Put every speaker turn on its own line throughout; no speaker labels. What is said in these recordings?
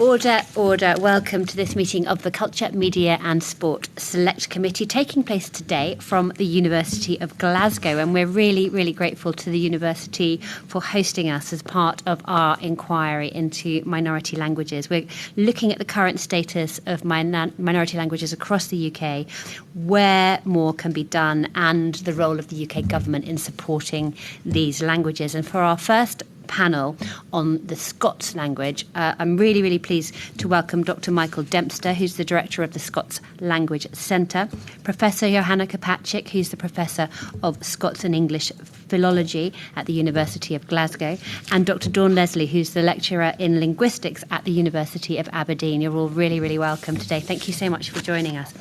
Order, order. Welcome to this meeting of the Culture, Media and Sport Select Committee, taking place today from the University of Glasgow. And we're really, really grateful to the university for hosting us as part of our inquiry into minority languages. We're looking at the current status of minority languages across the UK, where more can be done, and the role of the UK government in supporting these languages. And for our first panel on the Scots language, I'm really, really pleased to welcome Dr. Michael Dempster, who's the director of the Scots Language Centre, Professor Joanna Kopaczyk, who's the Professor of Scots and English Philology at the University of Glasgow, and Dr. Dawn Leslie, who's the lecturer in Linguistics at the University of Aberdeen. You're all really, really welcome today. Thank you so much for joining us.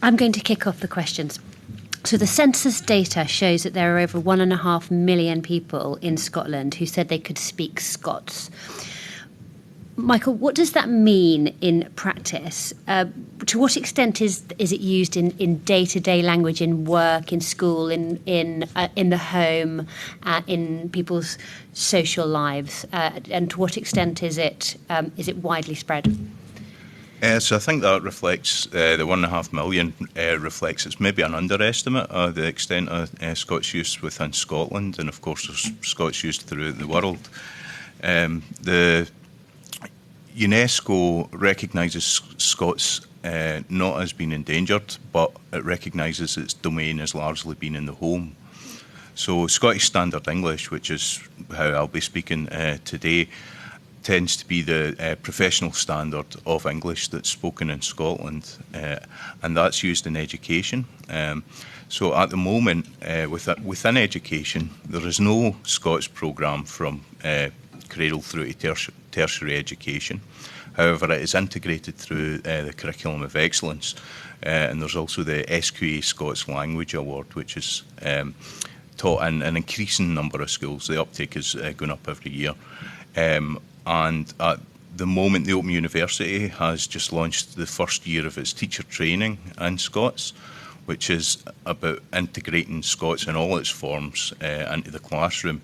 I'm going to kick off the questions. So the census data shows that there are over 1.5 million people in Scotland who said they could speak Scots. Michael, what does that mean in practice? To what extent is it used in day-to-day language, in work, in school, in the home, in people's social lives? And to what extent is it widely spread?
So I think that reflects, the 1.5 million reflects, it's maybe an underestimate of the extent of Scots use within Scotland, and of course there's Scots used throughout the world. The UNESCO recognises Scots not as being endangered, but it recognises its domain as largely being in the home. So Scottish Standard English, which is how I'll be speaking today, tends to be the professional standard of English that's spoken in Scotland, and that's used in education. So at the moment, within education, there is no Scots programme from cradle through to tertiary education. However, it is integrated through the Curriculum of Excellence, and there's also the SQA Scots Language Award, which is taught in an increasing number of schools. The uptake is going up every year. And at the moment, the Open University has just launched the first year of its teacher training in Scots, which is about integrating Scots in all its forms into the classroom.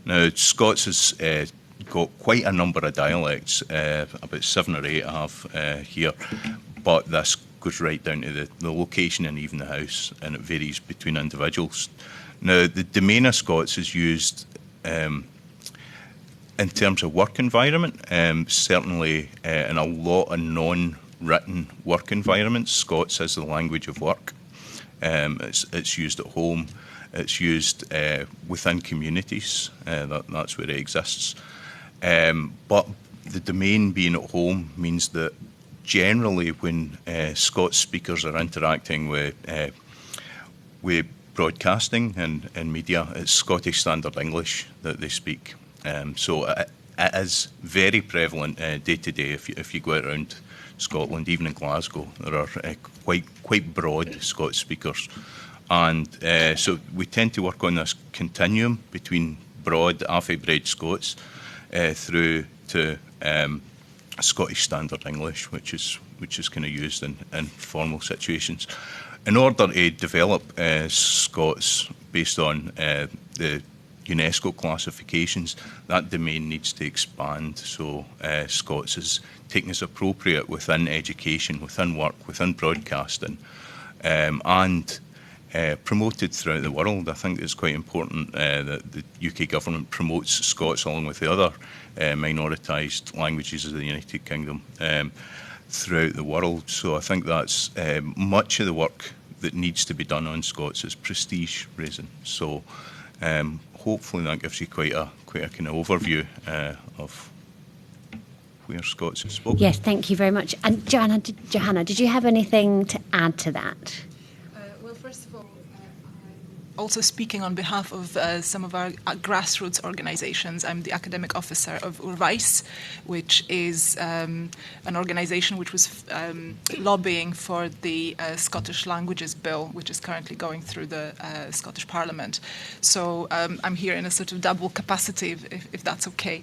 Now, Scots has got quite a number of dialects, about 7 or 8 I have here, but this goes right down to the location and even the house, and it varies between individuals. Now, the domain of Scots is used in terms of work environment, certainly in a lot of non-written work environments, Scots is the language of work. It's used at home, it's used within communities, that's where it exists. But the domain being at home means that generally when Scots speakers are interacting with broadcasting and media, it's Scottish Standard English that they speak. So it is very prevalent day to day. If you go around Scotland, even in Glasgow, there are quite broad Scots speakers, and so we tend to work on this continuum between broad, half-bred Scots through to Scottish Standard English, which is kind of used in formal situations. In order to develop Scots based on the UNESCO classifications, that domain needs to expand. So Scots is taken as appropriate within education, within work, within broadcasting, and promoted throughout the world. I think it's quite important that the UK government promotes Scots along with the other minoritised languages of the United Kingdom throughout the world. So I think that's much of the work that needs to be done on Scots is prestige raising. So hopefully that gives you quite a kind of overview of where Scots is spoken.
Yes, thank you very much. And Joanna, did you have anything to add to that?
Well, first of all, I'm also speaking on behalf of some of our grassroots organisations. I'm the academic officer of Urvais, which is an organisation which was lobbying for the Scottish Languages Bill, which is currently going through the Scottish Parliament. So I'm here in a sort of double capacity, if that's okay.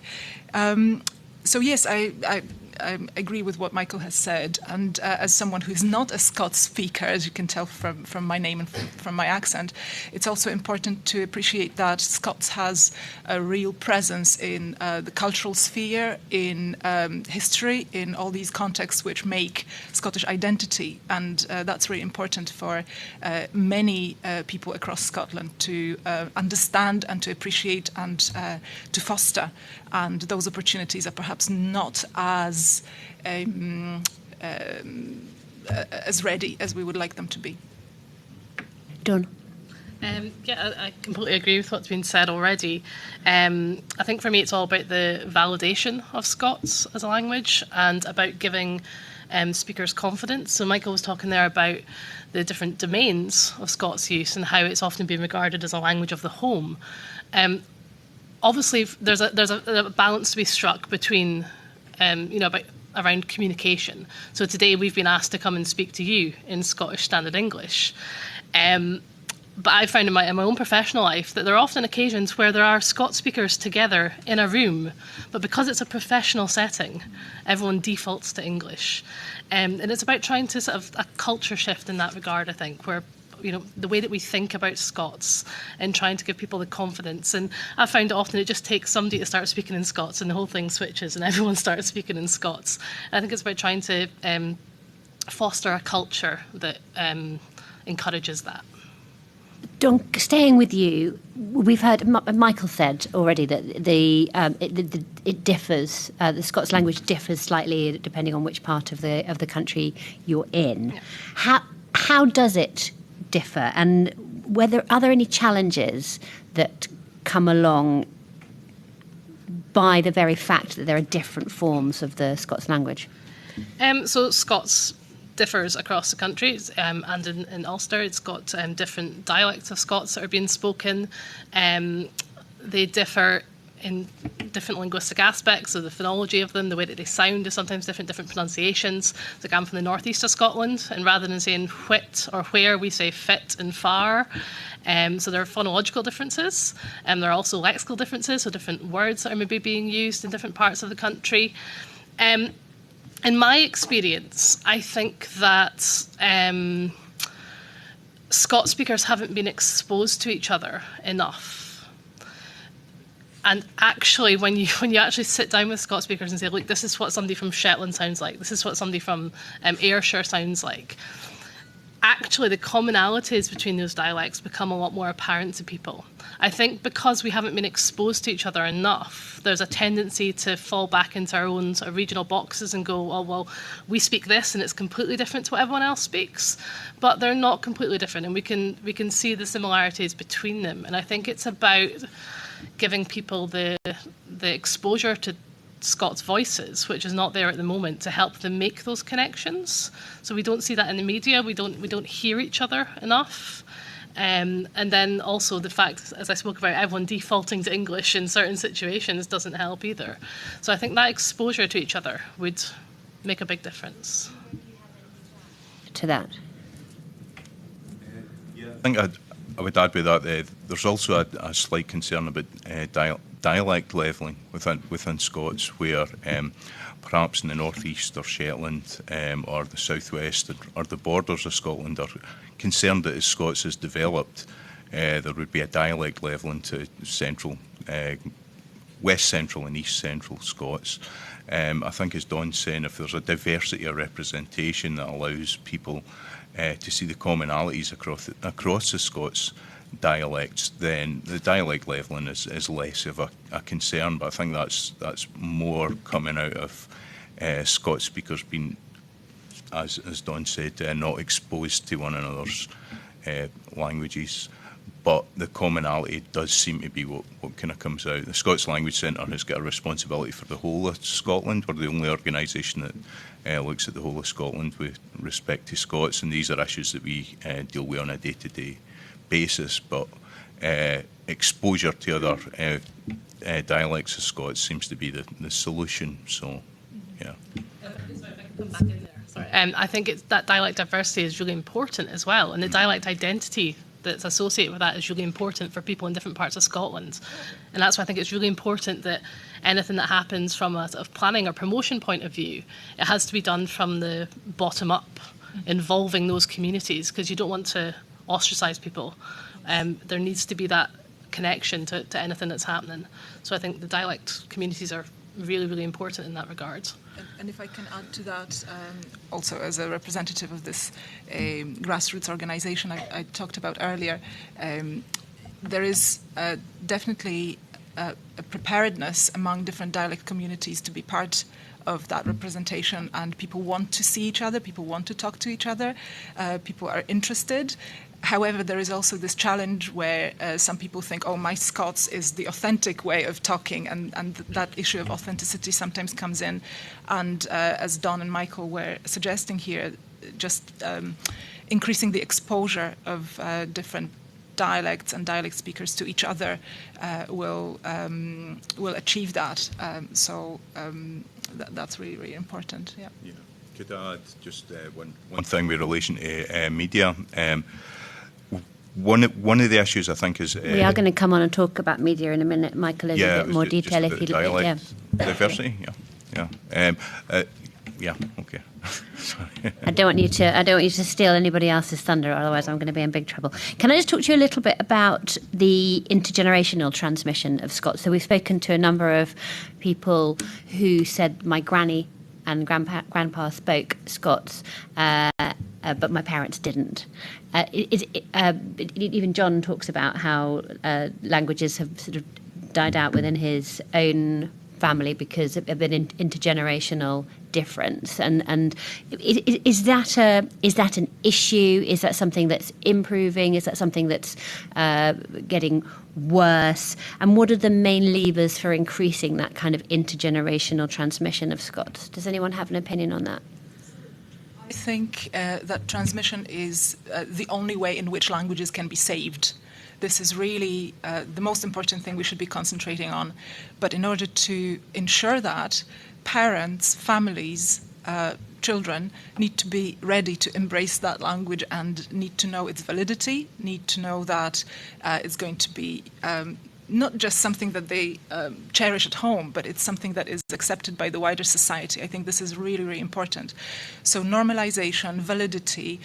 So yes, agree with what Michael has said. And as someone who's not a Scots speaker, as you can tell from my name and from my accent, it's also important to appreciate that Scots has a real presence in the cultural sphere, in history, in all these contexts which make Scottish identity. And that's really important for many people across Scotland to understand and to appreciate and to foster. And those opportunities are perhaps not as ready as we would like them to be.
Dawn.
I completely agree with what's been said already. I think for me it's all about the validation of Scots as a language and about giving speakers confidence. So Michael was talking there about the different domains of Scots use and how it's often been regarded as a language of the home. Obviously, there's a balance to be struck between, around communication. So today we've been asked to come and speak to you in Scottish Standard English. But I found in my own professional life that there are often occasions where there are Scots speakers together in a room, but because it's a professional setting, everyone defaults to English. And it's about trying to sort of a culture shift in that regard, I think, where the way that we think about Scots and trying to give people the confidence. And I found often it just takes somebody to start speaking in Scots and the whole thing switches and everyone starts speaking in Scots. And I think it's about trying to foster a culture that encourages that.
Dawn, staying with you, we've heard Michael said already that it differs. The Scots language differs slightly depending on which part of the country you're in. Yeah. How does it differ, and are there any challenges that come along by the very fact that there are different forms of the Scots language?
So Scots differs across the country, and in Ulster it's got different dialects of Scots that are being spoken. They differ in different linguistic aspects, so the phonology of them, the way that they sound is sometimes different pronunciations. Like I'm from the northeast of Scotland, and rather than saying whit or where, we say fit and far. So there are phonological differences, and there are also lexical differences, so different words that are maybe being used in different parts of the country. In my experience, I think that Scots speakers haven't been exposed to each other enough. And actually, when you actually sit down with Scots speakers and say, look, this is what somebody from Shetland sounds like, this is what somebody from Ayrshire sounds like, actually the commonalities between those dialects become a lot more apparent to people. I think because we haven't been exposed to each other enough, there's a tendency to fall back into our own sort of regional boxes and go, oh, well, we speak this and it's completely different to what everyone else speaks. But they're not completely different, and we can see the similarities between them. And I think it's about giving people the exposure to Scots voices, which is not there at the moment, to help them make those connections. So we don't see that in the media. We don't hear each other enough. And then also the fact, as I spoke about, everyone defaulting to English in certain situations doesn't help either. So I think that exposure to each other would make a big difference.
To that.
I think I would add with that there's also a slight concern about dialect levelling within Scots, where perhaps in the northeast or Shetland or the southwest or the borders of Scotland are concerned that as Scots has developed, there would be a dialect levelling to central, west central and east central Scots. I think, as Dawn's saying, if there's a diversity of representation that allows people to see the commonalities across the Scots dialects, then the dialect levelling is less of a concern. But I think that's more coming out of Scots speakers being, as Dawn said, not exposed to one another's languages. But the commonality does seem to be what kind of comes out. The Scots Language Centre has got a responsibility for the whole of Scotland. We're the only organisation that looks at the whole of Scotland with respect to Scots, and these are issues that we deal with on a day-to-day basis. But exposure to other dialects of Scots seems to be the solution. So, yeah.
I think that dialect diversity is really important as well, and the dialect identity that's associated with that is really important for people in different parts of Scotland. And that's why I think it's really important that anything that happens from a sort of planning or promotion point of view, it has to be done from the bottom up, involving those communities, because you don't want to ostracise people. There needs to be that connection to anything that's happening. So I think the dialect communities are really, really important in that regard.
And if I can add to that, also as a representative of this grassroots organisation I talked about earlier, there is definitely a preparedness among different dialect communities to be part of that representation, and people want to see each other, people want to talk to each other, people are interested. However, there is also this challenge where some people think, oh, my Scots is the authentic way of talking, and that issue of authenticity sometimes comes in. And as Don and Michael were suggesting here, just increasing the exposure of different dialects and dialect speakers to each other will achieve that. That's really, really important. Yeah.
Could I add just one thing with relation to media? One of the issues I think is
we are going to come on and talk about media in a minute, Michael, in a bit more detail if you'd like.
Diversity, okay. Sorry.
I don't want you to steal anybody else's thunder, otherwise I'm going to be in big trouble. Can I just talk to you a little bit about the intergenerational transmission of Scots? So we've spoken to a number of people who said my granny and grandpa spoke Scots, but my parents didn't. Even John talks about how languages have sort of died out within his own family because of an intergenerational difference. And is that an issue? Is that something that's improving? Is that something that's getting worse? And what are the main levers for increasing that kind of intergenerational transmission of Scots? Does anyone have an opinion on that?
I think that transmission is the only way in which languages can be saved. This is really the most important thing we should be concentrating on. But in order to ensure that, parents, families, children need to be ready to embrace that language and need to know its validity, need to know that it's going to be not just something that they cherish at home, but it's something that is accepted by the wider society. I think this is really, really important. So normalization, validity,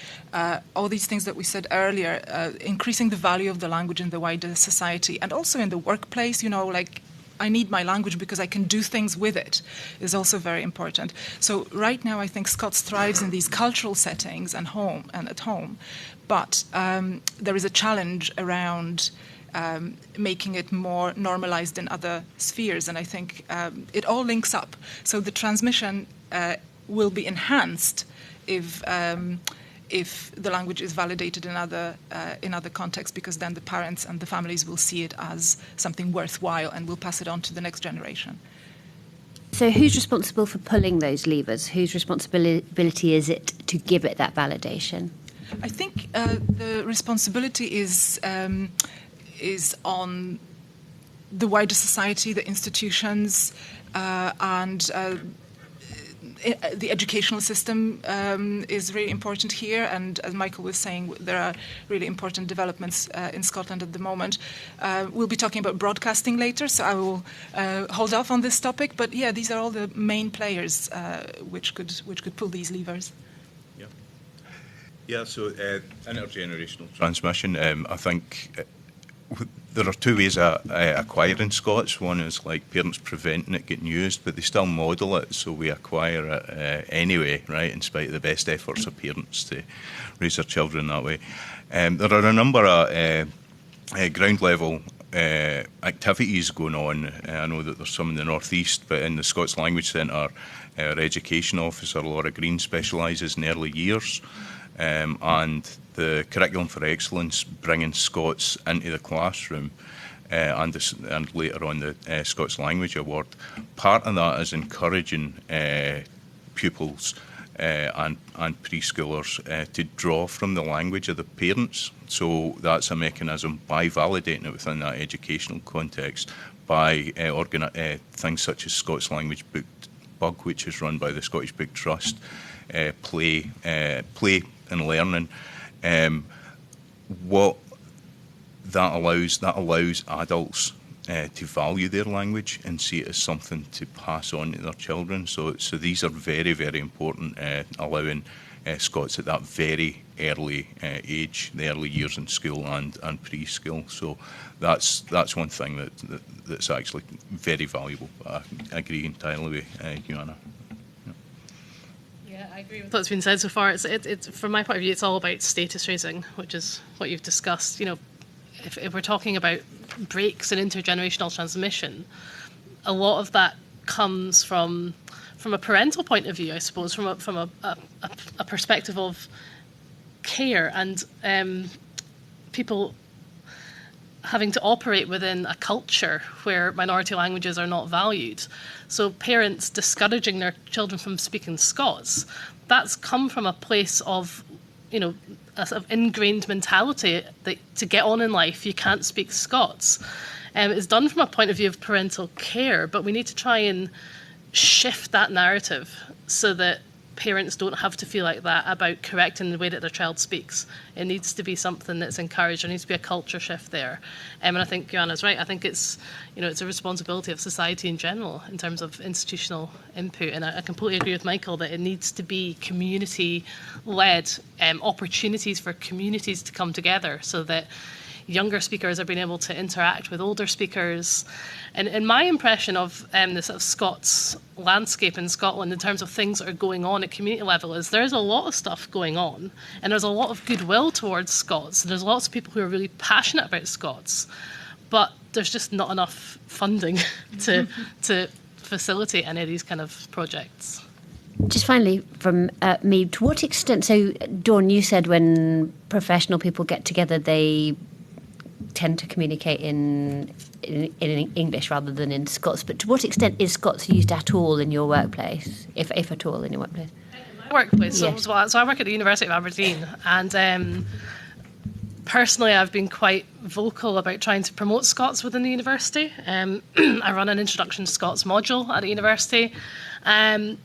all these things that we said earlier, increasing the value of the language in the wider society, and also in the workplace, like I need my language because I can do things with it, is also very important. So right now I think Scots thrives in these cultural settings and at home, but there is a challenge around making it more normalized in other spheres, and I think it all links up. So the transmission will be enhanced if the language is validated in other contexts, because then the parents and the families will see it as something worthwhile and will pass it on to the next generation.
So who's responsible for pulling those levers? Whose responsibility is it to give it that validation?
I think the responsibility is on the wider society, the institutions, and the educational system is really important here. And as Michael was saying, there are really important developments in Scotland at the moment. We'll be talking about broadcasting later, so I will hold off on this topic. But yeah, these are all the main players which could pull these levers.
Yeah. So intergenerational transmission. I think there are two ways of acquiring Scots. One is like parents preventing it getting used, but they still model it, so we acquire it anyway, right, in spite of the best efforts of parents to raise their children that way. There are a number of ground level activities going on. I know that there's some in the North East, but in the Scots Language Centre, our education officer, Laura Green, specialises in early years. And the Curriculum for Excellence, bringing Scots into the classroom, and later on the Scots Language Award. Part of that is encouraging pupils and preschoolers to draw from the language of the parents. So that's a mechanism by validating it within that educational context, by things such as Scots Language Book Bug, which is run by the Scottish Book Trust, play and learning. What that allows adults to value their language and see it as something to pass on to their children. So these are very, very important, allowing Scots at that very early age, the early years in school and preschool. So that's one thing that's actually very valuable. I agree entirely with Joanna.
Yeah, I agree with what's been said so far. It's from my point of view, it's all about status raising, which is what you've discussed. You know, if we're talking about breaks in intergenerational transmission, a lot of that comes from a parental point of view, I suppose, from a perspective of care and people having to operate within a culture where minority languages are not valued. So parents discouraging their children from speaking Scots, that's come from a place of, you know, a sort of ingrained mentality that to get on in life you can't speak Scots. It's done from a point of view of parental care, but we need to try and shift that narrative so that parents don't have to feel like that about correcting the way that their child speaks. It needs to be something that's encouraged. There needs to be a culture shift there. And I think Joanna's right. I think it's a responsibility of society in general in terms of institutional input. And I completely agree with Michael that it needs to be community-led opportunities for communities to come together so that younger speakers are being able to interact with older speakers. And my impression of the sort of Scots landscape in Scotland in terms of things that are going on at community level is there's a lot of stuff going on and there's a lot of goodwill towards Scots. There's lots of people who are really passionate about Scots, but there's just not enough funding to facilitate any of these kind of projects.
Just finally from me, to what extent, so Dawn, you said when professional people get together they tend to communicate in English rather than in Scots, but to what extent is Scots used at all in your workplace, if at all in your workplace?
My workplace,
Yes.
so I work at the University of Aberdeen, and personally I've been quite vocal about trying to promote Scots within the university. I run an Introduction to Scots module at the university, and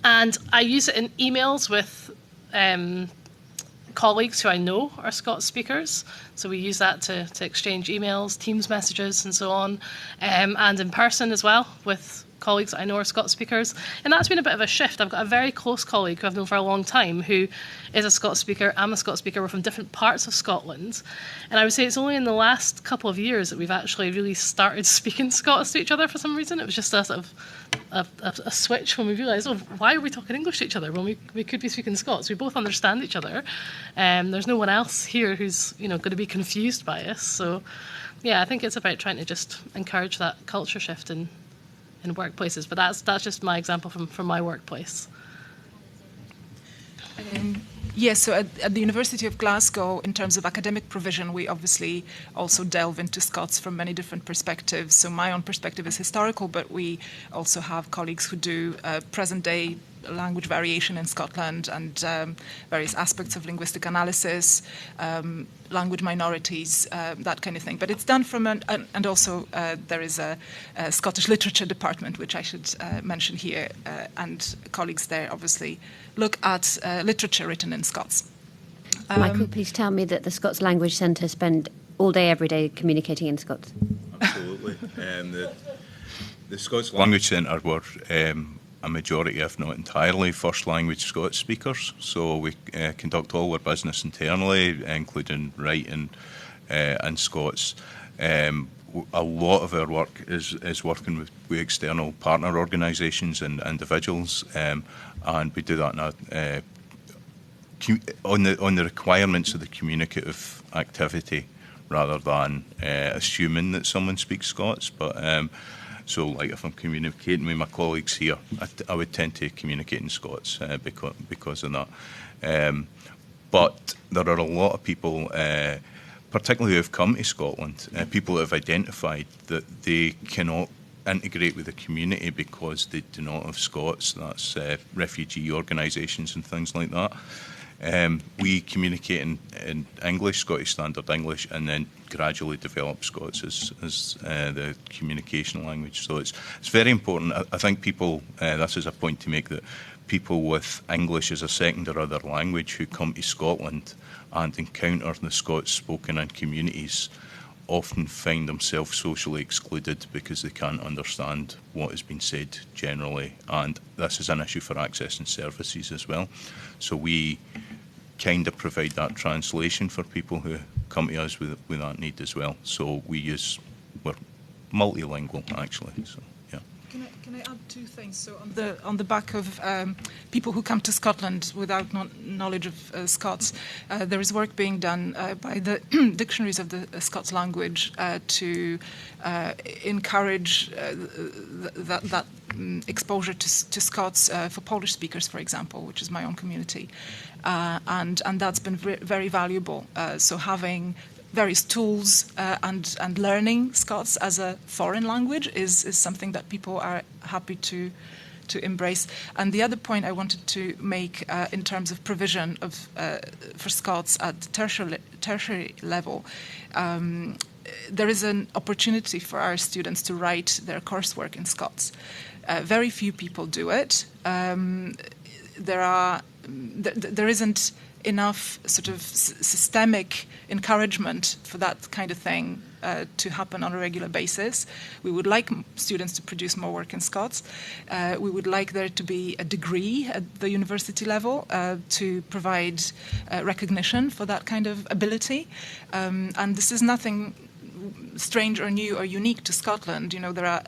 I use it in emails with colleagues who I know are Scots speakers. So we use that to exchange emails, Teams messages and so on, and in person as well with colleagues that I know are Scots speakers. And that's been a bit of a shift. I've got a very close colleague who I've known for a long time who is a Scots speaker. I'm a Scots speaker. We're from different parts of Scotland. And I would say it's only in the last couple of years that we've actually really started speaking Scots to each other for some reason. It was just a sort of a switch when we realised, why are we talking English to each other when we could be speaking Scots? We both understand each other. There's no one else here who's going to be confused by us. So, yeah, I think it's about trying to just encourage that culture shift in workplaces. But that's just my example from my workplace.
Yes, so at the University of Glasgow, in terms of academic provision, we obviously also delve into Scots from many different perspectives. So my own perspective is historical, but we also have colleagues who do present-day language variation in Scotland and various aspects of linguistic analysis, language minorities, that kind of thing. But it's done from and also there is a Scottish literature department, which I should mention here, and colleagues there obviously look at literature written in Scots.
Michael, please tell me that the Scots Language Centre spend all day, every day communicating in Scots.
Absolutely. The Scots Language Centre were a majority, if not entirely, first language Scots speakers. So we conduct all our business internally, including writing in Scots. A lot of our work is working with external partner organisations and individuals, and we do that on the requirements of the communicative activity rather than assuming that someone speaks Scots. But so, like, if I'm communicating with my colleagues here, I would tend to communicate in Scots because of that. But there are a lot of people, particularly who have come to Scotland, people who have identified that they cannot integrate with the community because they do not have Scots. That's refugee organisations and things like that. We communicate in English, Scottish Standard English, and then gradually develop Scots as the communication language. So it's very important. I think people, this is a point to make, that people with English as a second or other language who come to Scotland and encounter the Scots spoken in communities often find themselves socially excluded because they can't understand what has been said generally, and this is an issue for accessing services as well. So we kind of provide that translation for people who come to us with that need as well. So we're multilingual actually. So yeah.
Can I add two things? So on the back of people who come to Scotland without knowledge of Scots, there is work being done by the dictionaries of the Scots language to encourage that exposure to Scots for Polish speakers, for example, which is my own community, and that's been very valuable. So having various tools and learning Scots as a foreign language is something that people are happy to embrace. And the other point I wanted to make in terms of provision of for Scots at tertiary level, there is an opportunity for our students to write their coursework in Scots. Very few people do it. There isn't enough sort of systemic encouragement for that kind of thing to happen on a regular basis. We would like students to produce more work in Scots. We would like there to be a degree at the university level to provide recognition for that kind of ability. And this is nothing strange or new or unique to Scotland. You know, there are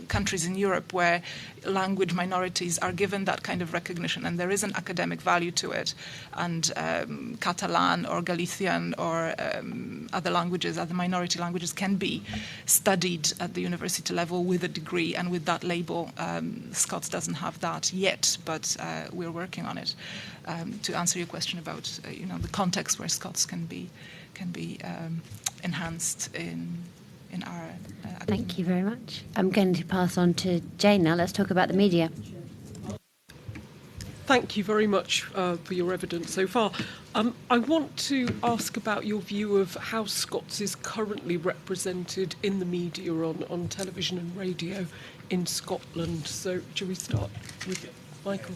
countries in Europe where language minorities are given that kind of recognition, and there is an academic value to it. And Catalan or Galician or other languages, other minority languages, can be studied at the university level with a degree and with that label. Scots doesn't have that yet, but we're working on it. To answer your question about the context where Scots can be enhanced in our
Thank you very much. I'm going to pass on to Jane now. Let's talk about the media.
Thank you very much for your evidence so far. I want to ask about your view of how Scots is currently represented in the media on television and radio in Scotland. So, shall we start with Michael?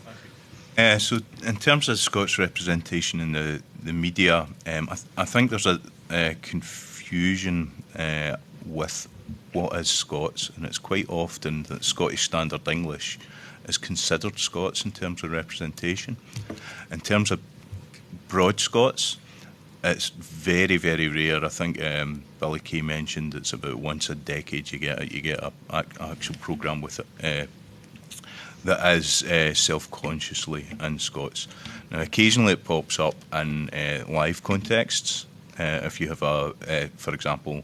So, in terms of Scots representation in the media, I think there's a confusion with what is Scots, and it's quite often that Scottish Standard English is considered Scots in terms of representation. In terms of broad Scots, it's very, very rare. I think Billy Kay mentioned it's about once a decade you get an actual programme with it that is self-consciously in Scots. Now, occasionally it pops up in live contexts. If you have for example,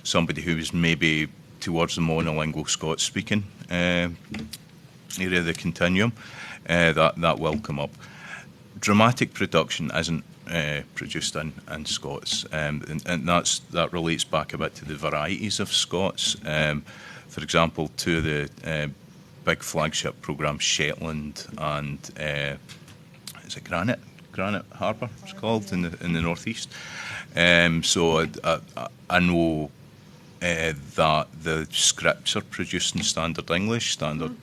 somebody who is maybe towards the monolingual Scots speaking area of the continuum, that will come up. Dramatic production isn't produced in Scots, and that relates back a bit to the varieties of Scots. For example, two of the big flagship programmes, Shetland and is it Granite Harbour? It's called in the northeast. So I know that the scripts are produced in standard English. Standard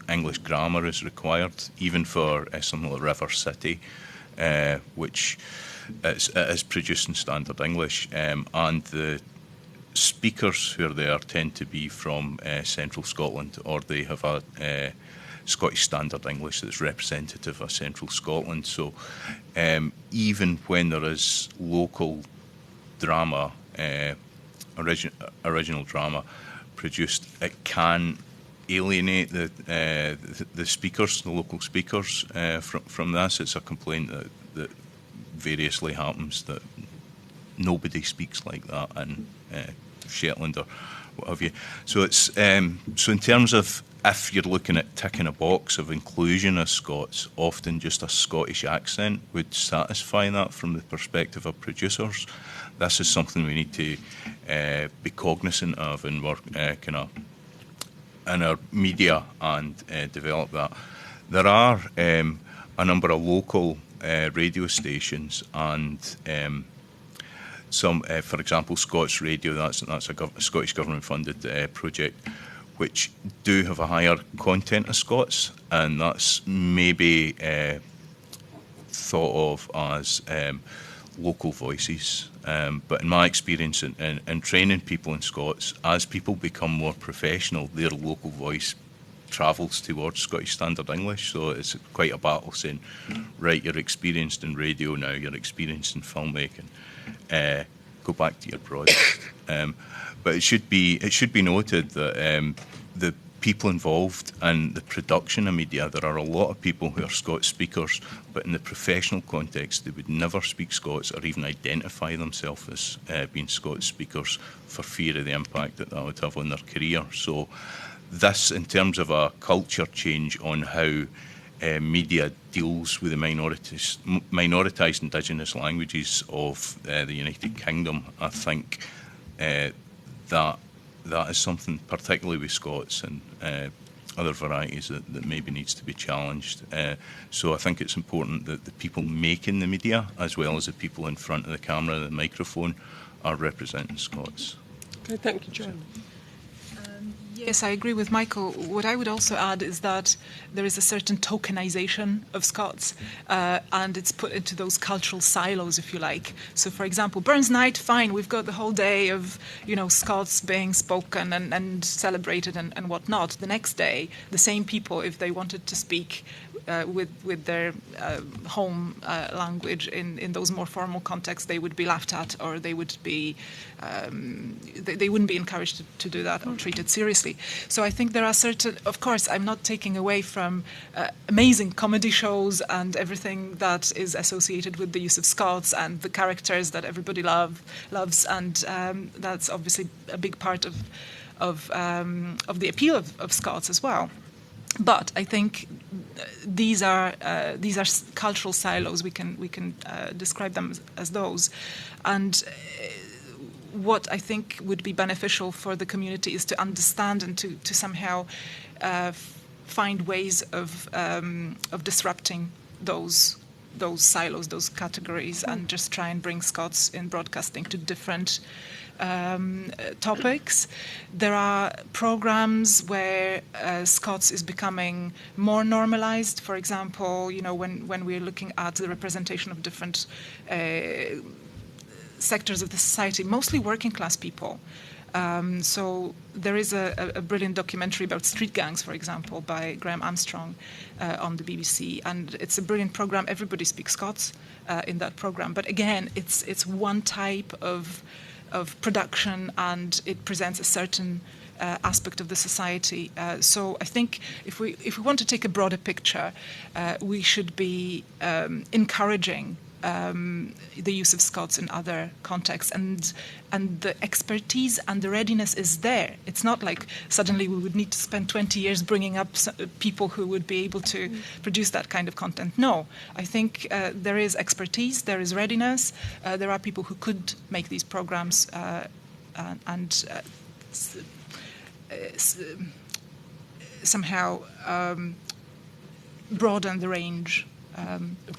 English grammar is required, even for something like River City, which is produced in standard English. And the speakers who are there tend to be from central Scotland, or they have a Scottish Standard English that's representative of central Scotland. So even when there is local drama, original drama produced, it can alienate the speakers, the local speakers from this. It's a complaint that variously happens, that nobody speaks like that in Shetland or what have you. So it's so in terms of, if you're looking at ticking a box of inclusion of Scots, often just a Scottish accent would satisfy that from the perspective of producers. This is something we need to be cognizant of and work kind of in our media and develop that. There are a number of local radio stations and some, for example, Scots Radio. That's a Scottish government-funded project, which do have a higher content of Scots, and that's maybe thought of as local voices. But in my experience in training people in Scots, as people become more professional, their local voice travels towards Scottish Standard English. So it's quite a battle saying, right, you're experienced in radio now, you're experienced in filmmaking, go back to your broadcast. But it should be noted that the people involved in the production of media, there are a lot of people who are Scots speakers, but in the professional context, they would never speak Scots or even identify themselves as being Scots speakers for fear of the impact that would have on their career. So this, in terms of a culture change on how media deals with the minoritised Indigenous languages of the United Kingdom, I think that is something, particularly with Scots and other varieties, that maybe needs to be challenged. So I think it's important that the people making the media, as well as the people in front of the camera, the microphone, are representing Scots.
Okay, thank you, Joanna.
Yes, I agree with Michael. What I would also add is that there is a certain tokenization of Scots, and it's put into those cultural silos, if you like. So, for example, Burns Night, fine, we've got the whole day of, Scots being spoken and celebrated and whatnot. The next day, the same people, if they wanted to speak with their home language in those more formal contexts, they would be laughed at, or they would be they wouldn't be encouraged to do that or treated seriously. So I think there are certain, of course, I'm not taking away from amazing comedy shows and everything that is associated with the use of Scots and the characters that everybody loves, and that's obviously a big part of the appeal of Scots as well. But I think these are cultural silos. We can describe them as those, and what I think would be beneficial for the community is to understand and to somehow find ways of disrupting those silos, those categories, and just try and bring Scots in broadcasting to different topics. There are programs where Scots is becoming more normalized. For example, when we're looking at the representation of different sectors of the society, mostly working class people. So there is a brilliant documentary about street gangs, for example, by Graham Armstrong on the BBC, and it's a brilliant program. Everybody speaks Scots in that program, but again, it's one type of production, and it presents a certain aspect of the society. So I think if we want to take a broader picture, we should be encouraging the use of Scots in other contexts, and the expertise and the readiness is there. It's not like suddenly we would need to spend 20 years bringing up people who would be able to produce that kind of content. No, I think there is expertise, there is readiness, there are people who could make these programs and somehow broaden the range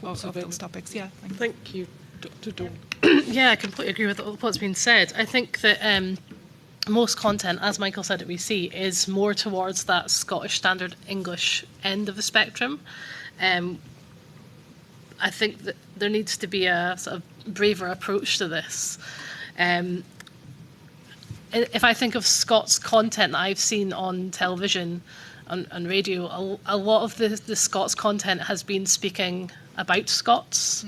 of those topics. Yeah,
thank you, Dr. Dawn.
Yeah, I completely agree with what's been said. I think that most content, as Michael said at BC, is more towards that Scottish Standard English end of the spectrum. I think that there needs to be a sort of braver approach to this. If I think of Scots content that I've seen on television, on radio, a lot of the Scots content has been speaking about Scots.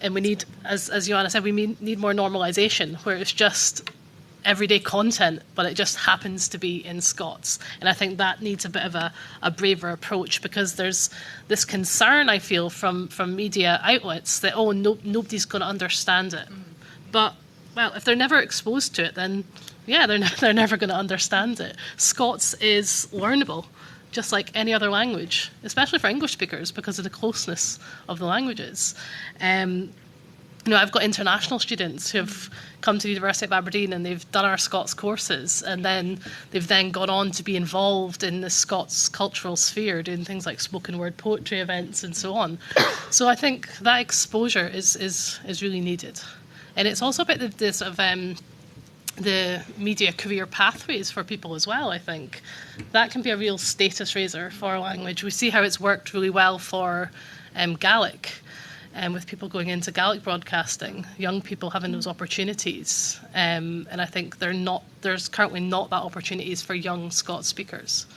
And we need, as Joanna said, we need more normalisation, where it's just everyday content, but it just happens to be in Scots. And I think that needs a bit of a braver approach, because there's this concern, I feel, from media outlets that, nobody's going to understand it. But, well, if they're never exposed to it, then, yeah, they're never going to understand it. Scots is learnable, just like any other language, especially for English speakers, because of the closeness of the languages. I've got international students who have come to the University of Aberdeen and they've done our Scots courses, and then they've then gone on to be involved in the Scots cultural sphere, doing things like spoken word poetry events and so on. So I think that exposure is really needed. And it's also about the sort of the media career pathways for people as well, I think. That can be a real status raiser for our language. We see how it's worked really well for Gaelic, with people going into Gaelic broadcasting, young people having those opportunities. And I think there's currently not that opportunities for young Scots speakers.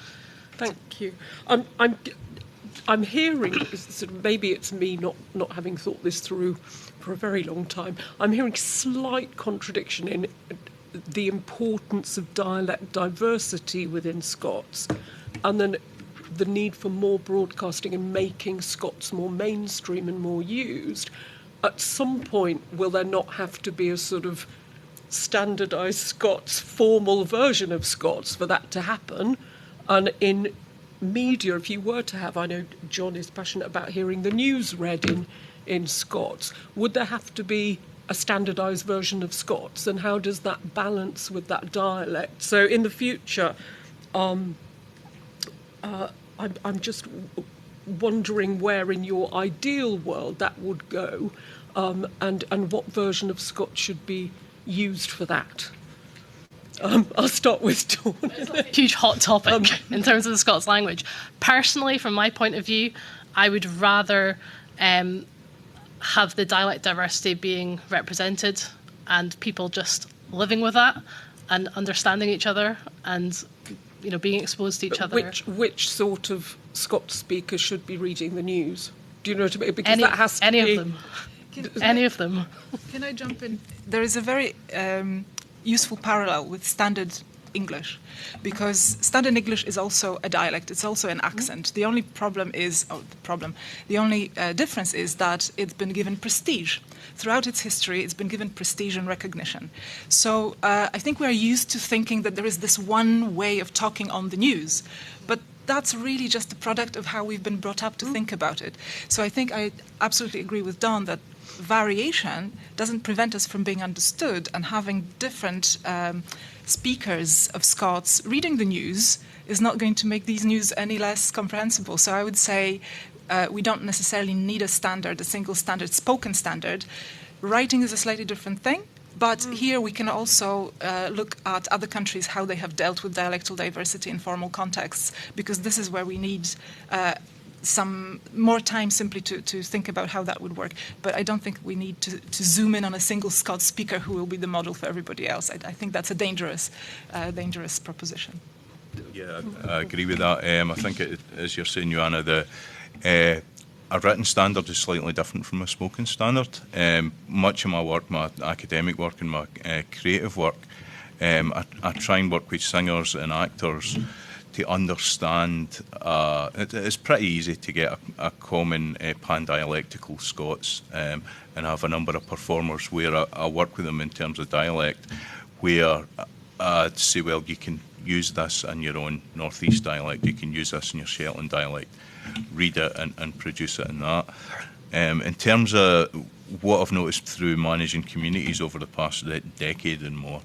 Thank you. I'm hearing, sort of, maybe it's me not having thought this through for a very long time, I'm hearing slight contradiction in the importance of dialect diversity within Scots, and then the need for more broadcasting and making Scots more mainstream and more used. At some point, will there not have to be a sort of standardised Scots, formal version of Scots for that to happen? And in media, if you were to have, I know John is passionate about hearing the news read in Scots, would there have to be a standardised version of Scots? And how does that balance with that dialect? So in the future, I'm just wondering where in your ideal world that would go, and what version of Scots should be used for that. I'll start with Dawn.
It's a huge hot topic in terms of the Scots language. Personally, from my point of view, I would rather have the dialect diversity being represented and people just living with that and understanding each other and being exposed to each other.
Which sort of Scots speakers should be reading the news? Do you know what I mean? Because that has to be...
Any of them.
Can I jump in? There is a very useful parallel with standard English, because standard English is also a dialect, it's also an accent. The only difference is that it's been given prestige. Throughout its history, it's been given prestige and recognition. So I think we're used to thinking that there is this one way of talking on the news, but that's really just a product of how we've been brought up to think about it. So I think I absolutely agree with Dawn that variation doesn't prevent us from being understood, and having different speakers of Scots reading the news is not going to make these news any less comprehensible. So I would say we don't necessarily need a single standard, spoken standard. Writing is a slightly different thing, but here we can also look at other countries, how they have dealt with dialectal diversity in formal contexts, because this is where we need some more time simply to think about how that would work. But I don't think we need to zoom in on a single Scots speaker who will be the model for everybody else. I think that's a dangerous proposition.
Yeah, I agree with that. I think, as you're saying, Joanna, a written standard is slightly different from a spoken standard. Much of my work, my academic work and my creative work, I try and work with singers and actors to understand. It's pretty easy to get a common pan-dialectical Scots, and have a number of performers where I work with them in terms of dialect, where I'd say, well, you can use this in your own North East dialect, you can use this in your Shetland dialect, read it and produce it in that. In terms of what I've noticed through managing communities over the past decade and more,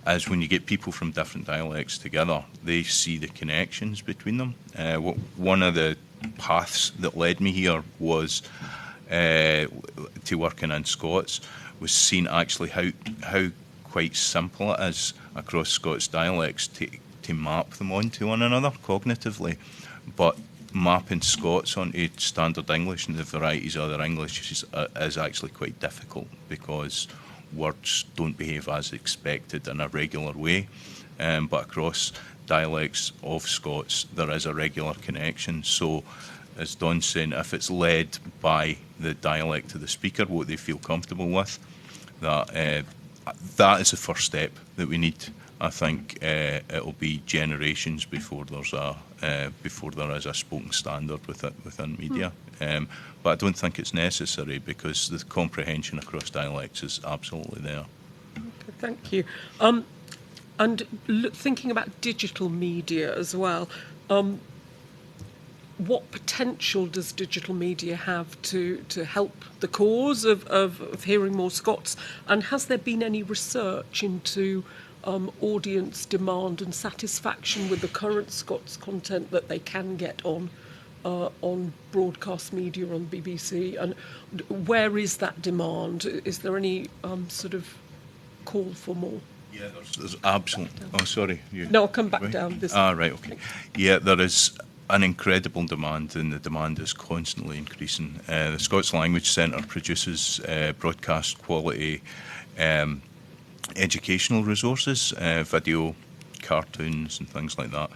is when you get people from different dialects together, they see the connections between them. One of the paths that led me here was to working in Scots, was seeing actually how quite simple it is across Scots dialects to map them onto one another cognitively, but mapping Scots onto standard English and the varieties of other English is actually quite difficult, because words don't behave as expected in a regular way, but across dialects of Scots there is a regular connection. So, as Dawn's saying, if it's led by the dialect of the speaker, what they feel comfortable with, that is the first step that we need. I think it'll be generations before there is a spoken standard within media. But I don't think it's necessary, because the comprehension across dialects is absolutely there.
Okay, thank you. And thinking about digital media as well, what potential does digital media have to help the cause of hearing more Scots? And has there been any research into audience demand and satisfaction with the current Scots content that they can get on broadcast media, on BBC? And where is that demand? Is there any sort of call for more?
Yeah, there's absolute. Oh, sorry.
No, I'll come back down.
Right, okay. Yeah, there is an incredible demand, and the demand is constantly increasing. The Scots Language Centre produces broadcast quality educational resources, video, cartoons and things like that,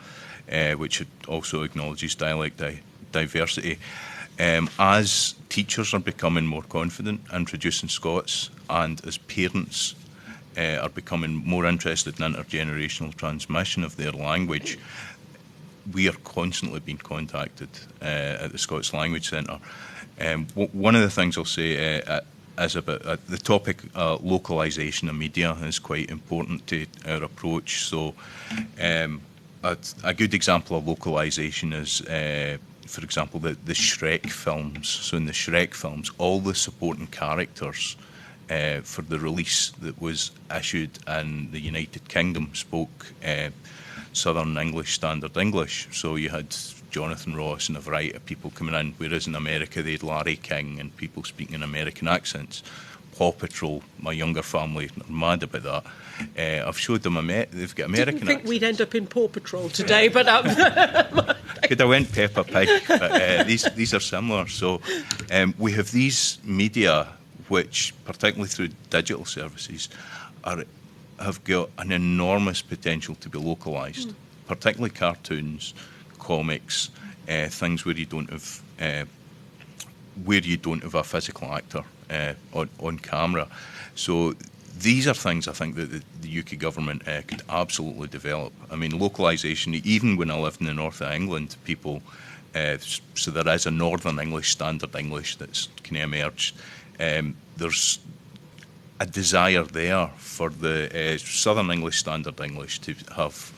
which also acknowledges dialect diversity. As teachers are becoming more confident in producing Scots, and as parents are becoming more interested in intergenerational transmission of their language, we are constantly being contacted at the Scots Language Centre. One of the things I'll say is about the topic localisation of media is quite important to our approach. So a good example of localisation is, for example, the Shrek films. So in the Shrek films, all the supporting characters for the release that was issued in the United Kingdom spoke Southern English, Standard English. So you had Jonathan Ross and a variety of people coming in, whereas in America they had Larry King and people speaking in American accents. Paw Patrol, my younger family are mad about that. I've showed them they've got American accents.
I didn't think we'd end up in Paw Patrol today, but
could have went Peppa Pig, but these are similar. So we have these media which, particularly through digital services, have got an enormous potential to be localised, particularly cartoons, comics, things where you don't have a physical actor on camera. So these are things I think that the UK government could absolutely develop. I mean, localisation, even when I lived in the north of England, people, so there is a Northern English, Standard English that's kind of emerged. There's a desire there for the Southern English, Standard English to have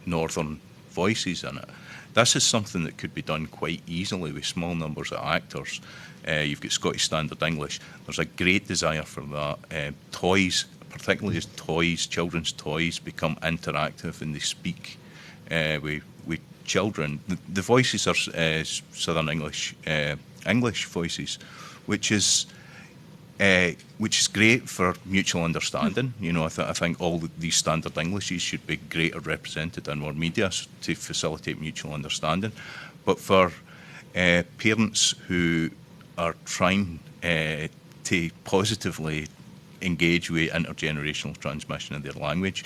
Northern voices in it. This is something that could be done quite easily with small numbers of actors. You've got Scottish Standard English. There's a great desire for that. Toys, particularly as toys, children's toys become interactive and they speak with children. The voices are Southern English, English voices, which is great for mutual understanding. You know, I think all these standard Englishes should be greater represented in our media to facilitate mutual understanding. But for parents who are trying to positively engage with intergenerational transmission of their language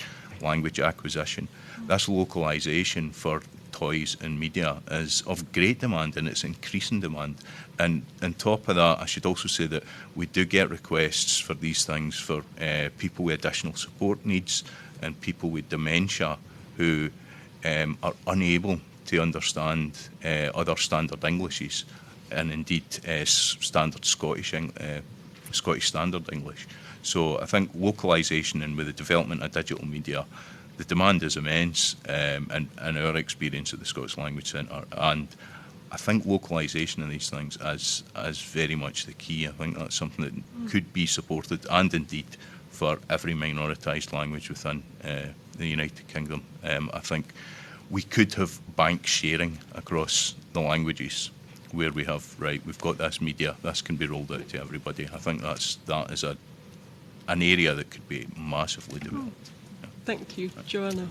acquisition, this localisation for toys and media is of great demand, and it's increasing demand. And on top of that, I should also say that we do get requests for these things for people with additional support needs and people with dementia who are unable to understand other standard Englishes and indeed standard Scottish Standard English. So I think localisation, and with the development of digital media, the demand is immense in our experience at the Scots Language Centre, and I think localisation of these things is very much the key. I think that's something that could be supported, and indeed for every minoritised language within the United Kingdom. I think we could have bank sharing across the languages where we have, right, we've got this media, this can be rolled out to everybody. I think that is an area that could be massively developed.
Thank you. Joanna?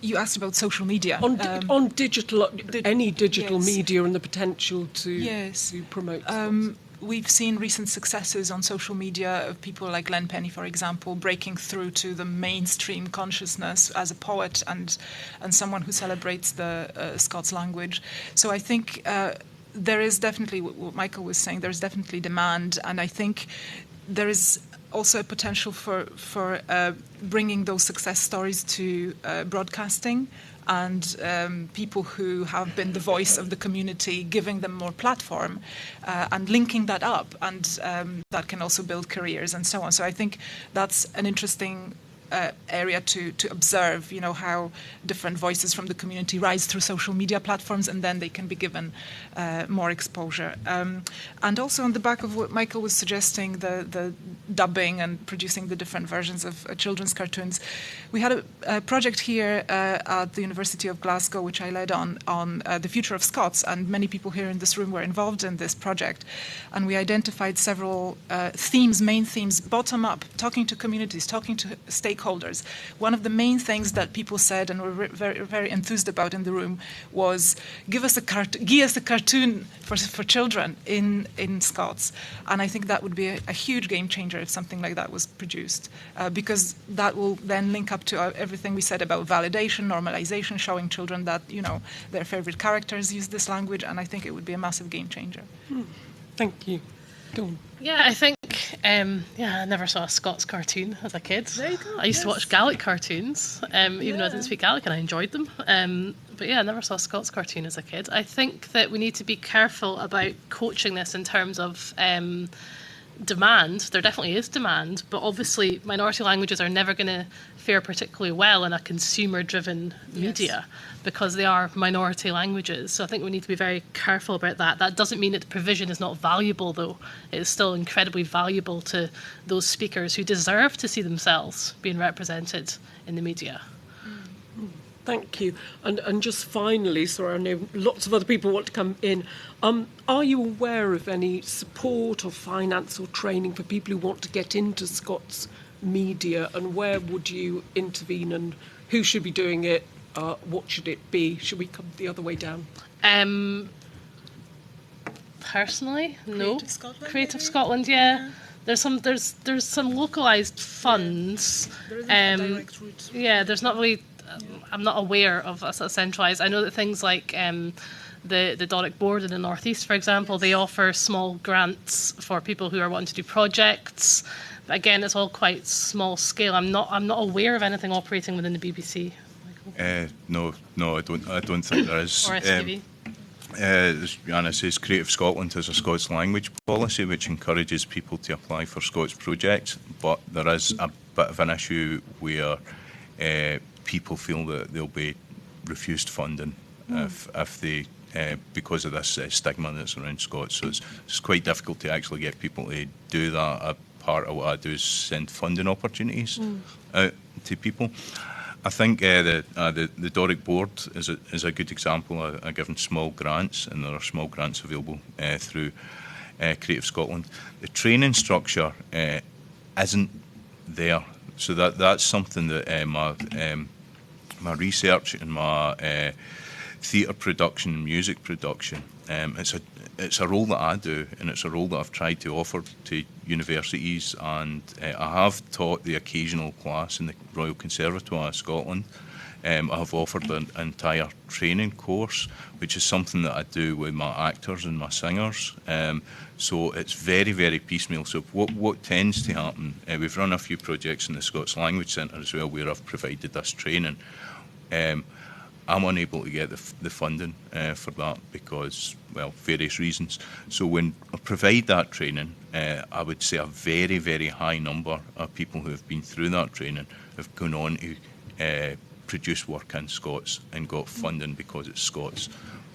You asked about social media.
On digital, any digital
yes.
media and the potential to
Yes.
to promote.
We've seen recent successes on social media of people like Len Penny, for example, breaking through to the mainstream consciousness as a poet and someone who celebrates the Scots language. So I think there is definitely, what Michael was saying, there's definitely demand, and I think there is also a potential for bringing those success stories to broadcasting, and people who have been the voice of the community, giving them more platform and linking that up, and that can also build careers and so on. So I think that's an interesting area to observe, how different voices from the community rise through social media platforms, and then they can be given more exposure. And also on the back of what Michael was suggesting, the dubbing and producing the different versions of children's cartoons, we had a project here at the University of Glasgow, which I led on the future of Scots, and many people here in this room were involved in this project. And we identified several main themes, bottom up, talking to communities, talking to stakeholders. One of the main things that people said and were very, very enthused about in the room was, give us a cartoon for children in Scots. And I think that would be a huge game changer if something like that was produced, because that will then link up to everything we said about validation, normalization, showing children that, their favorite characters use this language, and I think it would be a massive game changer.
Thank you. Dawn.
Yeah, I think, I never saw a Scots cartoon as a kid.
There you go.
I used to watch Gaelic cartoons, even though I didn't speak Gaelic, and I enjoyed them. But yeah, I never saw a Scots cartoon as a kid. I think that we need to be careful about coaching this in terms of demand. There definitely is demand, but obviously minority languages are never going to fare particularly well in a consumer-driven media because they are minority languages. So I think we need to be very careful about that. That doesn't mean that the provision is not valuable, though. It is still incredibly valuable to those speakers who deserve to see themselves being represented in the media.
Thank you. And just finally, sorry, I know lots of other people want to come in. Are you aware of any support or finance or training for people who want to get into Scots media, and where would you intervene, and who should be doing it? What should it be? Should we come the other way down?
Personally, no.
Creative Scotland,
Creative
maybe?
Scotland, yeah. There's some localised funds.
There isn't a direct route.
Yeah, there's not really. I'm not aware of a sort of centralised. I know that things like the Doric Bòrd in the northeast, for example, they offer small grants for people who are wanting to do projects. But again, it's all quite small scale. I'm not aware of anything operating within the BBC.
No, I don't think there is.
Or STV.
As Joanna says, Creative Scotland has a Scots language policy which encourages people to apply for Scots projects, but there is a bit of an issue where people feel that they'll be refused funding if they because of this stigma that's around Scots. So it's quite difficult to actually get people to do that. A part of what I do is send funding opportunities out to people. I think the Doric Bòrd is a good example of giving small grants, and there are small grants available through Creative Scotland. The training structure isn't there, so that's something that my research and my theatre production and music production, it's a role that I do, and it's a role that I've tried to offer to universities, and I have taught the occasional class in the Royal Conservatoire of Scotland. I have offered an entire training course, which is something that I do with my actors and my singers. So it's very, very piecemeal. So what tends to happen, we've run a few projects in the Scots Language Centre as well, where I've provided this training. I'm unable to get the funding for that because, well, various reasons. So when I provide that training, I would say a very, very high number of people who have been through that training have gone on to produce work in Scots and got funding because it's Scots.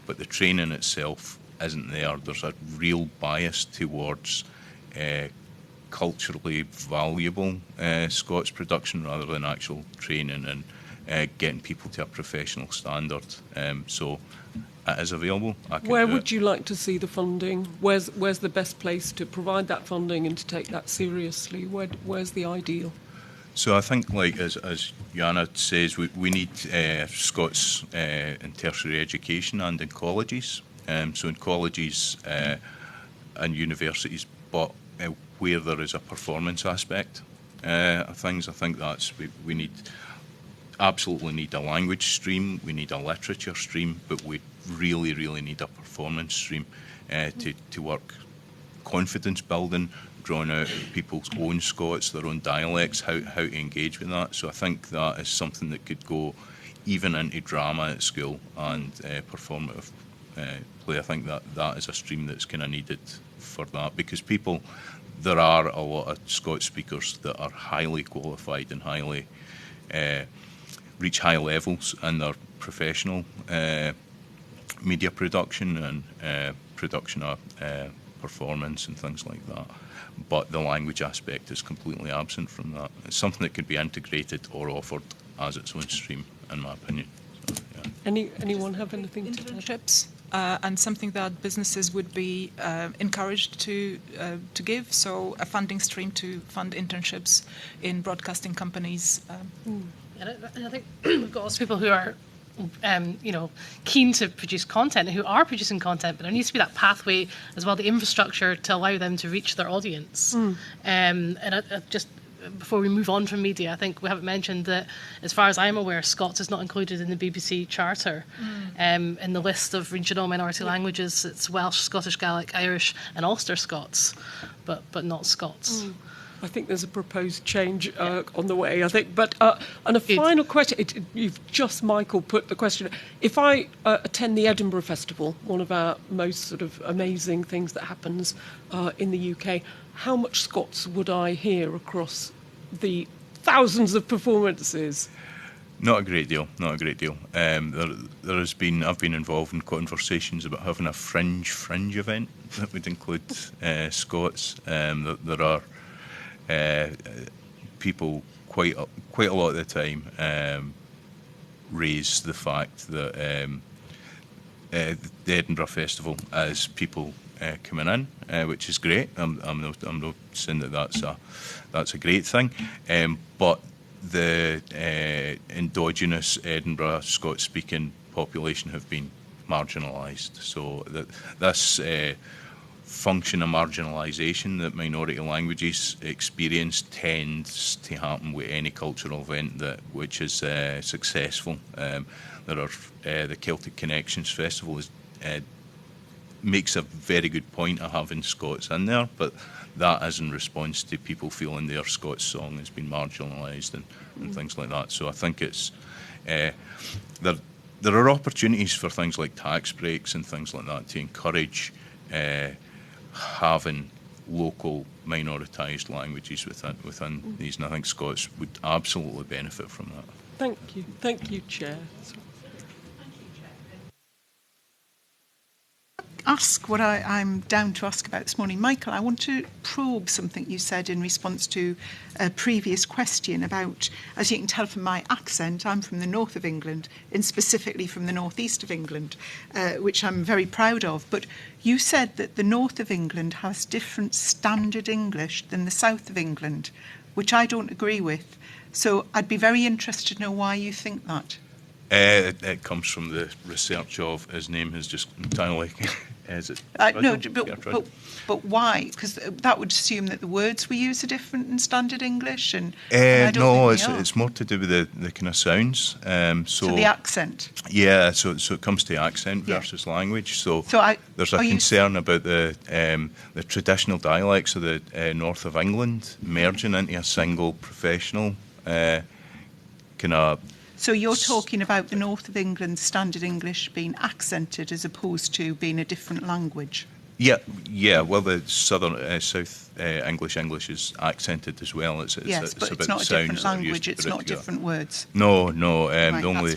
But the training itself isn't there. There's a real bias towards culturally valuable Scots production rather than actual training and getting people to a professional standard. So it is available.
Where would you like to see the funding? Where's the best place to provide that funding and to take that seriously? Where's the ideal?
So I think, like as Joanna says, we need Scots in tertiary education and in colleges. So in colleges and universities, but where there is a performance aspect of things, I think that's we need. Absolutely need a language stream, we need a literature stream, but we really, really need a performance stream to work confidence building, drawing out people's own Scots, their own dialects, how to engage with that. So I think that is something that could go even into drama at school and performative play. I think that is a stream that's kind of needed for that, because there are a lot of Scots speakers that are highly qualified and highly reach high levels in their professional media production and production of performance and things like that. But the language aspect is completely absent from that. It's something that could be integrated or offered as its own stream, in my opinion. So, yeah.
Anyone have anything to add?
Internships, and something that businesses would be encouraged to give. So a funding stream to fund internships in broadcasting companies.
And I think we've got lots of people who are, keen to produce content, who are producing content, but there needs to be that pathway as well, the infrastructure to allow them to reach their audience. And I just, before we move on from media, I think we haven't mentioned that, as far as I'm aware, Scots is not included in the BBC Charter. In the list of regional minority languages, it's Welsh, Scottish Gaelic, Irish, and Ulster Scots, but not Scots.
I think there's a proposed change on the way, I think. But and a final question. You've just, Michael, put the question. If I attend the Edinburgh Festival, one of our most sort of amazing things that happens in the UK, how much Scots would I hear across the thousands of performances?
Not a great deal. I've been involved in conversations about having a fringe event that would include Scots. There are people quite a lot of the time raise the fact that the Edinburgh Festival has people coming in, which is great. I'm not saying that's a great thing, but the endogenous Edinburgh Scots-speaking population have been marginalised. So this function of marginalisation that minority languages experience tends to happen with any cultural event which is successful. The Celtic Connections Festival makes a very good point of having Scots in there, but that is in response to people feeling their Scots song has been marginalised and things like that. So I think it's there are opportunities for things like tax breaks and things like that to encourage having local minoritised languages within these, and I think Scots would absolutely benefit from that.
Thank you, Chair.
Ask what I'm down to ask about this morning. Michael, I want to probe something you said in response to a previous question about, as you can tell from my accent, I'm from the north of England, and specifically from the northeast of England, which I'm very proud of. But you said that the north of England has different standard English than the south of England, which I don't agree with. So I'd be very interested to know why you think that.
It comes from the research of his name has just entirely.
No, but why? Because that would assume that the words we use are different in standard English, and I don't think they are.
It's more to do with the kind of sounds. So
the accent.
Yeah, so it comes to accent versus language. So there's a concern about the traditional dialects of the north of England merging into a single professional kind of.
So you're talking about the north of England standard English being accented as opposed to being a different language?
Yeah. Well, the southern South English is accented as well. It's
but
about
it's not
the
a different
sounds
language. It's not different words.
No. The only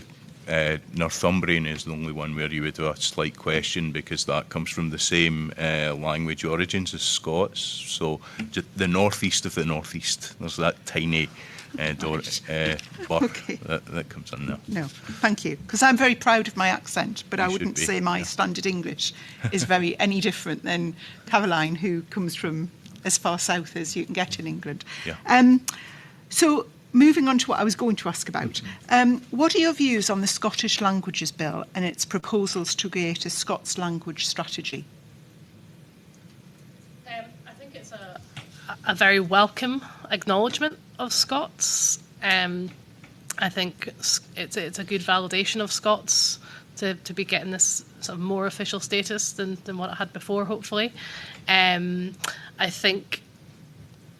Northumbrian is the only one where you would have a slight question, because that comes from the same language origins as Scots. So just the northeast of the northeast, there's that tiny.
Okay.
That comes in there.
No, thank you. Because I'm very proud of my accent, but I wouldn't say my standard English is any different than Caroline, who comes from as far south as you can get in England.
Yeah.
So moving on to what I was going to ask about, what are your views on the Scottish Languages Bill and its proposals to create a Scots language strategy?
I think it's a very welcome acknowledgement of Scots. I think it's a good validation of Scots to be getting this sort of more official status than what it had before, hopefully. I think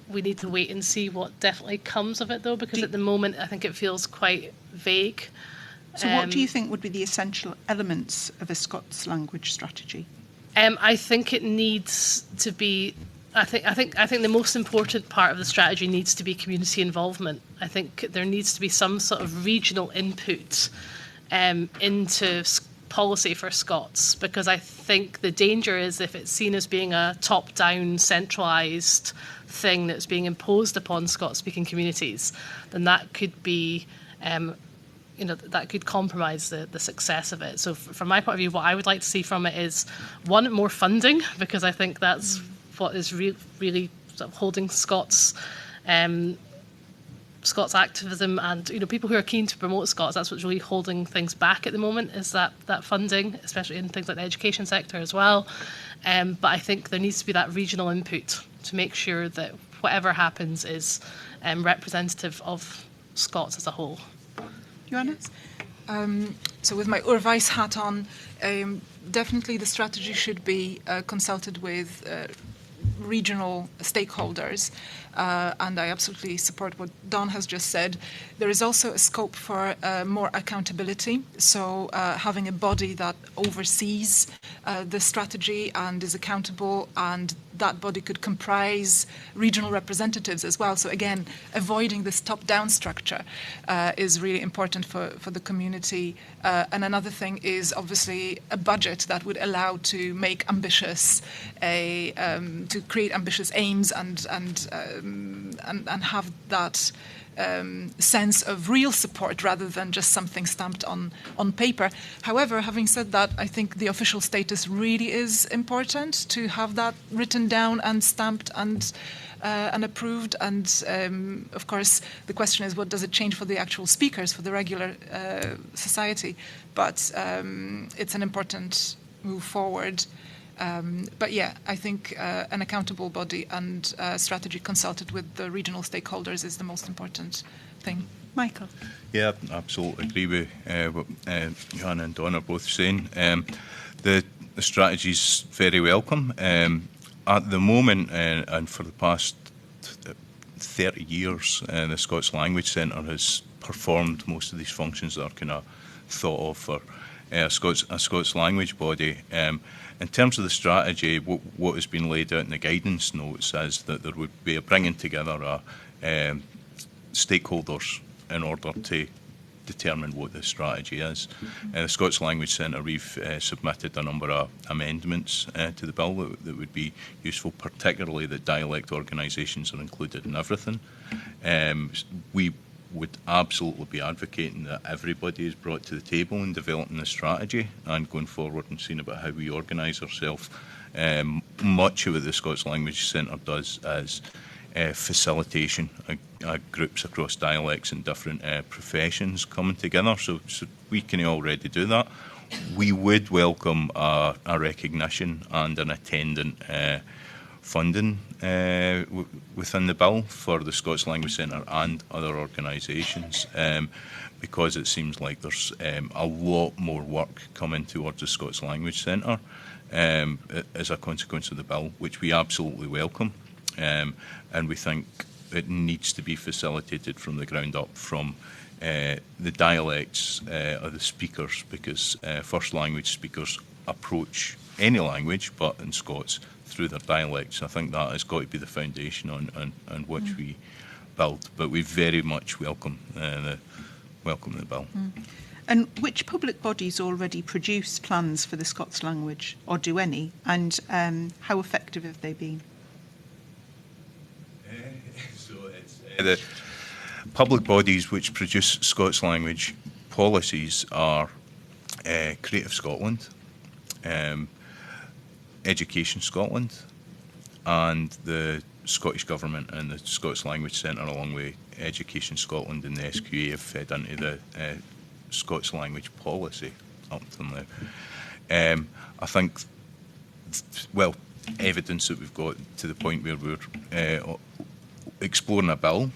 we need to wait and see what definitely comes of it, though, because at the moment I think it feels quite vague.
So what do you think would be the essential elements of a Scots language strategy?
I think it needs to be. I think the most important part of the strategy needs to be community involvement. I think there needs to be some sort of regional input into policy for Scots, because I think the danger is if it's seen as being a top-down, centralised thing that's being imposed upon Scots-speaking communities, then that could be. That could compromise the success of it. So from my point of view, what I would like to see from it is, one, more funding, because I think that's what is really sort of holding Scots activism and people who are keen to promote Scots. That's what's really holding things back at the moment, is that funding, especially in things like the education sector as well. But I think there needs to be that regional input to make sure that whatever happens is representative of Scots as a whole.
Joanna?
So with my Urvais hat on, definitely the strategy should be consulted with regional stakeholders, and I absolutely support what Don has just said. There is also a scope for more accountability, so having a body that oversees the strategy and is accountable, and that body could comprise regional representatives as well. So again, avoiding this top-down structure is really important for the community. And another thing is obviously a budget that would allow to make ambitious, to create ambitious aims and have that sense of real support rather than just something stamped on paper. However, having said that, I think the official status really is important, to have that written down and stamped and approved. And of course, the question is, what does it change for the actual speakers, for the regular society? But it's an important move forward. But yeah, I think an accountable body and strategy consulted with the regional stakeholders is the most important thing.
Michael?
Yeah, I absolutely agree with what Joanna and Don are both saying. The strategy is very welcome. At the moment, and for the past 30 years, the Scots Language Centre has performed most of these functions that are kind of thought of for a Scots language body. In terms of the strategy, what has been laid out in the guidance notes is that there would be a bringing together stakeholders in order to determine what the strategy is. The Scots Language Centre, we've submitted a number of amendments to the bill that would be useful, particularly that dialect organisations are included in everything. We would absolutely be advocating that everybody is brought to the table in developing the strategy and going forward and seeing about how we organise ourselves. Much of what the Scots Language Centre does is facilitation, groups across dialects and different professions coming together, so we can already do that. We would welcome a recognition and an attendant funding within the bill for the Scots Language Centre and other organisations, because it seems like there's a lot more work coming towards the Scots Language Centre as a consequence of the bill, which we absolutely welcome, and we think it needs to be facilitated from the ground up, from the dialects of the speakers, because first language speakers approach any language, but in Scots, through their dialects. I think that has got to be the foundation on which we build. But we very much welcome the bill.
And which public bodies already produce plans for the Scots language, or do any, and how effective have they been?
So it's the public bodies which produce Scots language policies are Creative Scotland, Education Scotland, and the Scottish Government and the Scots Language Centre, along with Education Scotland and the SQA, have fed into the Scots language policy up to now. I think, evidence that we've got to the point where we're exploring a bill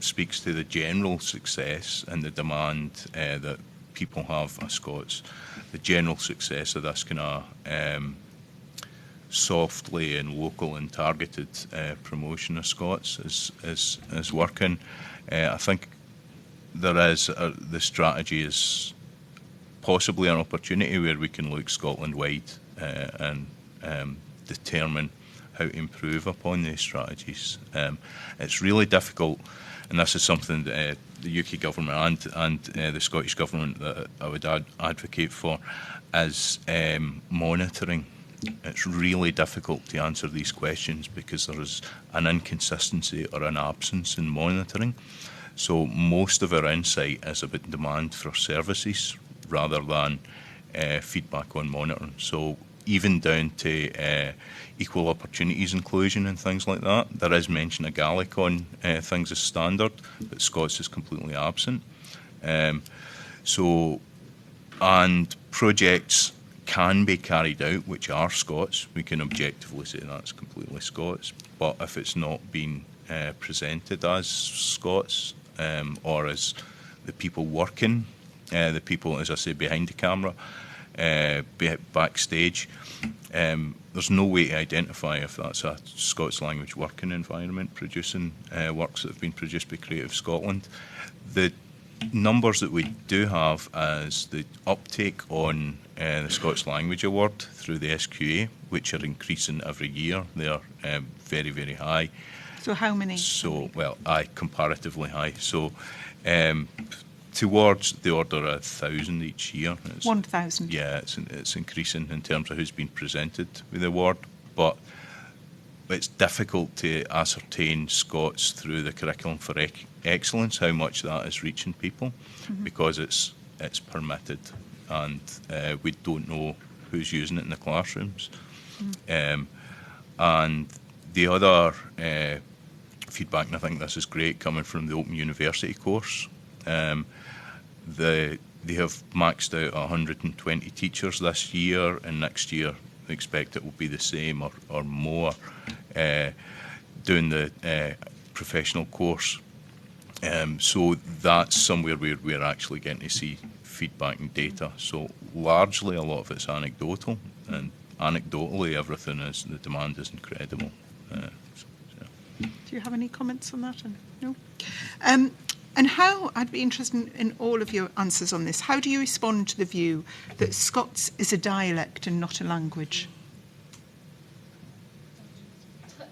speaks to the general success and the demand that people have for Scots. The general success of this kind of softly and local and targeted promotion of Scots is working. I think there is the strategy is possibly an opportunity where we can look Scotland-wide and determine how to improve upon these strategies. It's really difficult, and this is something that the UK government and the Scottish government that I would advocate for, is monitoring. It's really difficult to answer these questions because there is an inconsistency or an absence in monitoring. So most of our insight is about demand for services rather than feedback on monitoring. So even down to equal opportunities inclusion and things like that, there is mention of Gaelic on things as standard, but Scots is completely absent. And projects can be carried out which are Scots. We can objectively say that's completely Scots, but if it's not being presented as Scots or as the people working, the people, as I say, behind the camera, backstage, there's no way to identify if that's a Scots language working environment producing works that have been produced by Creative Scotland. The numbers that we do have is the uptake on the Scots Language Award through the SQA, which are increasing every year. They are very, very high.
So how many?
So, well, comparatively high. So towards the order of 1,000 each year.
1,000?
Yeah, it's increasing in terms of who's been presented with the award, but it's difficult to ascertain Scots through the curriculum for excellence, how much that is reaching people, because it's permitted and we don't know who's using it in the classrooms. And the other feedback, and I think this is great, coming from the Open University course, they have maxed out 120 teachers this year, and next year they expect it will be the same or more doing the professional course. So that's somewhere where we're actually getting to see feedback and data. So largely a lot of it's anecdotal, and anecdotally everything is, the demand is incredible.
Do you have any comments on that? No? And how, I'd be interested in all of your answers on this, how do you respond to the view that Scots is a dialect and not a language?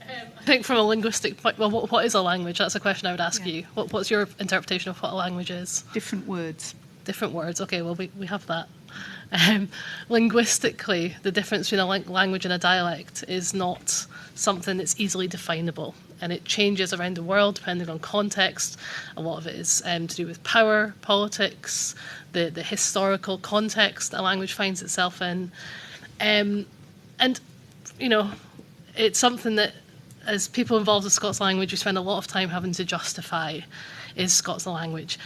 I think from a linguistic point, well, what is a language? That's a question I would ask you. What's your interpretation of what a language is?
Different words.
Different words, okay, well, we have that. Linguistically, the difference between a language and a dialect is not something that's easily definable, and it changes around the world depending on context. A lot of it is to do with power, politics, the historical context a language finds itself in. And, you know, it's something that, as people involved with Scots language, we spend a lot of time having to justify, is Scots a language?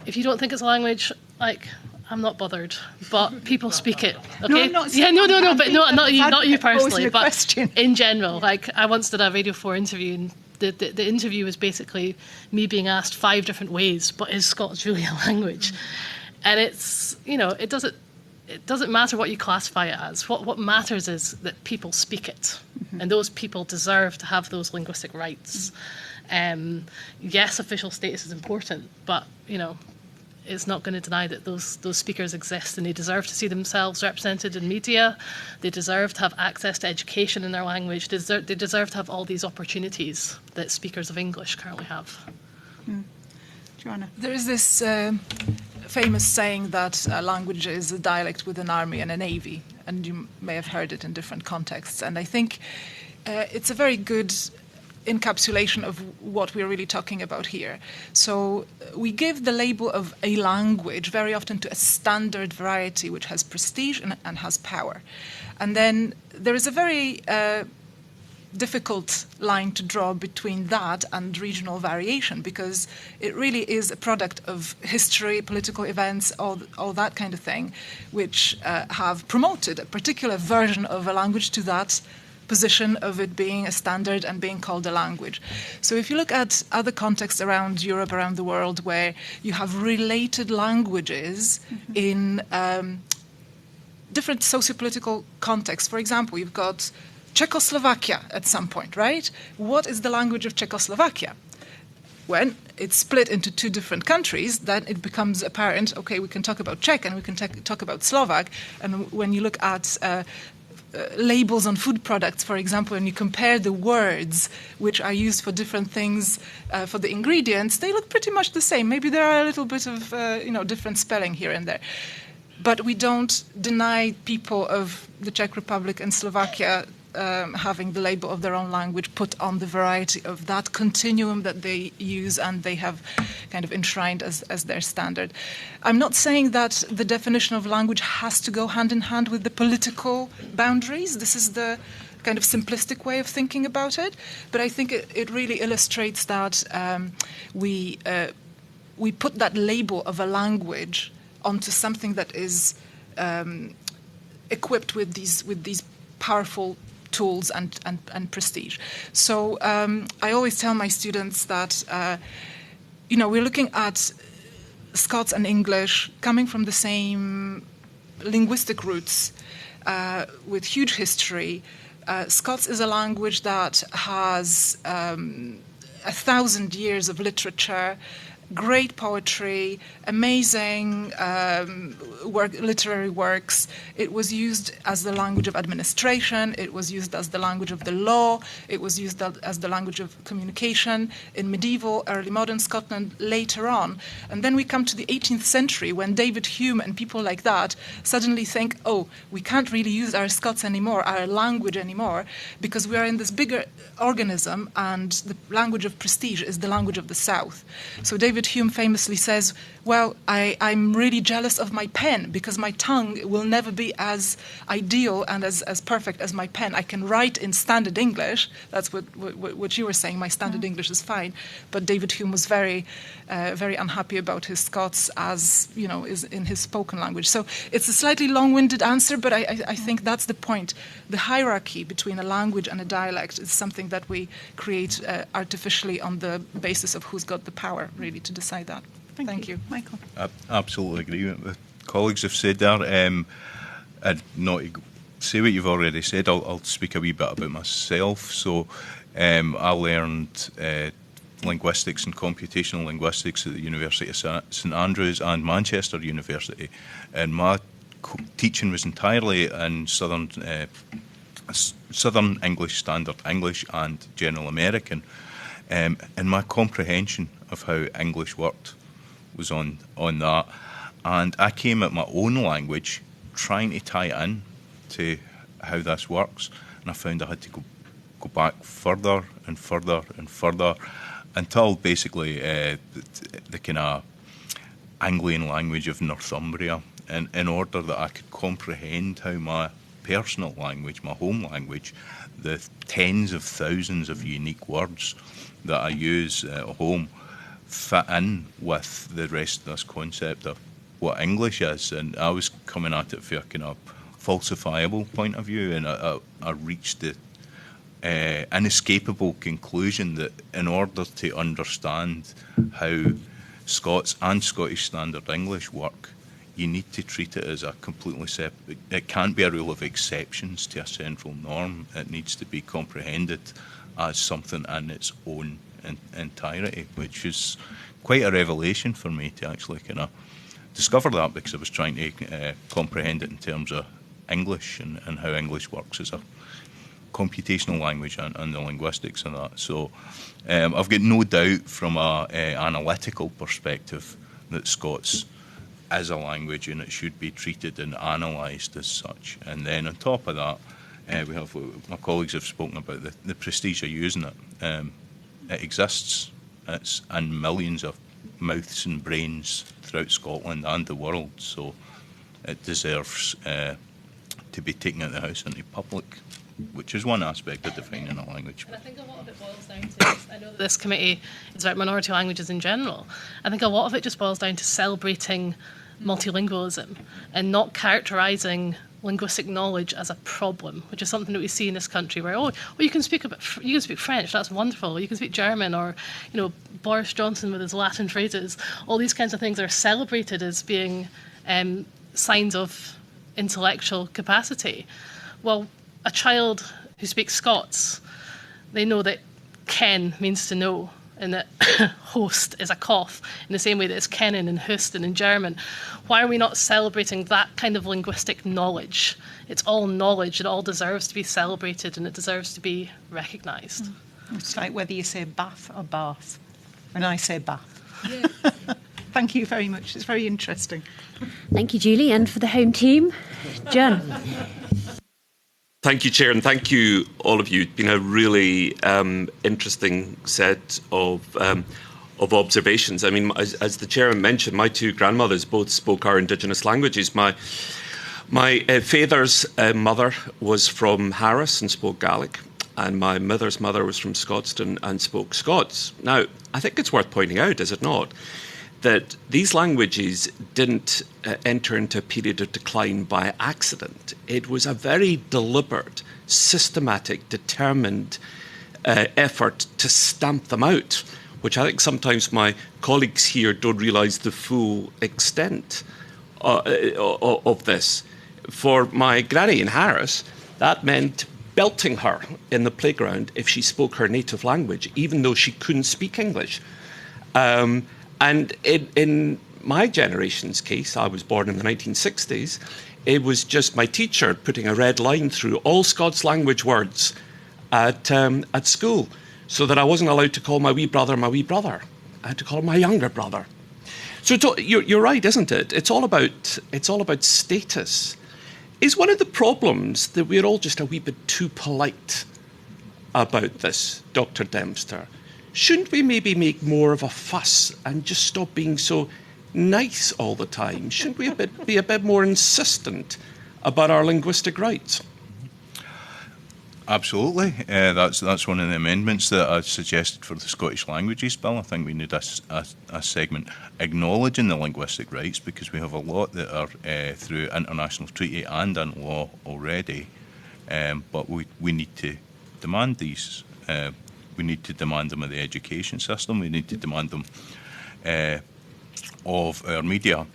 If you don't think it's a language, like, I'm not bothered, but people speak it. Okay?
No, I'm not saying
but not you personally, but
question.
In general. Like, I once did a Radio 4 interview, and the interview was basically me being asked 5 different ways, but is Scots really a language? And it's, you know, it doesn't matter what you classify it as. What matters is that people speak it, and those people deserve to have those linguistic rights. Yes, official status is important, but, you know, it's not going to deny that those speakers exist, and they deserve to see themselves represented in media. They deserve to have access to education in their language. They deserve to have all these opportunities that speakers of English currently have.
Joanna?
There is this famous saying that a language is a dialect with an army and a navy, and you may have heard it in different contexts. And I think it's a very good encapsulation of what we're really talking about here. So we give the label of a language very often to a standard variety which has prestige and has power. And then there is a very difficult line to draw between that and regional variation, because it really is a product of history, political events, all that kind of thing, which have promoted a particular version of a language to that position of it being a standard and being called a language. So if you look at other contexts around Europe, around the world, where you have related languages in different socio-political contexts, for example, you've got Czechoslovakia at some point, right? What is the language of Czechoslovakia? When it's split into two different countries, then it becomes apparent, okay, we can talk about Czech and we can talk about Slovak. And when you look at labels on food products, for example, and you compare the words which are used for different things, for the ingredients, they look pretty much the same. Maybe there are a little bit of different spelling here and there. But we don't deny people of the Czech Republic and Slovakia having the label of their own language put on the variety of that continuum that they use and they have kind of enshrined as their standard. I'm not saying that the definition of language has to go hand in hand with the political boundaries. This is the kind of simplistic way of thinking about it. But I think it really illustrates that we put that label of a language onto something that is equipped with these powerful tools and prestige. So I always tell my students that we're looking at Scots and English coming from the same linguistic roots with huge history. Scots is a language that has 1,000 years of literature, great poetry, amazing literary works. It was used as the language of administration. It was used as the language of the law. It was used as the language of communication in medieval, early modern Scotland later on. And then we come to the 18th century when David Hume and people like that suddenly think, oh, we can't really use our Scots anymore, our language anymore, because we are in this bigger organism and the language of prestige is the language of the South. So David Hume famously says, well, I'm really jealous of my pen because my tongue will never be as ideal and as perfect as my pen. I can write in standard English. That's what you were saying. My standard English is fine. But David Hume was very, very unhappy about his Scots as, is in his spoken language. So it's a slightly long-winded answer, but I think that's the point. The hierarchy between a language and a dialect is something that we create artificially on the basis of who's got the power, really, to decide that. Thank you.
Michael.
I absolutely agree with what colleagues have said there. And not to say what you've already said, I'll speak a wee bit about myself. So I learned linguistics and computational linguistics at the University of St Andrews and Manchester University. And my teaching was entirely in Southern English, Standard English and General American. And my comprehension of how English worked was on that. And I came at my own language trying to tie it in to how this works. And I found I had to go back further and further and further until basically the kind of Anglian language of Northumbria, in order that I could comprehend how my personal language, my home language, the tens of thousands of unique words that I use at home fit in with the rest of this concept of what English is. And I was coming at it from a kind of falsifiable point of view, and I reached the inescapable conclusion that in order to understand how Scots and Scottish Standard English work, you need to treat it as a completely separate. It can't be a rule of exceptions to a central norm. It needs to be comprehended as something in its own entirety, which is quite a revelation for me to actually kind of discover that, because I was trying to comprehend it in terms of English and how English works as a computational language and the linguistics of that. So I've got no doubt from an analytical perspective that Scots is a language and it should be treated and analysed as such. And then on top of that, we have, my colleagues have spoken about the prestige of using it. It exists. It's in millions of mouths and brains throughout Scotland and the world, so it deserves to be taken out of the house into public, which is one aspect of defining a language.
And I think a lot of it boils down to, I know that this committee is about minority languages in general, I think a lot of it just boils down to celebrating multilingualism and not characterising linguistic knowledge as a problem, which is something that we see in this country, where you can speak French, that's wonderful. You can speak German, or Boris Johnson with his Latin phrases. All these kinds of things are celebrated as being signs of intellectual capacity. Well, a child who speaks Scots, they know that ken means to know, and that host is a cough, in the same way that it's kennen and husten in German. Why are we not celebrating that kind of linguistic knowledge? It's all knowledge. It all deserves to be celebrated and it deserves to be recognised.
It's like whether you say bath or bath. When I say bath.
Yeah.
Thank you very much. It's very interesting.
Thank you, Julie. And for the home team, John.
Thank you, Chair, and thank you, all of you. It's been a really interesting set of observations. I mean, as the Chair mentioned, my two grandmothers both spoke our Indigenous languages. My father's mother was from Harris and spoke Gaelic, and my mother's mother was from Scotstoun and spoke Scots. Now, I think it's worth pointing out, is it not, that these languages didn't enter into a period of decline by accident. It was a very deliberate, systematic, determined effort to stamp them out, which I think sometimes my colleagues here don't realise the full extent of this. For my granny in Harris, that meant belting her in the playground if she spoke her native language, even though she couldn't speak English. And in my generation's case, I was born in the 1960s, it was just my teacher putting a red line through all Scots language words at school, so that I wasn't allowed to call my wee brother. I had to call him my younger brother. So you're right, isn't it? It's all about status. Is one of the problems that we're all just a wee bit too polite about this, Dr. Dempster? Shouldn't we maybe make more of a fuss and just stop being so nice all the time? Shouldn't we be a bit more insistent about our linguistic rights?
Absolutely. That's one of the amendments that I suggested for the Scottish Languages Bill. I think we need a segment acknowledging the linguistic rights, because we have a lot that are through international treaty and in law already, but we need to demand these. We need to demand them of the education system. We need to demand them of our media.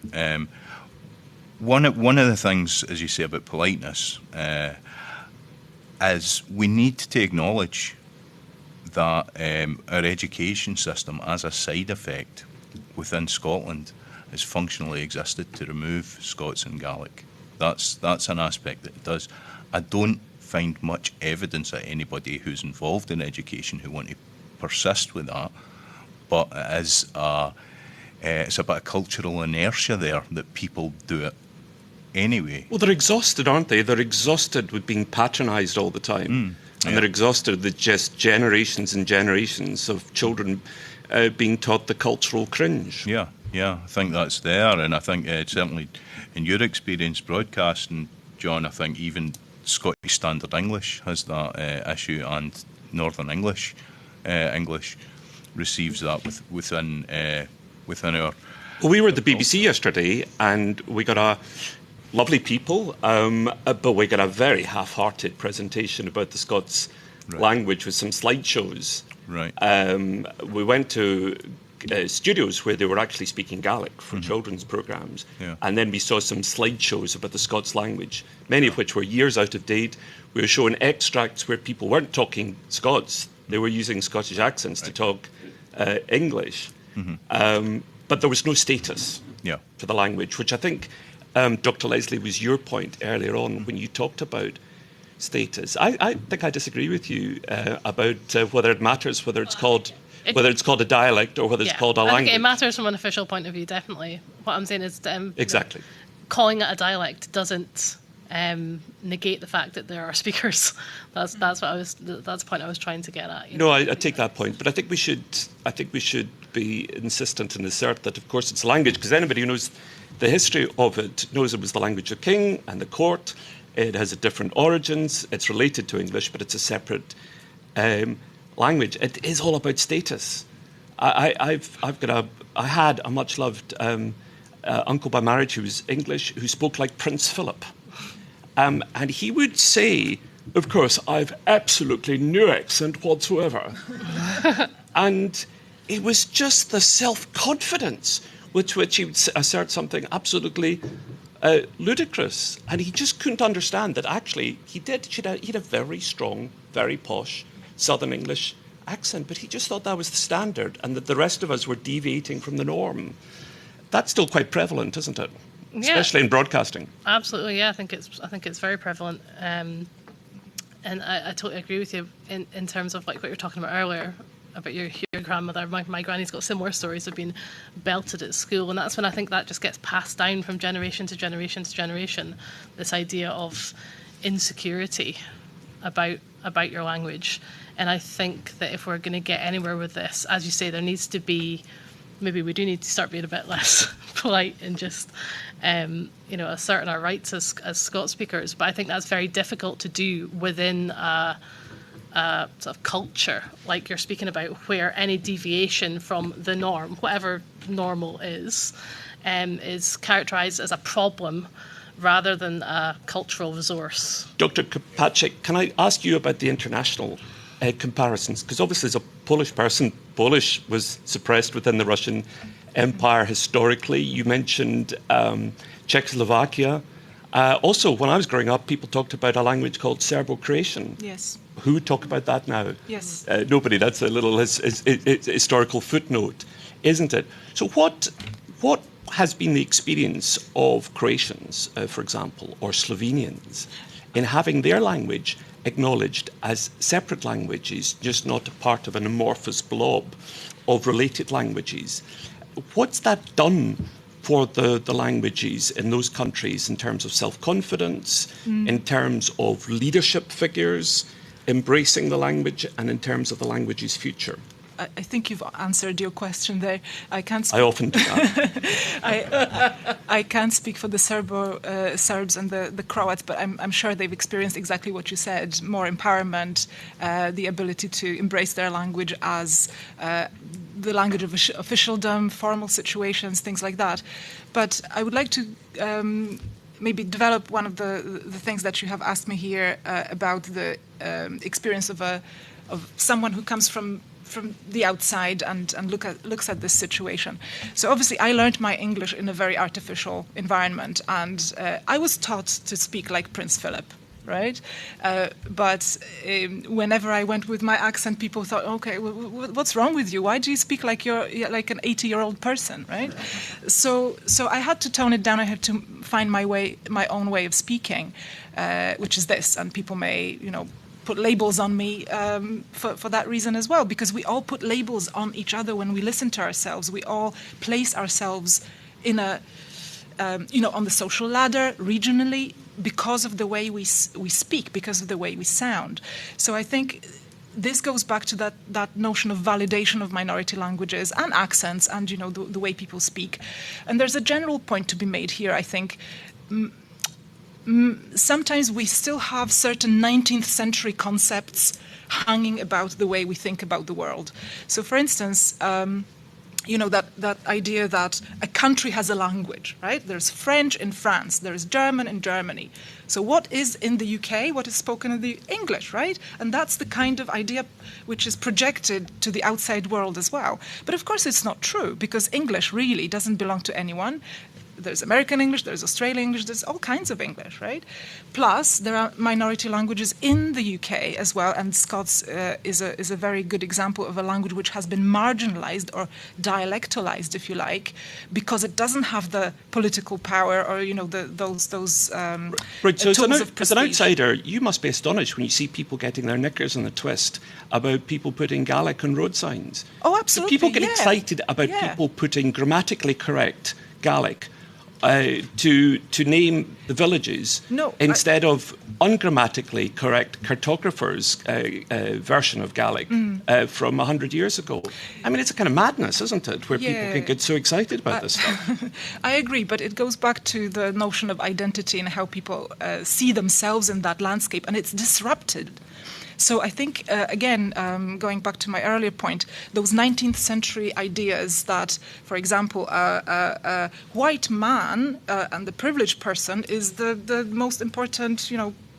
One of the things, as you say, about politeness is we need to acknowledge that our education system, as a side effect within Scotland, has functionally existed to remove Scots and Gaelic. That's an aspect that it does. I don't find much evidence that anybody who's involved in education who want to persist with that, but it's a bit of cultural inertia there that people do it anyway.
Well, they're exhausted, aren't they? They're exhausted with being patronised all the time. And they're exhausted with just generations and generations of children being taught the cultural cringe.
Yeah, I think that's there, and I think certainly in your experience broadcasting, John, I think even Scottish Standard English has that issue, and Northern English receives that within our.
Well, we were at the BBC yesterday, and we got a lovely people, but we got a very half-hearted presentation about the Scots language with some slideshows.
Right.
We went to studios where they were actually speaking Gaelic for children's programmes, and then we saw some slideshows about the Scots language, many of which were years out of date. We were showing extracts where people weren't talking Scots, they were using Scottish accents to talk English, but there was no status for the language, which I think, Dr. Leslie, was your point earlier on when you talked about status. I think I disagree with you about whether it matters whether it's called a dialect or whether it's called a language.
I think it matters from an official point of view, definitely. What I'm saying is
exactly.
Calling it a dialect doesn't negate the fact that there are speakers. That's the point I was trying to get at.
No, I take that point, but I think we should be insistent and assert that, of course, it's a language, because anybody who knows the history of it knows it was the language of king and the court. It has a different origins. It's related to English, but it's a separate language. It is all about status. I had a much loved uncle by marriage who was English, who spoke like Prince Philip, and he would say, "Of course, I've absolutely no accent whatsoever," and it was just the self-confidence with which he would assert something absolutely ludicrous, and he just couldn't understand that actually he had a very strong, very posh Southern English accent, but he just thought that was the standard and that the rest of us were deviating from the norm. That's still quite prevalent, isn't it? Yeah. Especially in broadcasting.
Absolutely, yeah. I think it's very prevalent. And I totally agree with you in terms of like what you were talking about earlier about your grandmother. My granny's got similar stories of being belted at school, and that's when I think that just gets passed down from generation to generation to generation, this idea of insecurity about your language. And I think that if we're going to get anywhere with this, as you say, there needs to be, maybe we do need to start being a bit less polite and just asserting our rights as Scots speakers. But I think that's very difficult to do within a sort of culture like you're speaking about, where any deviation from the norm, whatever normal is characterised as a problem rather than a cultural resource.
Dr. Kopaczyk, can I ask you about the international comparisons? Because obviously as a Polish person, Polish was suppressed within the Russian Empire historically. You mentioned Czechoslovakia. Also, when I was growing up, people talked about a language called Serbo-Croatian.
Yes.
Who would talk about that now?
Yes.
Nobody. That's a little historical footnote, isn't it? So what has been the experience of Croatians, for example, or Slovenians, in having their language acknowledged as separate languages, just not a part of an amorphous blob of related languages? What's that done for the languages in those countries in terms of self-confidence, in terms of leadership figures embracing the language, and in terms of the language's future?
I think you've answered your question there. I
often do that.
I can't speak for the Serbs and the Croats, but I'm sure they've experienced exactly what you said: more empowerment, the ability to embrace their language as the language of officialdom, formal situations, things like that. But I would like to maybe develop one of the things that you have asked me here about the experience of someone who comes from the outside and looks at this situation. So obviously I learned my English in a very artificial environment, and I was taught to speak like Prince Philip, right? But whenever I went with my accent, people thought, okay, what's wrong with you? Why do you speak like you're like an 80-year-old person, right? So I had to tone it down. I had to find my own way of speaking, which is this. And people may, put labels on me for that reason as well, because we all put labels on each other when we listen to ourselves. We all place ourselves in on the social ladder regionally because of the way we speak, because of the way we sound. So I think this goes back to that notion of validation of minority languages and accents and, the way people speak. And there's a general point to be made here, I think. Sometimes we still have certain 19th century concepts hanging about the way we think about the world. So, for instance, that idea that a country has a language, right? There's French in France, there's German in Germany. So what is in the UK, what is spoken in the English, right? And that's the kind of idea which is projected to the outside world as well. But of course it's not true, because English really doesn't belong to anyone. There's American English, there's Australian English, there's all kinds of English, right? Plus, there are minority languages in the UK as well, and Scots is a very good example of a language which has been marginalised or dialectalised, if you like, because it doesn't have the political power or, those
right, so
tools of prestige.
As an outsider, you must be astonished when you see people getting their knickers in a twist about people putting Gaelic on road signs.
Oh, absolutely,
so people get excited about people putting grammatically correct Gaelic to name the villages instead of ungrammatically correct cartographers' version of Gaelic from 100 years ago. I mean, it's a kind of madness, isn't it, where people can get so excited about this stuff.
I agree, but it goes back to the notion of identity and how people see themselves in that landscape, and it's disrupted. So I think, again, going back to my earlier point, those 19th century ideas that, for example, a white man and the privileged person is the most important,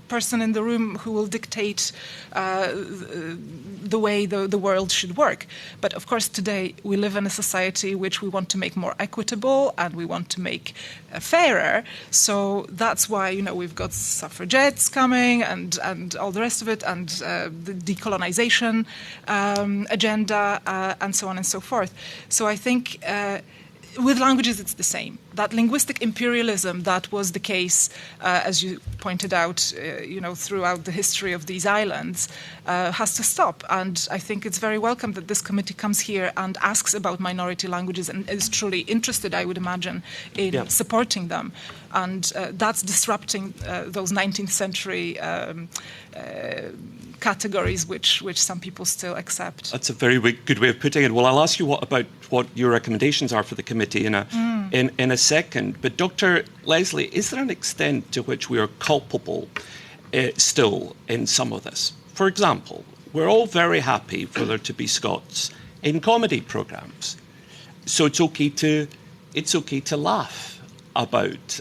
person in the room who will dictate the way the world should work. But of course, today we live in a society which we want to make more equitable and we want to make fairer. So that's why, we've got suffragettes coming and all the rest of it, and the decolonization agenda, and so on and so forth. So I think with languages, it's the same. That linguistic imperialism that was the case, as you pointed out, throughout the history of these islands, has to stop. And I think it's very welcome that this committee comes here and asks about minority languages and is truly interested, I would imagine, in supporting them. And that's disrupting those 19th century categories which some people still accept.
That's a very good way of putting it. Well, I'll ask you about what your recommendations are for the committee in a second. But Dr. Leslie, is there an extent to which we are culpable still in some of this? For example, we're all very happy for there to be Scots in comedy programmes. So it's okay to laugh about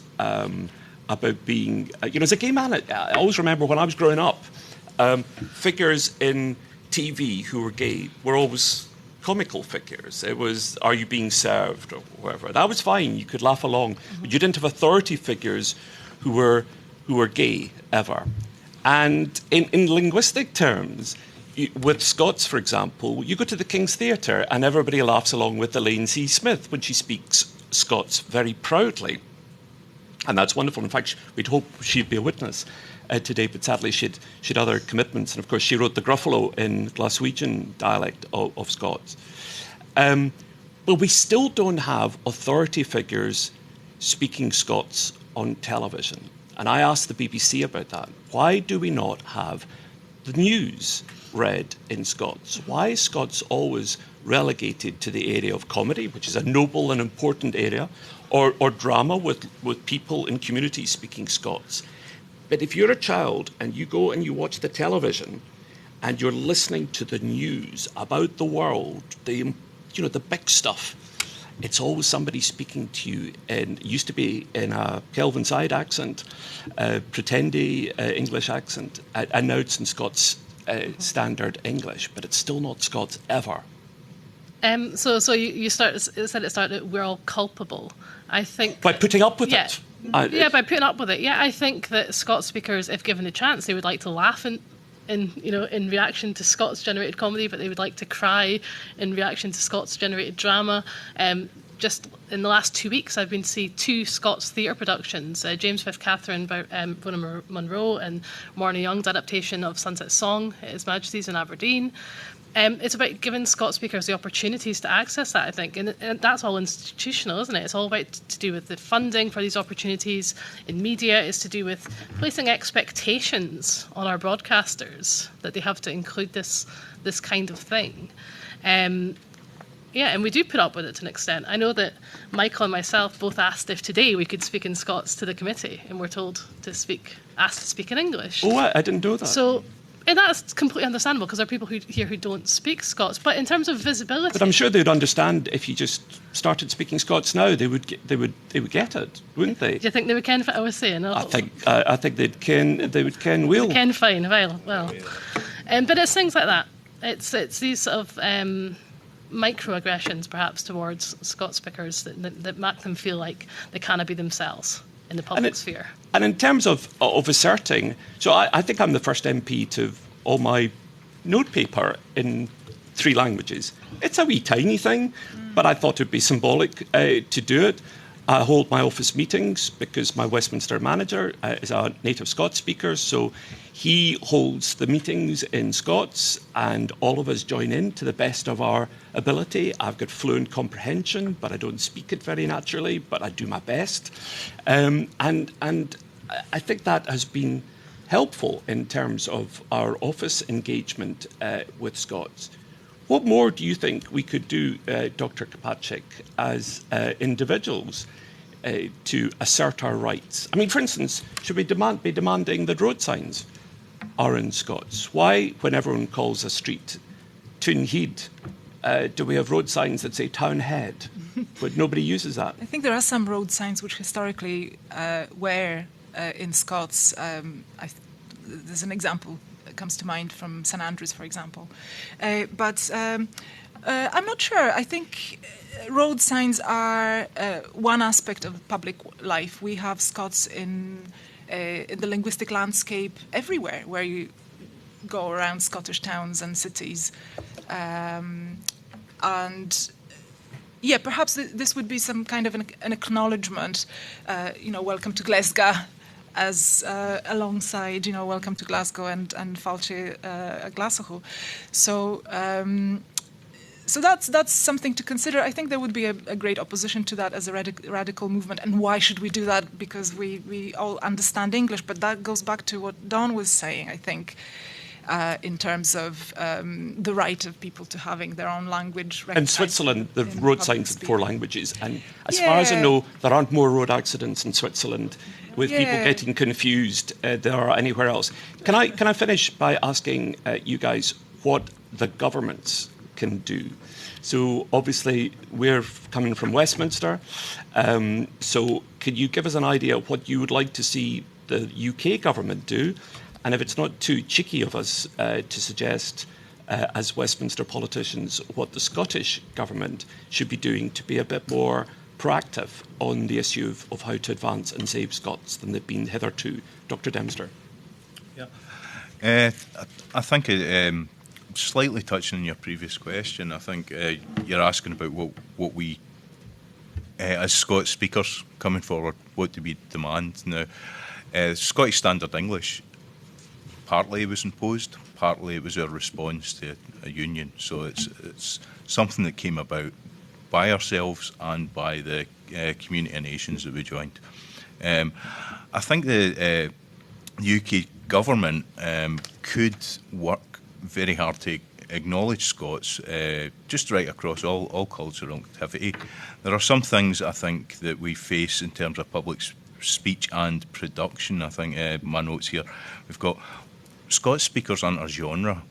being, as a gay man, I always remember when I was growing up, figures in TV who were gay were always comical figures. It was, are you being served, or whatever. That was fine. You could laugh along, but you didn't have authority figures who were gay ever. And in linguistic terms, with Scots, for example, you go to the King's Theatre and everybody laughs along with Elaine C. Smith when she speaks Scots very proudly. And that's wonderful. In fact, we'd hope she'd be a witness today, but sadly she'd other commitments. And of course, she wrote the Gruffalo in Glaswegian dialect of Scots. But we still don't have authority figures speaking Scots on television. And I asked the BBC about that. Why do we not have the news read in Scots? Why is Scots always relegated to the area of comedy, which is a noble and important area, or drama with people in communities speaking Scots? But if you're a child and you go and you watch the television and you're listening to the news about the world, the big stuff, it's always somebody speaking to you, and it used to be in a Kelvinside accent, pretendy English accent, and now it's in Scots standard English, but it's still not Scots ever.
So you said it started, we're all culpable. I think
by putting up with it.
By putting up with it. Yeah, I think that Scots speakers, if given a chance, they would like to laugh in reaction to Scots-generated comedy, but they would like to cry in reaction to Scots-generated drama. Just in the last 2 weeks, I've been to see 2 Scots theatre productions, James Fifth Catherine by Rona Munro and Morna Young's adaptation of Sunset Song at His Majesty's in Aberdeen. It's about giving Scots speakers the opportunities to access that, I think. And that's all institutional, isn't it? It's all about to do with the funding for these opportunities in media. It's to do with placing expectations on our broadcasters that they have to include this kind of thing. And we do put up with it to an extent. I know that Michael and myself both asked if today we could speak in Scots to the committee, and we're told asked to speak in English.
Oh, I didn't know that.
So... And that's completely understandable because there are people here who don't speak Scots. But in terms of visibility,
but I'm sure they'd understand if you just started speaking Scots now. They would get it, wouldn't they?
Do you think they would ken what I was saying?
I think they'd ken. They would ken well.
They ken fine. Well. But it's things like that. It's these sort of microaggressions, perhaps, towards Scots speakers that make them feel like they cannot be themselves in the public sphere.
And in terms of asserting, so I think I'm the first MP to have all my notepaper in 3 languages. It's a wee tiny thing, but I thought it would be symbolic to do it. I hold my office meetings because my Westminster manager is a native Scots speaker, so he holds the meetings in Scots and all of us join in to the best of our ability. I've got fluent comprehension, but I don't speak it very naturally, but I do my best. And I think that has been helpful in terms of our office engagement with Scots. What more do you think we could do, Dr. Kopaczyk, as individuals to assert our rights? I mean, for instance, should we be demanding that road signs are in Scots? Why, when everyone calls a street Toonhead, do we have road signs that say Townhead, but nobody uses that?
I think there are some road signs which historically were in Scots. there's an example that comes to mind from St Andrews, for example. But I'm not sure. I think road signs are one aspect of public life. We have Scots in the linguistic landscape everywhere, where you go around Scottish towns and cities. And yeah, perhaps this would be some kind of an acknowledgement, welcome to Glasgow, as alongside, welcome to Glasgow and Fáilte Glasgow. So that's something to consider. I think there would be a great opposition to that as a radical movement. And why should we do that? Because we all understand English. But that goes back to what Don was saying, I think, in terms of the right of people to having their own language.
In Switzerland, the road signs in 4 languages. And as far as I know, there aren't more road accidents in Switzerland with people getting confused there are anywhere else. Can I finish by asking you guys what the governments can do? So obviously we're coming from Westminster. So could you give us an idea of what you would like to see the UK government do? And if it's not too cheeky of us to suggest, as Westminster politicians, what the Scottish government should be doing to be a bit more proactive on the issue of how to advance and save Scots than they've been hitherto. Dr. Dempster.
Yeah. I think slightly touching on your previous question, I think you're asking about what we, as Scots speakers coming forward, what do we demand now? Scottish Standard English, partly it was imposed, partly it was our response to a union. So it's something that came about by ourselves and by the community of nations that we joined. I think the UK government could work very hard to acknowledge Scots just right across all cultural activity. There are some things I think that we face in terms of public speech and production. I think my notes here, we've got Scots speakers aren't a genre,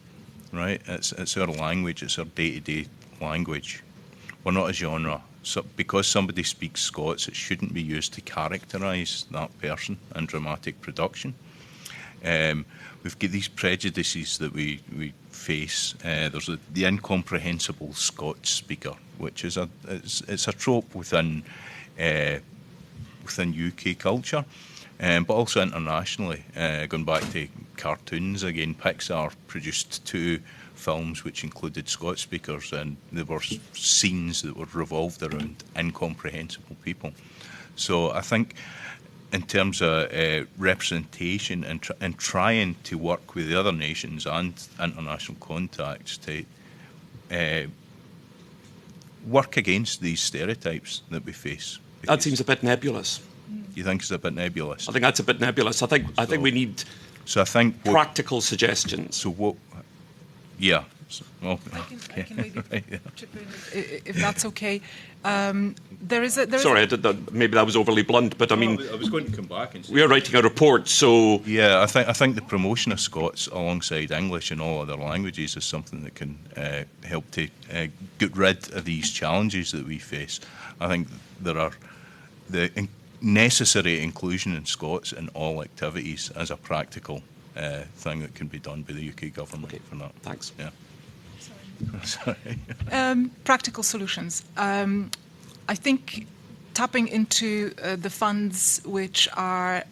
right? It's our language, it's our day-to-day language. We're not a genre. So because somebody speaks Scots, it shouldn't be used to characterise that person in dramatic production. We've got these prejudices that we face. There's the incomprehensible Scots speaker, which is it's a trope within UK culture, but also internationally. Going back to cartoons again, Pixar produced 2 films which included Scots speakers, and there were scenes that were revolved around incomprehensible people. So I think in terms of representation and trying to work with the other nations and international contacts to work against these stereotypes that we face.
That seems a bit nebulous.
You think it's a bit nebulous?
I think that's a bit nebulous. I think we need practical suggestions.
So what? Yeah.
I can maybe chip in if that's okay. Sorry,
maybe that was overly blunt, but I mean,
I was going to come back and say
we are writing a report, so
yeah, I think the promotion of Scots alongside English and all other languages is something that can help to get rid of these challenges that we face. I think there are the necessary inclusion in Scots in all activities as a practical thing that can be done by the UK government.
Okay.
For that.
Thanks.
Yeah.
Sorry. Practical solutions. I think tapping into the funds which are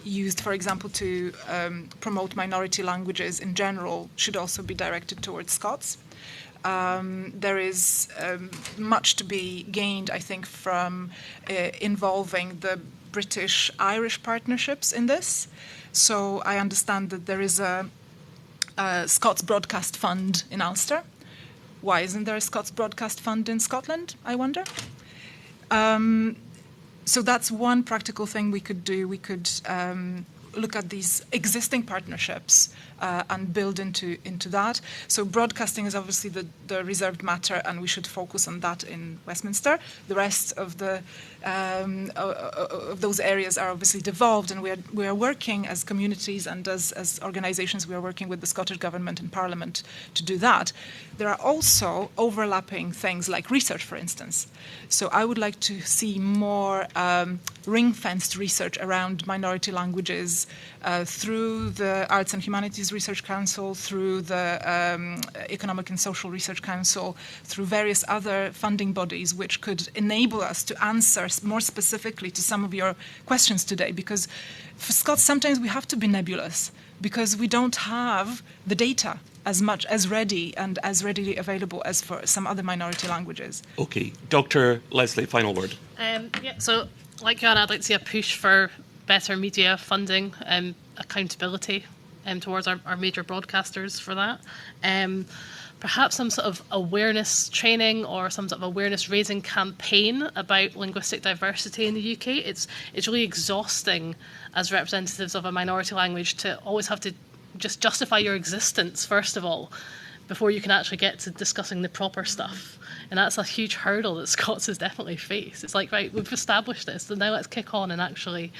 used, for example, to promote minority languages in general should also be directed towards Scots. There is much to be gained, I think, from involving the British-Irish partnerships in this. So I understand that there is a Scots Broadcast Fund in Ulster. Why isn't there a Scots Broadcast Fund in Scotland, I wonder? So that's one practical thing we could do. We could look at these existing partnerships and build into that. So broadcasting is obviously the reserved matter, and we should focus on that in Westminster. The rest of of those areas are obviously devolved, and we are working as communities and as organisations. We are working with the Scottish Government and Parliament to do that. There are also overlapping things like research, for instance. So I would like to see more ring-fenced research around minority languages through the Arts and Humanities Research Council, through the Economic and Social Research Council, through various other funding bodies which could enable us to answer more specifically to some of your questions today. Because for Scots, sometimes we have to be nebulous because we don't have the data as much as ready and as readily available as for some other minority languages.
Okay. Dr. Leslie, final word.
So like Joanna, I'd like to see a push for better media funding and accountability towards our major broadcasters for that. Perhaps some sort of awareness training or some sort of awareness raising campaign about linguistic diversity in the UK. It's really exhausting as representatives of a minority language to always have to just justify your existence, first of all, before you can actually get to discussing the proper stuff. And that's a huge hurdle that Scots has definitely faced. It's like, right, we've established this, so now let's kick on and actually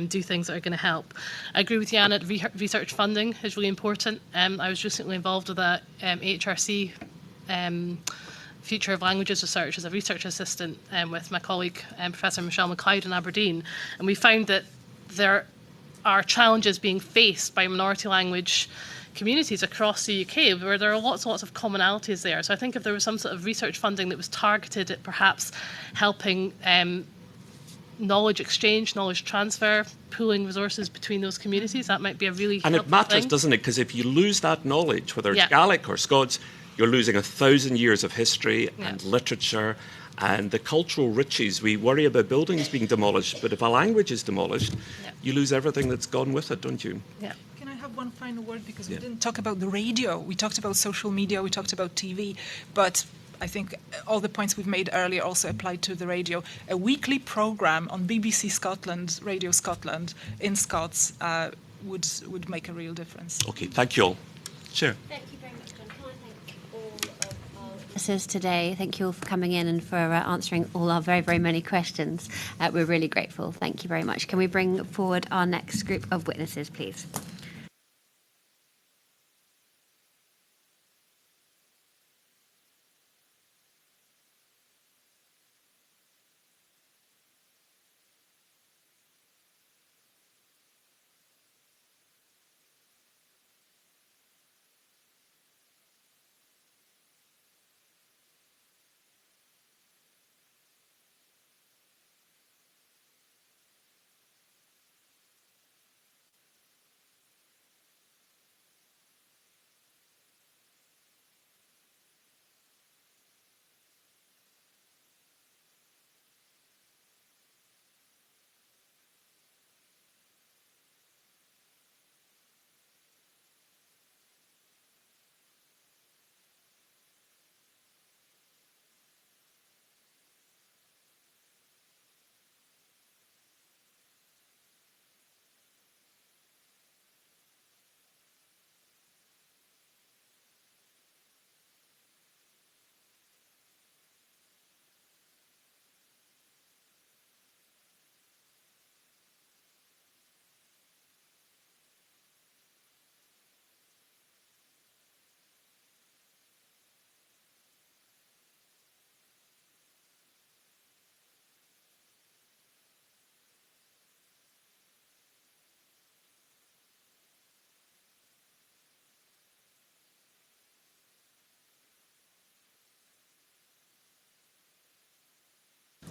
do things that are going to help. I agree with Joanna, research funding is really important. I was recently involved with a HRC Future of Languages Research as a research assistant with my colleague, Professor Michelle McLeod in Aberdeen. And we found that there are challenges being faced by minority language communities across the UK where there are lots and lots of commonalities there. So I think if there was some sort of research funding that was targeted at perhaps helping knowledge exchange, knowledge transfer, pooling resources between those communities, that might be a really
And it matters, doesn't it? Because if you lose that knowledge, whether it's Gaelic or Scots, you're losing 1,000 years of history and literature and the cultural riches. We worry about buildings being demolished, but if a language is demolished, you lose everything that's gone with it, don't you?
Yeah. Can I have one final word? Because we didn't talk about the radio. We talked about social media, we talked about TV, but I think all the points we've made earlier also apply to the radio. A weekly programme on BBC Scotland, Radio Scotland, in Scots would make a real difference.
Okay, thank you all. Sure.
Thank you very much, John. Can I thank all of our listeners today. Thank you all for coming in and for answering all our very, very many questions. We're really grateful. Thank you very much. Can we bring forward our next group of witnesses, please?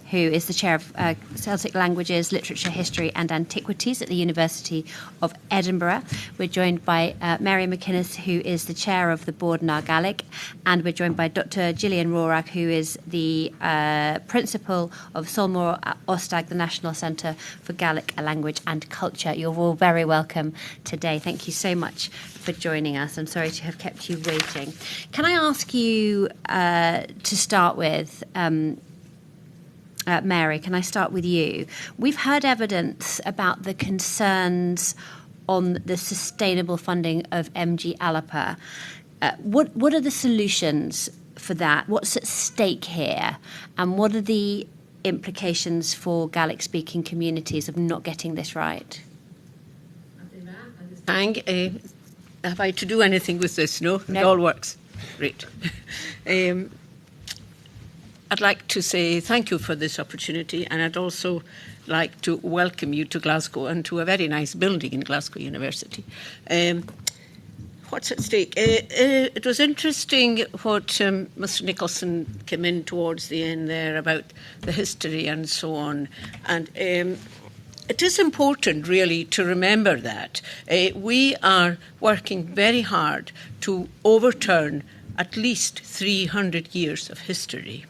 Who is the chair of Celtic Languages, Literature, History and Antiquities at the University of Edinburgh. We're joined by Mairi MacInnes, who is the chair of the Bòrd na Gàidhlig, and we're joined by Dr. Gillian Rothach, who is the principal of Solmor Ostaig, the National Centre for Gaelic Language and Culture. You're all very welcome today. Thank you so much for joining us. I'm sorry to have kept you waiting. Can I ask you to start with... Mairi, can I start with you? We've heard evidence about the concerns on the sustainable funding of MG Alapa. What are the solutions for that? What's at stake here? And what are the implications for Gaelic-speaking communities of not getting this right?
Have I to do anything with this? No?
No.
It all works. Great. I'd like to say thank you for this opportunity, and I'd also like to welcome you to Glasgow and to a very nice building in Glasgow University. What's at stake? It was interesting what Mr. Nicholson came in towards the end there about the history and so on. And it is important, really, to remember that we are working very hard to overturn at least 300 years of history.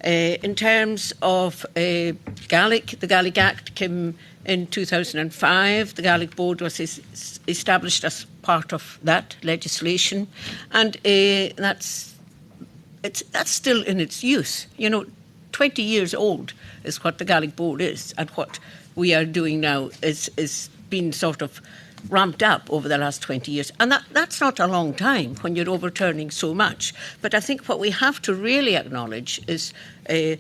In terms of Gaelic, the Gaelic Act came in 2005. The Gaelic Bòrd was established as part of that legislation, and that's still in its youth. 20 years old is what the Gaelic Bòrd is, and what we are doing now is being sort of ramped up over the last 20 years. And that's not a long time when you're overturning so much. But I think what we have to really acknowledge is the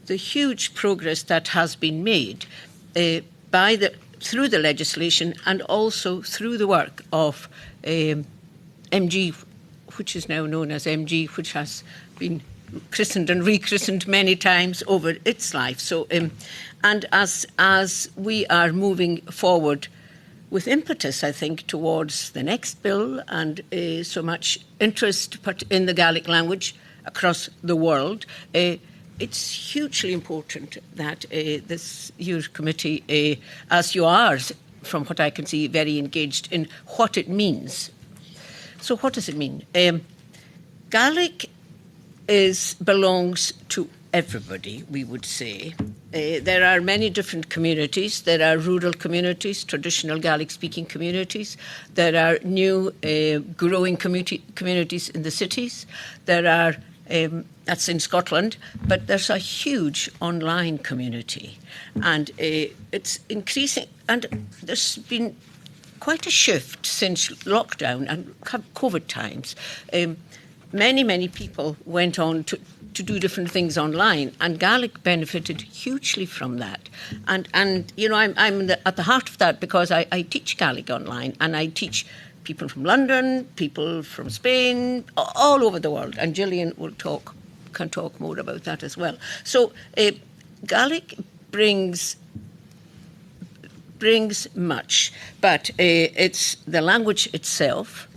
huge progress that has been made through the legislation and also through the work of MG, which is now known as MG, which has been christened and rechristened many times over its life. So, and as we are moving forward with impetus, I think, towards the next bill and so much interest in the Gaelic language across the world, it's hugely important that your committee, as you are, from what I can see, very engaged in what it means. So what does it mean? Gaelic belongs to everybody, we would say. There are many different communities. There are rural communities, traditional Gaelic-speaking communities. There are new growing communities in the cities. There are, that's in Scotland, but there's a huge online community. And it's increasing, and there's been quite a shift since lockdown and COVID times. Many people went on to do different things online, and Gaelic benefited hugely from that. And I'm at the heart of that because I teach Gaelic online, and I teach people from London, people from Spain, all over the world. And Gillian can talk more about that as well. So Gaelic brings much, but it's the language itself,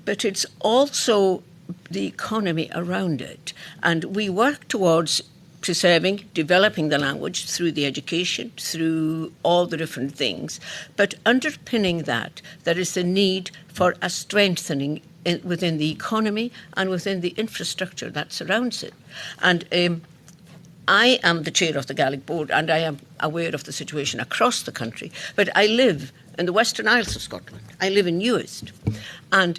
but it's also the economy around it. And we work towards preserving, developing the language through the education, through all the different things. But underpinning that, there is a need for a strengthening within the economy and within the infrastructure that surrounds it. And I am the chair of the Gaelic Bòrd, and I am aware of the situation across the country. But I live in the Western Isles of Scotland. I live in Uist. And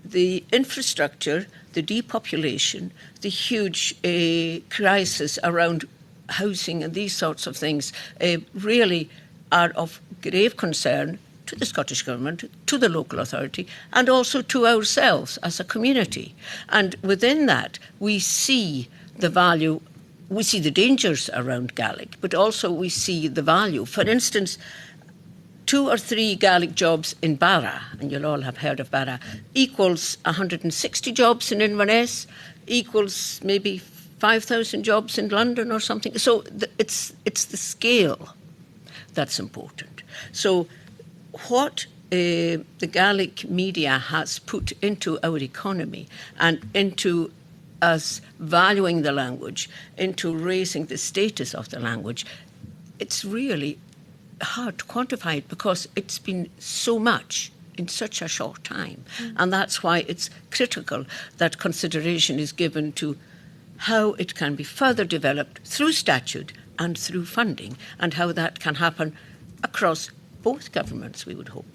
the infrastructure, the depopulation, the huge crisis around housing and these sorts of things really are of grave concern to the Scottish Government, to the local authority, and also to ourselves as a community. And within that, we see the value, we see the dangers around Gaelic, but also we see the value. For instance, 2 or 3 Gaelic jobs in Barra, and you'll all have heard of Barra, equals 160 jobs in Inverness, equals maybe 5,000 jobs in London or something. So it's the scale that's important. So what the Gaelic media has put into our economy and into us valuing the language, into raising the status of the language, it's really hard to quantify it because it's been so much in such a short time. And that's why it's critical that consideration is given to how it can be further developed through statute and through funding, and how that can happen across both governments, we would hope.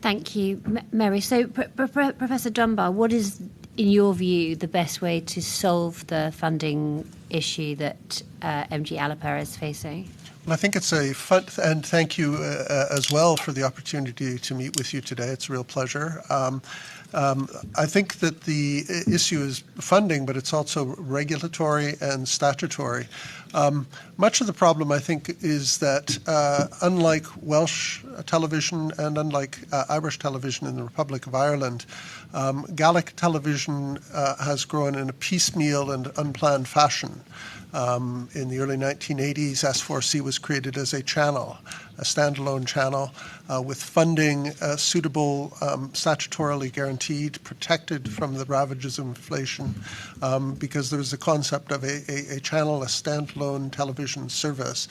Thank you, Mairi. So, Professor Dunbar, what is, in your view, the best way to solve the funding issue that MG Alipur is facing?
Well, I think it's a fun, and thank you as well for the opportunity to meet with you today. It's a real pleasure. I think that the issue is funding, but it's also regulatory and statutory. Much of the problem, I think, is that unlike Welsh television and unlike Irish television in the Republic of Ireland, Gaelic television has grown in a piecemeal and unplanned fashion. In the early 1980s, S4C was created as a channel, a standalone channel with funding suitable, statutorily guaranteed, protected from the ravages of inflation, because there was a concept of a channel, a standalone television service.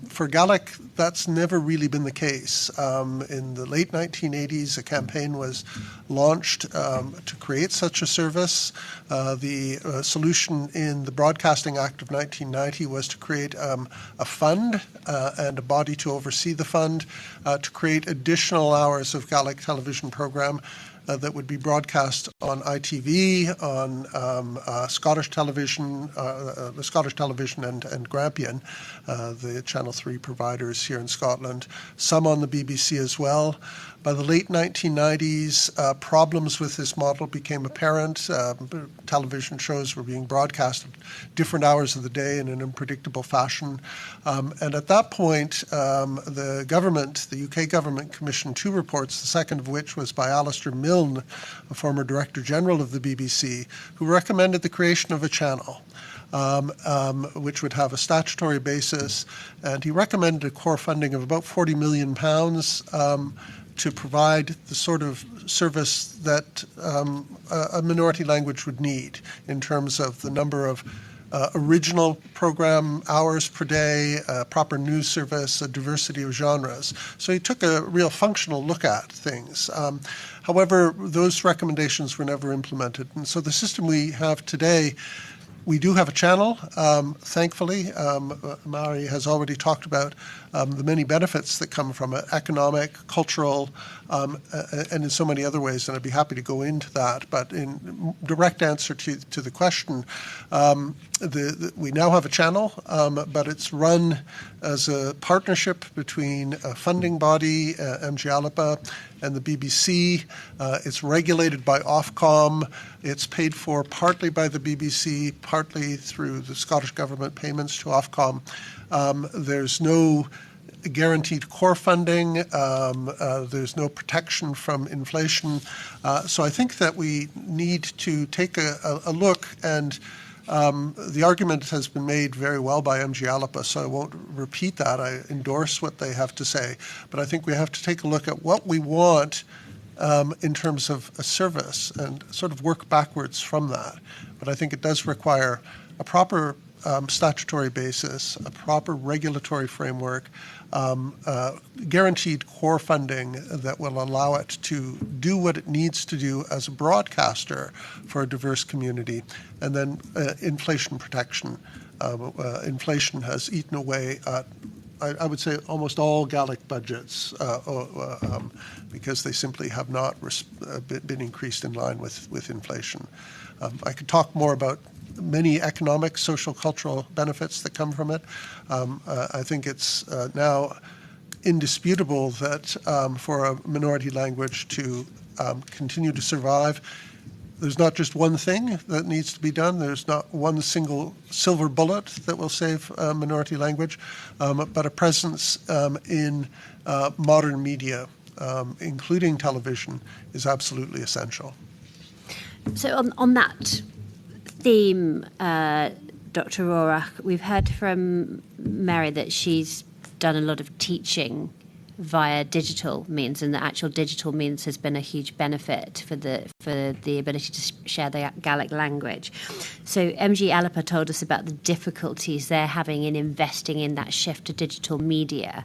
For Gaelic, that's never really been the case. In the late 1980s, a campaign was launched to create such a service. The solution in the Broadcasting Act of 1990 was to create a fund and a body to oversee the fund to create additional hours of Gaelic television program that would be broadcast on ITV, on Scottish television, the Scottish television and Grampian, the Channel 3 providers here in Scotland, some on the BBC as well. By the late 1990s, problems with this model became apparent. Television shows were being broadcast at different hours of the day in an unpredictable fashion. And at that point, the government, the UK government, commissioned two reports, the second of which was by Alistair Milne, a former Director General of the BBC, who recommended the creation of a channel. Which would have a statutory basis, and he recommended a core funding of about £40 million to provide the sort of service that a minority language would need in terms of the number of original program hours per day, proper news service, a diversity of genres. So he took a real functional look at things. However, those recommendations were never implemented. And so the system we have today, we do have a channel, thankfully. Mairi has already talked about the many benefits that come from it, economic, cultural, and in so many other ways, and I'd be happy to go into that. But in direct answer to the question, we now have a channel, but it's run as a partnership between a funding body, MG Alapa, and the BBC. It's regulated by Ofcom. It's paid for partly by the BBC, partly through the Scottish Government payments to Ofcom. There's no guaranteed core funding. There's no protection from inflation. So I think that we need to take a look, and the argument has been made very well by MG Alapa, so I won't repeat that. I endorse what they have to say. But I think we have to take a look at what we want in terms of a service and sort of work backwards from that. But I think it does require a proper statutory basis, a proper regulatory framework, guaranteed core funding that will allow it to do what it needs to do as a broadcaster for a diverse community, and then inflation protection. Inflation has eaten away at, I would say, almost all Gaelic budgets because they simply have not been increased in line with inflation. I could talk more about many economic, social, cultural benefits that come from it. I think it's now indisputable that for a minority language to continue to survive, there's not just one thing that needs to be done. There's not one single silver bullet that will save a minority language, but a presence in modern media, including television, is absolutely essential.
So on that theme, Dr. Rothach, we've heard from Mairi that she's done a lot of teaching via digital means, and the actual digital means has been a huge benefit for the ability to share the Gaelic language. So MG Alapa told us about the difficulties they're having in investing in that shift to digital media,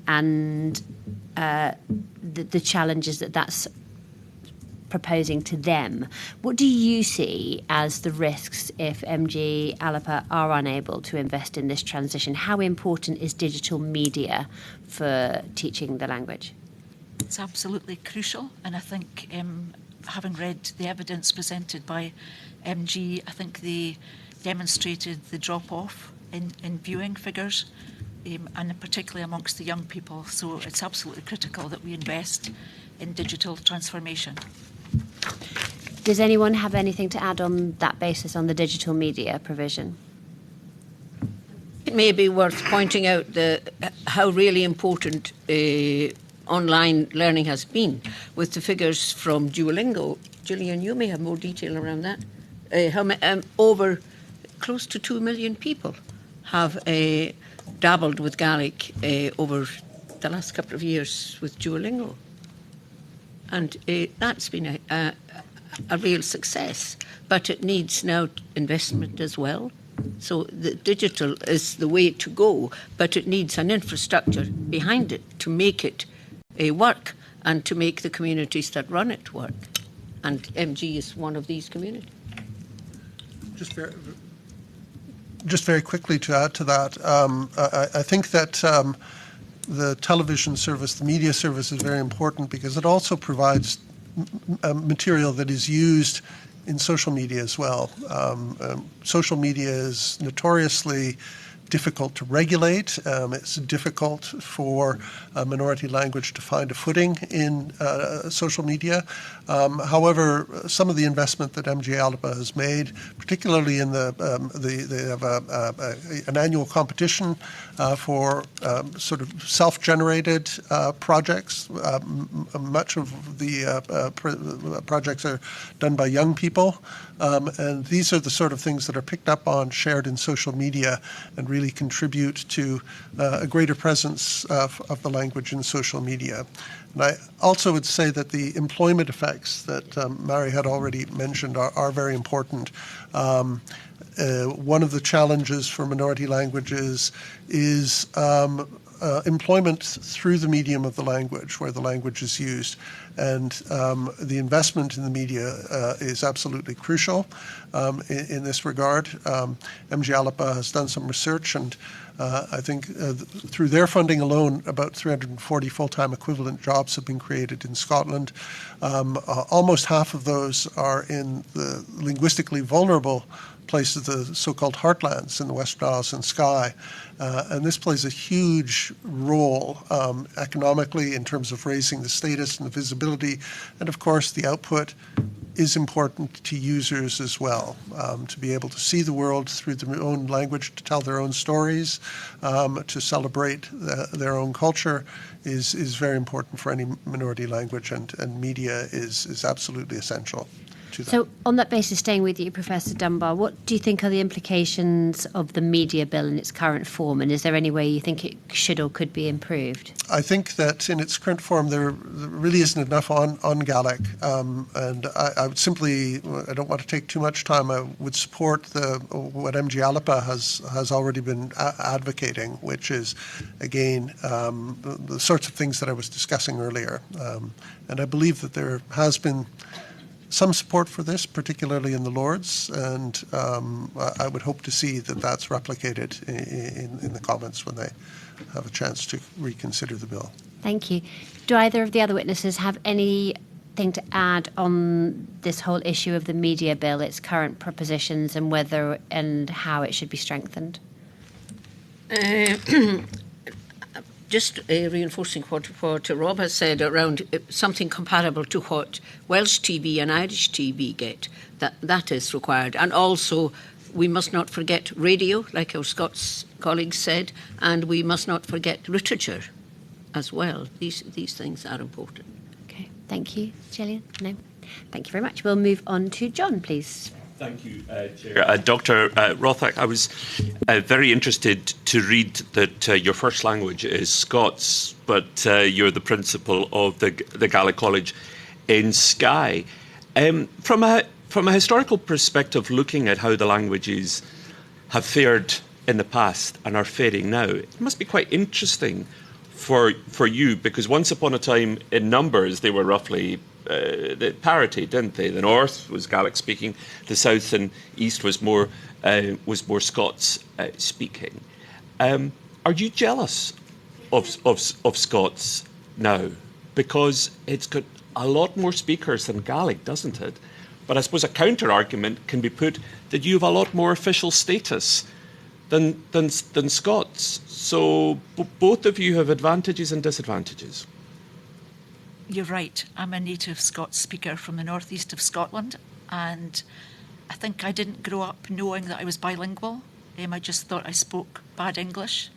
and the challenges that's proposing to them. What do you see as the risks if MG Alapa are unable to invest in this transition? How important is digital media for teaching the language?
It's absolutely crucial, and I think having read the evidence presented by MG, I think they demonstrated the drop-off in viewing figures, and particularly amongst the young people. So it's absolutely critical that we invest in digital transformation.
Does anyone have anything to add on that basis, on the digital media provision?
It may be worth pointing out how really important online learning has been, with the figures from Duolingo. Gillian, you may have more detail around that. Over close to 2 million people have dabbled with Gaelic over the last couple of years with Duolingo. And that's been a real success. But it needs now investment as well. So the digital is the way to go, but it needs an infrastructure behind it to make it work and to make the communities that run it work. And MG is one of these communities.
Just very quickly to add to that, I think that the television service, the media service, is very important because it also provides material that is used in social media as well. Social media is notoriously difficult to regulate. It's difficult for a minority language to find a footing in social media. However, some of the investment that MG Alba has made, particularly in they have an annual competition for sort of self-generated projects. Much of the projects are done by young people. And these are the sort of things that are picked up on, shared in social media, and really contribute to a greater presence of the language in social media. And I also would say that the employment effects that Mairi had already mentioned are very important. One of the challenges for minority languages is employment through the medium of the language, where the language is used. And the investment in the media is absolutely crucial in this regard. MG Alapa has done some research, and I think through their funding alone, about 340 full-time equivalent jobs have been created in Scotland. Almost half of those are in the linguistically vulnerable places, the so-called heartlands in the West Isles and Skye. And this plays a huge role economically in terms of raising the status and the visibility. And of course, the output is important to users as well, to be able to see the world through their own language, to tell their own stories, to celebrate their own culture is very important for any minority language, and media is absolutely essential.
So on that basis, staying with you, Professor Dunbar, what do you think are the implications of the media bill in its current form, and is there any way you think it should or could be improved?
I think that in its current form there really isn't enough on Gaelic, and I would simply, I don't want to take too much time, I would support what MG Alapa has already been advocating, which is, again, the sorts of things that I was discussing earlier. And I believe that there has been some support for this, particularly in the Lords, and I would hope to see that that's replicated in the Commons when they have a chance to reconsider the bill.
Thank you. Do either of the other witnesses have anything to add on this whole issue of the media bill, its current propositions, and whether and how it should be strengthened?
Just reinforcing what Rob has said around something comparable to what Welsh TV and Irish TV get, that is required. And also, we must not forget radio, like our Scots colleagues said, and we must not forget literature as well. These things are important.
Okay, thank you. Gillian? No? Thank you very much. We'll move on to John, please.
Thank you, Chair. Dr. Rothach, I was very interested to read that your first language is Scots, but you're the principal of the Gaelic College in Skye. From a historical perspective, looking at how the languages have fared in the past and are faring now, it must be quite interesting for you, because once upon a time, in numbers, they were roughly the parity, didn't they? The north was Gaelic speaking, the south and east was more Scots speaking. Are you jealous of Scots now? Because it's got a lot more speakers than Gaelic, doesn't it? But I suppose a counter argument can be put that you have a lot more official status than Scots. So both of you have advantages and disadvantages.
You're right. I'm a native Scots speaker from the northeast of Scotland, and I think I didn't grow up knowing that I was bilingual. I just thought I spoke bad English,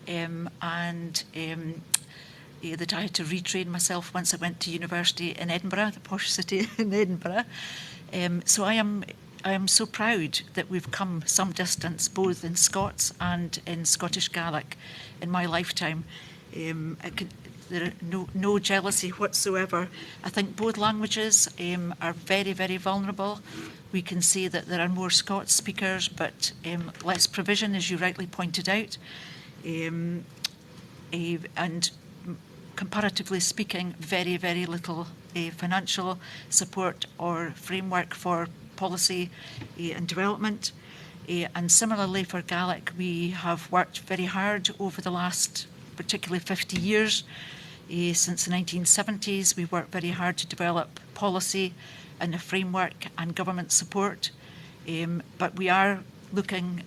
and that I had to retrain myself once I went to university in Edinburgh, the posh city in Edinburgh. So I am I am so proud that we've come some distance, both in Scots and in Scottish Gaelic, in my lifetime. There are no jealousy whatsoever. I think both languages are very, very vulnerable. We can see that there are more Scots speakers, but less provision, as you rightly pointed out. And comparatively speaking, very, very little financial support or framework for policy and development. And similarly for Gaelic, we have worked very hard over the last particularly 50 years. Since the 1970s, we worked very hard to develop policy and a framework and government support. But we are looking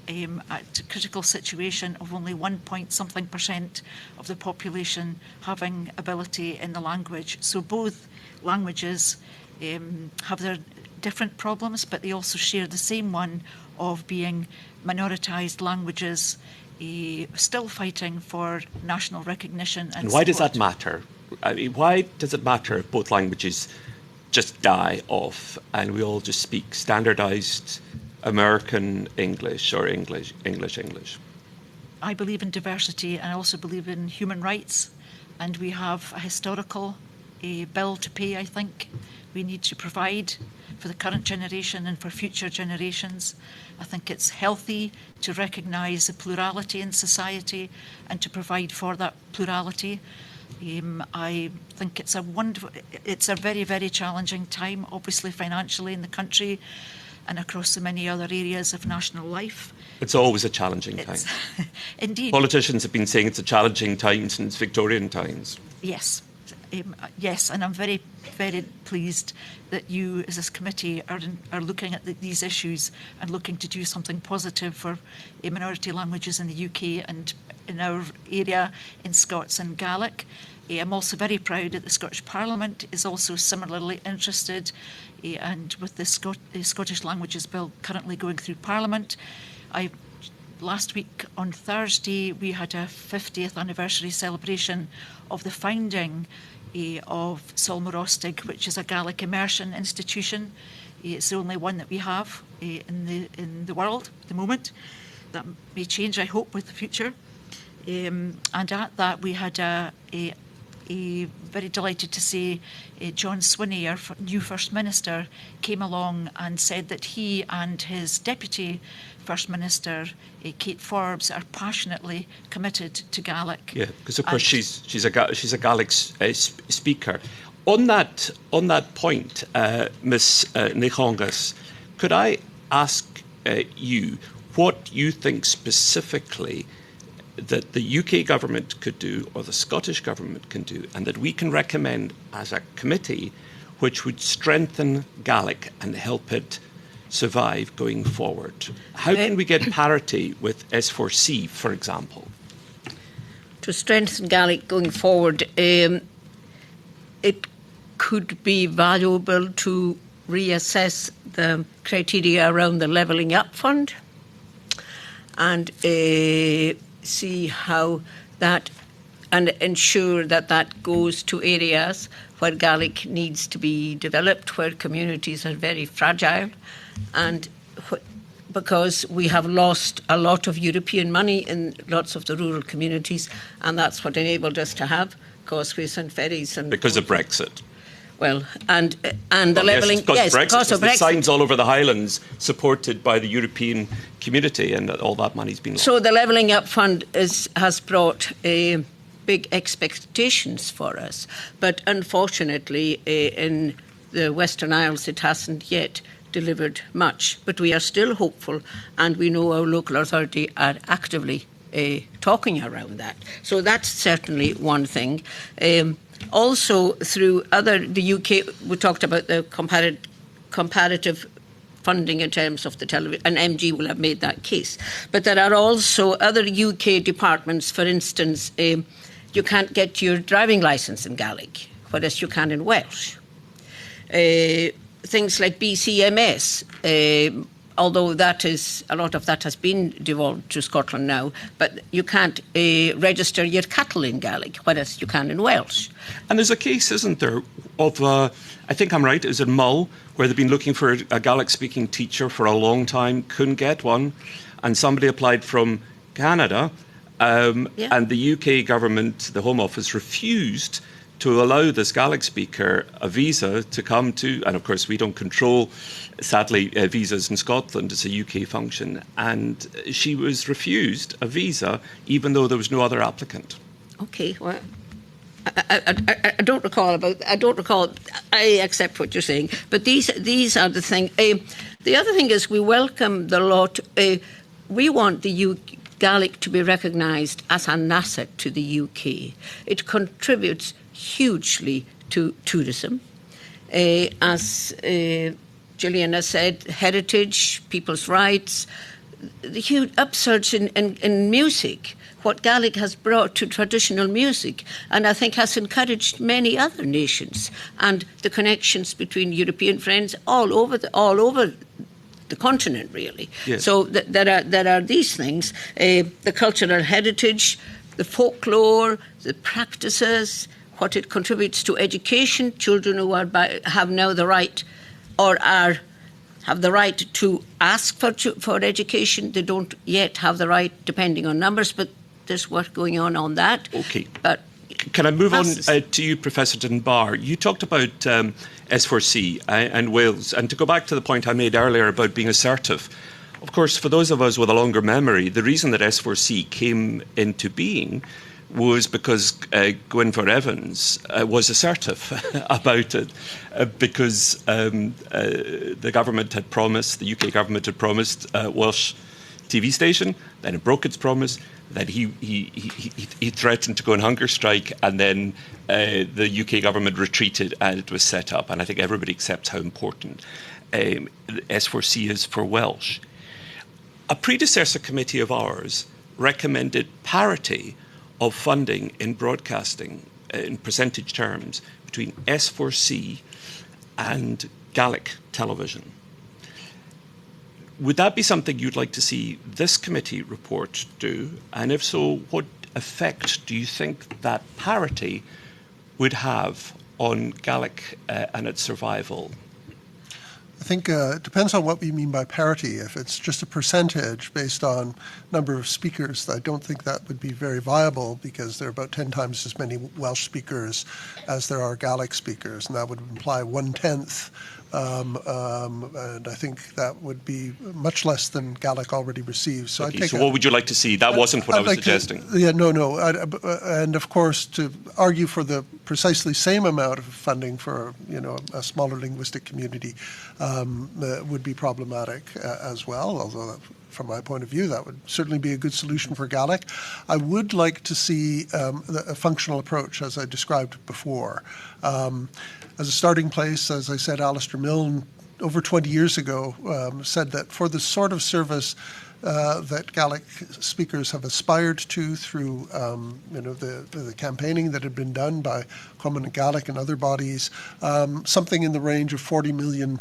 at a critical situation of only 1-point-something% of the population having ability in the language. So both languages have their different problems, but they also share the same one of being minoritised languages, still fighting for national recognition. And
why does
support.
that matter? I mean, why does it matter if both languages just die off and we all just speak standardised American English or English?
I believe in diversity, and I also believe in human rights, and we have a historical bill to pay, I think. We need to provide for the current generation and for future generations. I think it's healthy to recognise the plurality in society and to provide for that plurality. I think it's a very, very challenging time, obviously financially in the country and across so many other areas of national life.
It's always a challenging time.
Indeed.
Politicians have been saying it's a challenging time since Victorian times.
Yes. Yes, and I'm very, very pleased that you, as this committee, are looking at these issues and looking to do something positive for minority languages in the UK and in our area in Scots and Gaelic. I'm also very proud that the Scottish Parliament is also similarly interested, and with the Scottish Languages Bill currently going through Parliament. Last week on Thursday, we had a 50th anniversary celebration of the founding of Solmar Ostaig, which is a Gaelic immersion institution. It's the only one that we have in the world at the moment. That may change, I hope, with the future. And at that, we had very delighted to see John Swinney, our new First Minister, came along and said that he and his Deputy First Minister, Kate Forbes, are passionately committed to Gaelic.
Yeah, because of course she's a Gaelic speaker. On that point, Ms. Nichongas, could I ask you what you think specifically that the UK government could do or the Scottish government can do, and that we can recommend as a committee, which would strengthen Gaelic and help it survive going forward? How can we get parity with S4C, for example?
To strengthen Gaelic going forward, it could be valuable to reassess the criteria around the Levelling Up Fund and see how that, and ensure that that goes to areas where Gaelic needs to be developed, where communities are very fragile, and because we have lost a lot of European money in lots of the rural communities, and that's what enabled us to have causeways and ferries. And
because of Brexit.
Well, and the levelling,
yes, because of Brexit.
Brexit.
Signs all over the Highlands supported by the European community, and all that money's been lost.
So the Levelling Up Fund has brought big expectations for us, but unfortunately in the Western Isles it hasn't yet delivered much. But we are still hopeful, and we know our local authority are actively talking around that. So that's certainly one thing. Also, through the UK, we talked about the comparative funding in terms of the television, and MG will have made that case. But there are also other UK departments, for instance, you can't get your driving licence in Gaelic, whereas you can in Welsh. Things like BCMS although a lot of that has been devolved to Scotland now, but you can't register your cattle in Gaelic, whereas you can in Welsh.
And there's a case, isn't there, of, I think I'm right, is it Mull, where they've been looking for a Gaelic-speaking teacher for a long time, couldn't get one, and somebody applied from Canada, and the UK government, the Home Office, refused to allow this Gaelic speaker a visa to come to, and of course we don't control, sadly, visas in Scotland. It's a UK function, and she was refused a visa even though there was no other applicant.
Okay, well, I don't recall about. I don't recall. I accept what you're saying, but these are the thing. The other thing is we welcome the lot. We want the Gaelic to be recognised as an asset to the UK. It contributes hugely to tourism. As Gillian has said, heritage, people's rights, the huge upsurge in music, what Gaelic has brought to traditional music, and I think has encouraged many other nations, and the connections between European friends all over the continent, really.
Yes.
So there are these things, the cultural heritage, the folklore, the practices, what it contributes to education. Children who have now the right, or have the right to ask for education. They don't yet have the right, depending on numbers, but there's work going on that.
Okay.
But
can I move on to you, Professor Dunbar? You talked about S4C and Wales, and to go back to the point I made earlier about being assertive. Of course, for those of us with a longer memory, the reason that S4C came into being was because Gwynfor Evans was assertive about it, because the government had promised, the UK government had promised Welsh TV station, then it broke its promise, then he threatened to go on hunger strike, and then the UK government retreated and it was set up. And I think everybody accepts how important S4C is for Welsh. A predecessor committee of ours recommended parity of funding in broadcasting in percentage terms between S4C and Gaelic television. Would that be something you'd like to see this committee report do? And if so, what effect do you think that parity would have on Gaelic and its survival?
I think it depends on what we mean by parity. If it's just a percentage based on number of speakers, I don't think that would be very viable, because there are about 10 times as many Welsh speakers as there are Gaelic speakers, and that would imply 1/10. And I think that would be much less than Gaelic already receives. So,
okay, so what would you like to see? That wasn't what I was suggesting.
No. And of course, to argue for the precisely same amount of funding for a smaller linguistic community would be problematic as well, although from my point of view, that would certainly be a good solution for Gaelic. I would like to see a functional approach, as I described before. As a starting place, as I said, Alistair Milne, over 20 years ago, said that for the sort of service that Gaelic speakers have aspired to through the campaigning that had been done by Common Gaelic and other bodies, something in the range of £40 million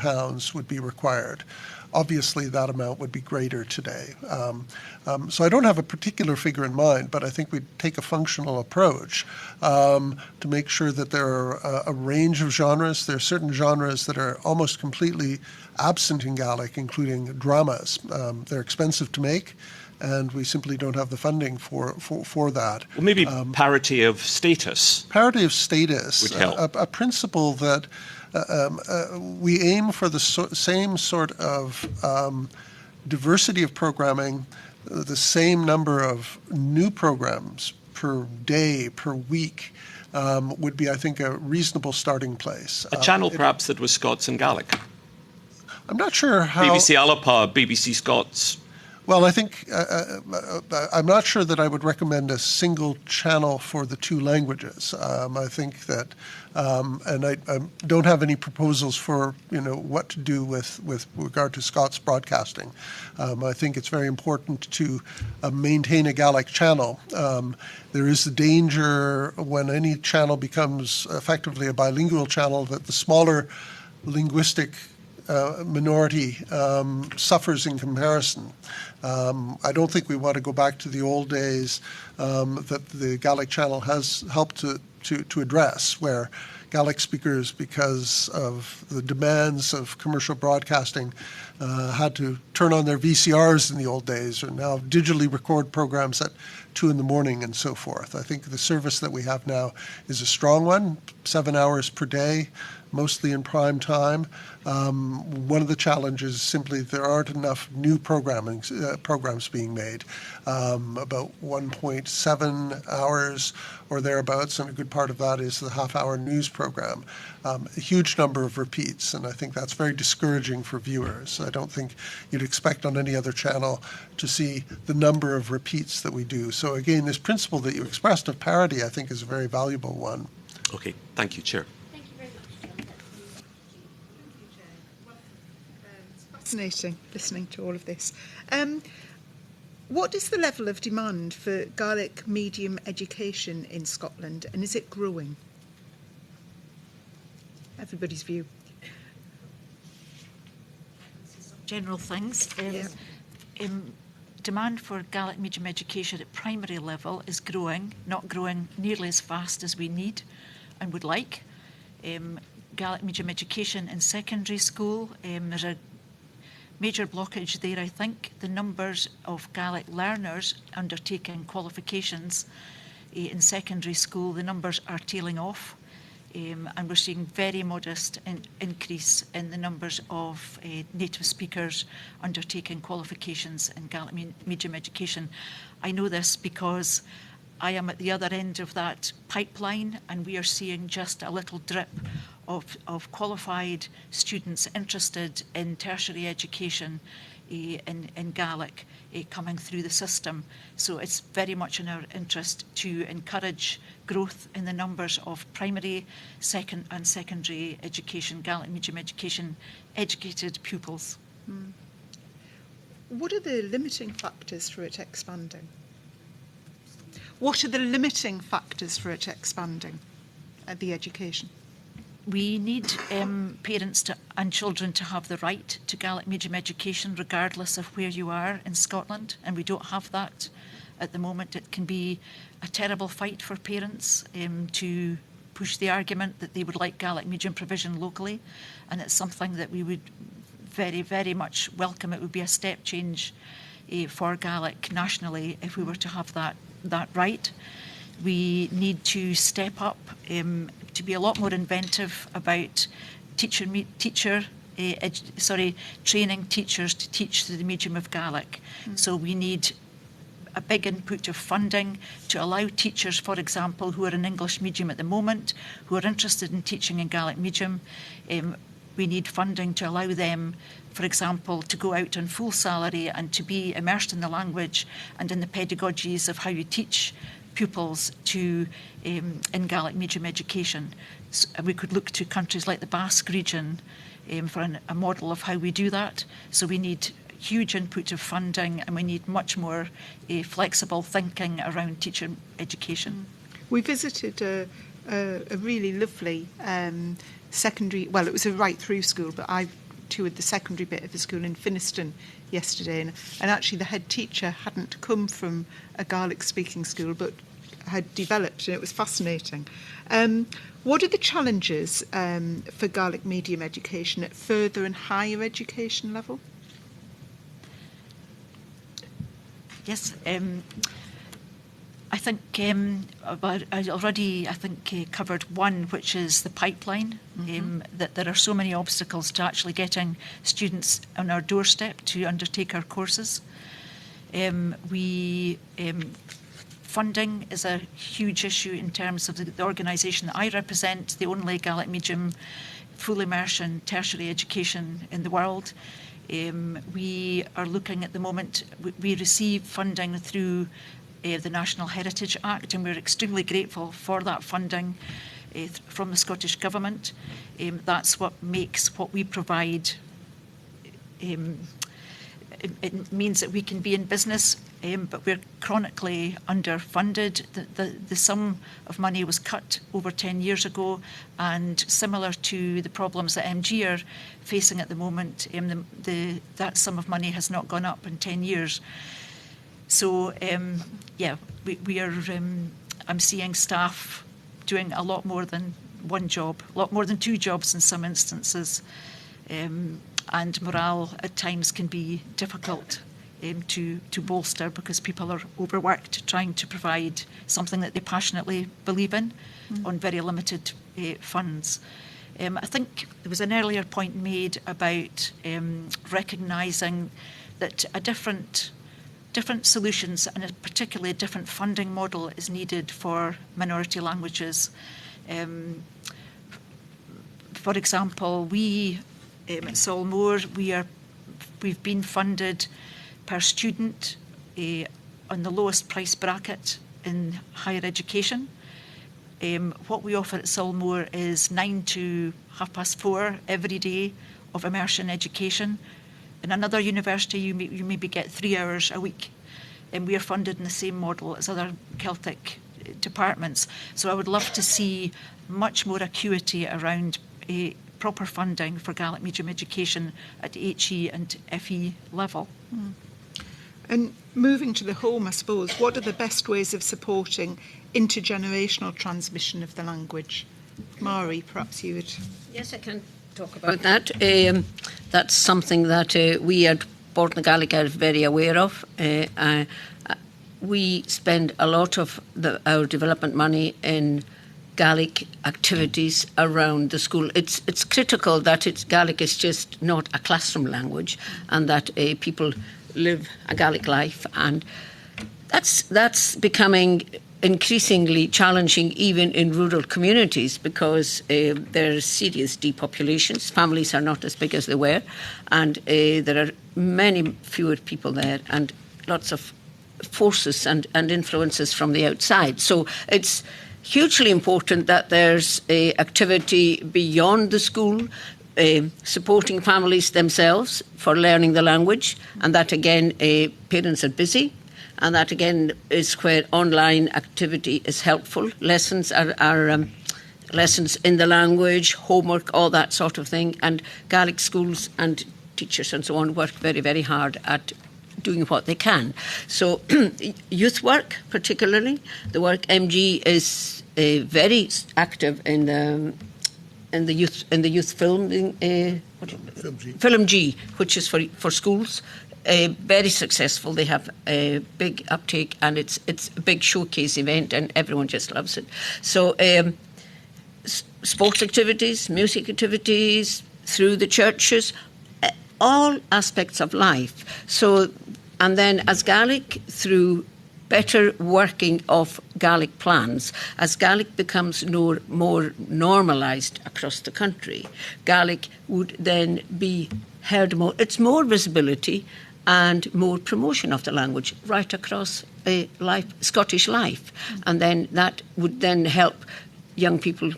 would be required. Obviously, that amount would be greater today. So I don't have a particular figure in mind, but I think we'd take a functional approach to make sure that there are a range of genres. There are certain genres that are almost completely absent in Gaelic, including dramas. They're expensive to make, and we simply don't have the funding for that.
Well, maybe parity of status.
Parity of status.
Would help.
A principle that we aim for the same sort of diversity of programming, the same number of new programs per day, per week, would be, I think, a reasonable starting place.
A channel perhaps that was Scots and Gaelic.
I'm not sure how...
BBC Alapa, BBC Scots.
Well, I think I'm not sure that I would recommend a single channel for the two languages. I think that, and I don't have any proposals for what to do with regard to Scots broadcasting. I think it's very important to maintain a Gaelic channel. There is the danger when any channel becomes effectively a bilingual channel that the smaller linguistic minority suffers in comparison. I don't think we want to go back to the old days that the Gaelic channel has helped to address, where Gaelic speakers, because of the demands of commercial broadcasting, had to turn on their VCRs in the old days, or now digitally record programs at 2 a.m. and so forth. I think the service that we have now is a strong one, 7 hours per day, mostly in prime time. One of the challenges is simply there aren't enough new programs being made, about 1.7 hours or thereabouts, and a good part of that is the half-hour news program. A huge number of repeats, and I think that's very discouraging for viewers. I don't think you'd expect on any other channel to see the number of repeats that we do. So again, this principle that you expressed of parity, I think, is a very valuable one.
Okay, thank you, Chair.
Fascinating listening to all of this. What is the level of demand for Gaelic medium education in Scotland, and is it growing? Everybody's view.
General things. Demand for Gaelic medium education at primary level is growing, not growing nearly as fast as we need and would like. Gaelic medium education in secondary school, there's a major blockage there, I think. The numbers of Gaelic learners undertaking qualifications in secondary school, the numbers are tailing off, and we're seeing very modest increase in the numbers of native speakers undertaking qualifications in Gaelic medium education. I know this because I am at the other end of that pipeline, and we are seeing just a little drip of qualified students interested in tertiary education in Gaelic coming through the system. So it's very much in our interest to encourage growth in the numbers of primary, second and secondary education, Gaelic medium education educated pupils.
What are the limiting factors for it expanding? What are the limiting factors for it expanding the education?
We need parents and children to have the right to Gaelic medium education regardless of where you are in Scotland, and we don't have that at the moment. It can be a terrible fight for parents to push the argument that they would like Gaelic medium provision locally, and it's something that we would very, very much welcome. It would be a step change for Gaelic nationally if we were to have that right. We need to step up to be a lot more inventive about training teachers to teach through the medium of Gaelic. So we need a big input of funding to allow teachers, for example, who are in English medium at the moment, who are interested in teaching in Gaelic medium. We need funding to allow them, for example, to go out on full salary and to be immersed in the language and in the pedagogies of how you teach pupils in Gaelic medium education. So we could look to countries like the Basque region for a model of how we do that. So we need huge input of funding, and we need much more flexible thinking around teacher education.
We visited a really lovely secondary, well, it was a right-through school, but I toured the secondary bit of the school in Finniston yesterday, and actually the head teacher hadn't come from a Gaelic-speaking school, but had developed, and it was fascinating. What are the challenges for Gaelic medium education at further and higher education level?
Yes, I think I already covered one, which is the pipeline, that there are so many obstacles to actually getting students on our doorstep to undertake our courses. Funding is a huge issue in terms of the organisation that I represent, the only Gaelic medium full immersion tertiary education in the world. We are looking at the moment, we receive funding through the National Heritage Act, and we're extremely grateful for that funding from the Scottish Government. That's what makes what we provide, it means that we can be in business but we're chronically underfunded. The sum of money was cut over 10 years ago, and similar to the problems that MG are facing at the moment, that sum of money has not gone up in 10 years. So, we are. I'm seeing staff doing a lot more than one job, a lot more than two jobs in some instances, and morale at times can be difficult to bolster because people are overworked trying to provide something that they passionately believe in on very limited funds. I think there was an earlier point made about recognising that a different solutions and particularly a different funding model is needed for minority languages. For example, we at Solmore, we've been funded per student on the lowest price bracket in higher education. What we offer at Solmore is 9 to 4:30 every day of immersion education. In another university, you maybe get 3 hours a week, and we are funded in the same model as other Celtic departments. So I would love to see much more acuity around proper funding for Gaelic medium education at HE and FE level.
And moving to the home, I suppose, what are the best ways of supporting intergenerational transmission of the language? Mairi, perhaps you would...
Yes, I can talk about that. That's something that we at Bòrd na Gàidhlig are very aware of. We spend a lot of our development money in Gaelic activities around the school. It's critical that Gaelic is just not a classroom language, and that people live a Gaelic life, and that's becoming increasingly challenging even in rural communities because there are serious depopulations. Families are not as big as they were, and there are many fewer people there, and lots of forces and influences from the outside. So it's hugely important that there's activity beyond the school, supporting families themselves for learning the language, and that again parents are busy, and that again is where online activity is helpful. Lessons are lessons in the language, homework, all that sort of thing, and Gaelic schools and teachers and so on work very, very hard at doing what they can. So youth work, particularly, the work MG is very active in the youth filming, Film G, which is for schools. Very successful. They have a big uptake, and it's a big showcase event, and everyone just loves it. So sports activities, music activities through the churches, all aspects of life. So, and then as Gaelic, through better working of Gaelic plans, as Gaelic becomes more normalised across the country, Gaelic would then be heard more. It's more visibility and more promotion of the language right across Scottish life. And then that would then help young people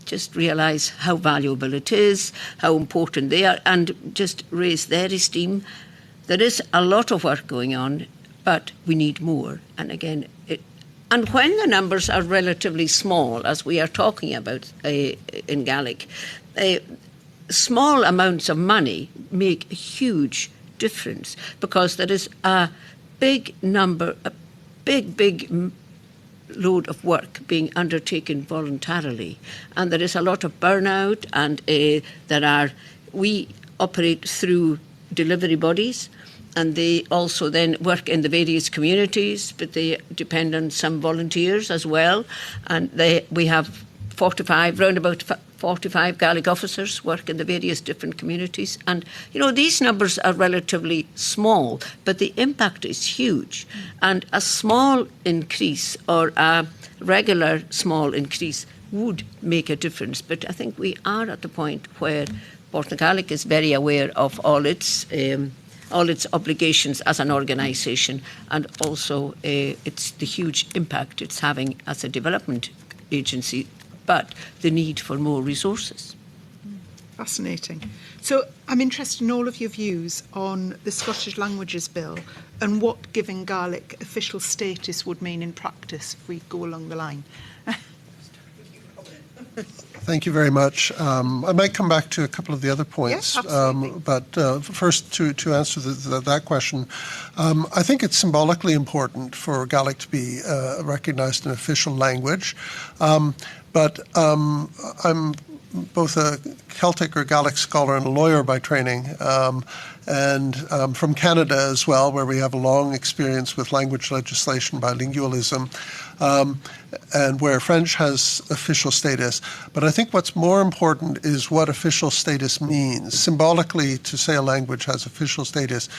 just realise how valuable it is, how important they are, and just raise their esteem. There is a lot of work going on, but we need more. And again, and when the numbers are relatively small, as we are talking about in Gaelic, small amounts of money make a huge difference, because there is a big load of work being undertaken voluntarily, and there is a lot of burnout, and we operate through delivery bodies, and they also then work in the various communities, but they depend on some volunteers as well, and we have round about 45 Gaelic officers work in the various different communities. And, these numbers are relatively small, but the impact is huge. And a small increase, or a regular small increase, would make a difference. But I think we are at the point where Bòrd na Gàidhlig is very aware of all its obligations as an organisation, and also it's the huge impact it's having as a development agency, but the need for more resources.
Fascinating. So I'm interested in all of your views on the Scottish Languages Bill, and what giving Gaelic official status would mean in practice if we go along the line.
Thank you very much. I might come back to a couple of the other points,
yes, absolutely.
But first, to answer that question, I think it's symbolically important for Gaelic to be recognised an official language, but I'm both a Celtic or Gaelic scholar and a lawyer by training, and from Canada as well, where we have a long experience with language legislation, bilingualism, and where French has official status. But I think what's more important is what official status means. Symbolically, to say a language has official status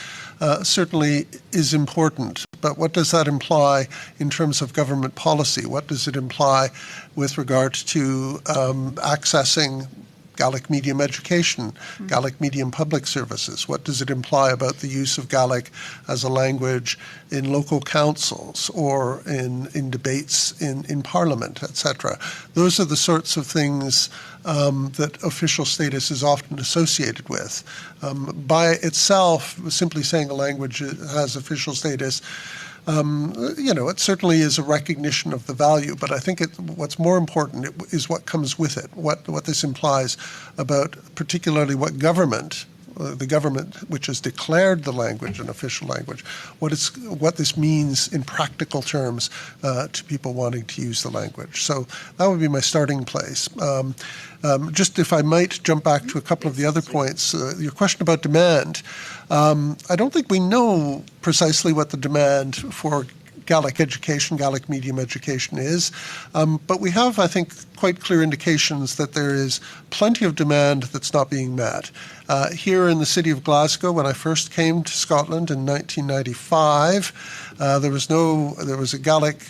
certainly is important. But what does that imply in terms of government policy? What does it imply with regard to accessing Gaelic medium education, Gaelic medium public services? What does it imply about the use of Gaelic as a language in local councils or in debates in Parliament, etc.? Those are the sorts of things that official status is often associated with. By itself, simply saying a language has official status, it certainly is a recognition of the value, but I think what's more important is what comes with it, what this implies about particularly what government, the government which has declared the language an official language, what this means in practical terms to people wanting to use the language. So that would be my starting place. Just if I might jump back to a couple of the other points, your question about demand. I don't think we know precisely what the demand for Gaelic education, Gaelic medium education is, but we have, I think, quite clear indications that there is plenty of demand that's not being met. Here in the city of Glasgow, when I first came to Scotland in 1995, there was a Gaelic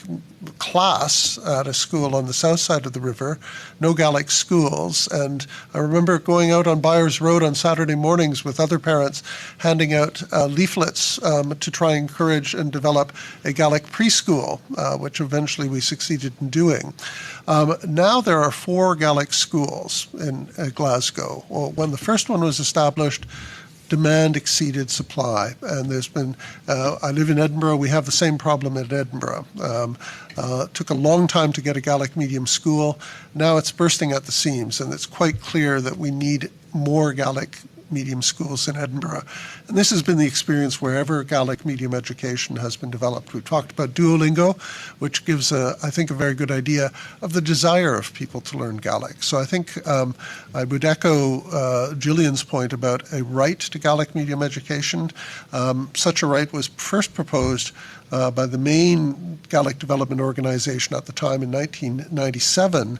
class at a school on the south side of the river, no Gaelic schools, and I remember going out on Byres Road on Saturday mornings with other parents handing out leaflets to try and encourage and develop a Gaelic preschool, which eventually we succeeded in doing. Now there are 4 Gaelic schools in Glasgow. Well, when the first one was established, demand exceeded supply, and there's been. I live in Edinburgh. We have the same problem in Edinburgh. It took a long time to get a Gaelic medium school. Now it's bursting at the seams, and it's quite clear that we need more Gaelic medium schools in Edinburgh. And this has been the experience wherever Gaelic medium education has been developed. We've talked about Duolingo, which gives, I think, a very good idea of the desire of people to learn Gaelic. So I think I would echo Gillian's point about a right to Gaelic medium education. Such a right was first proposed by the main Gaelic development organisation at the time in 1997,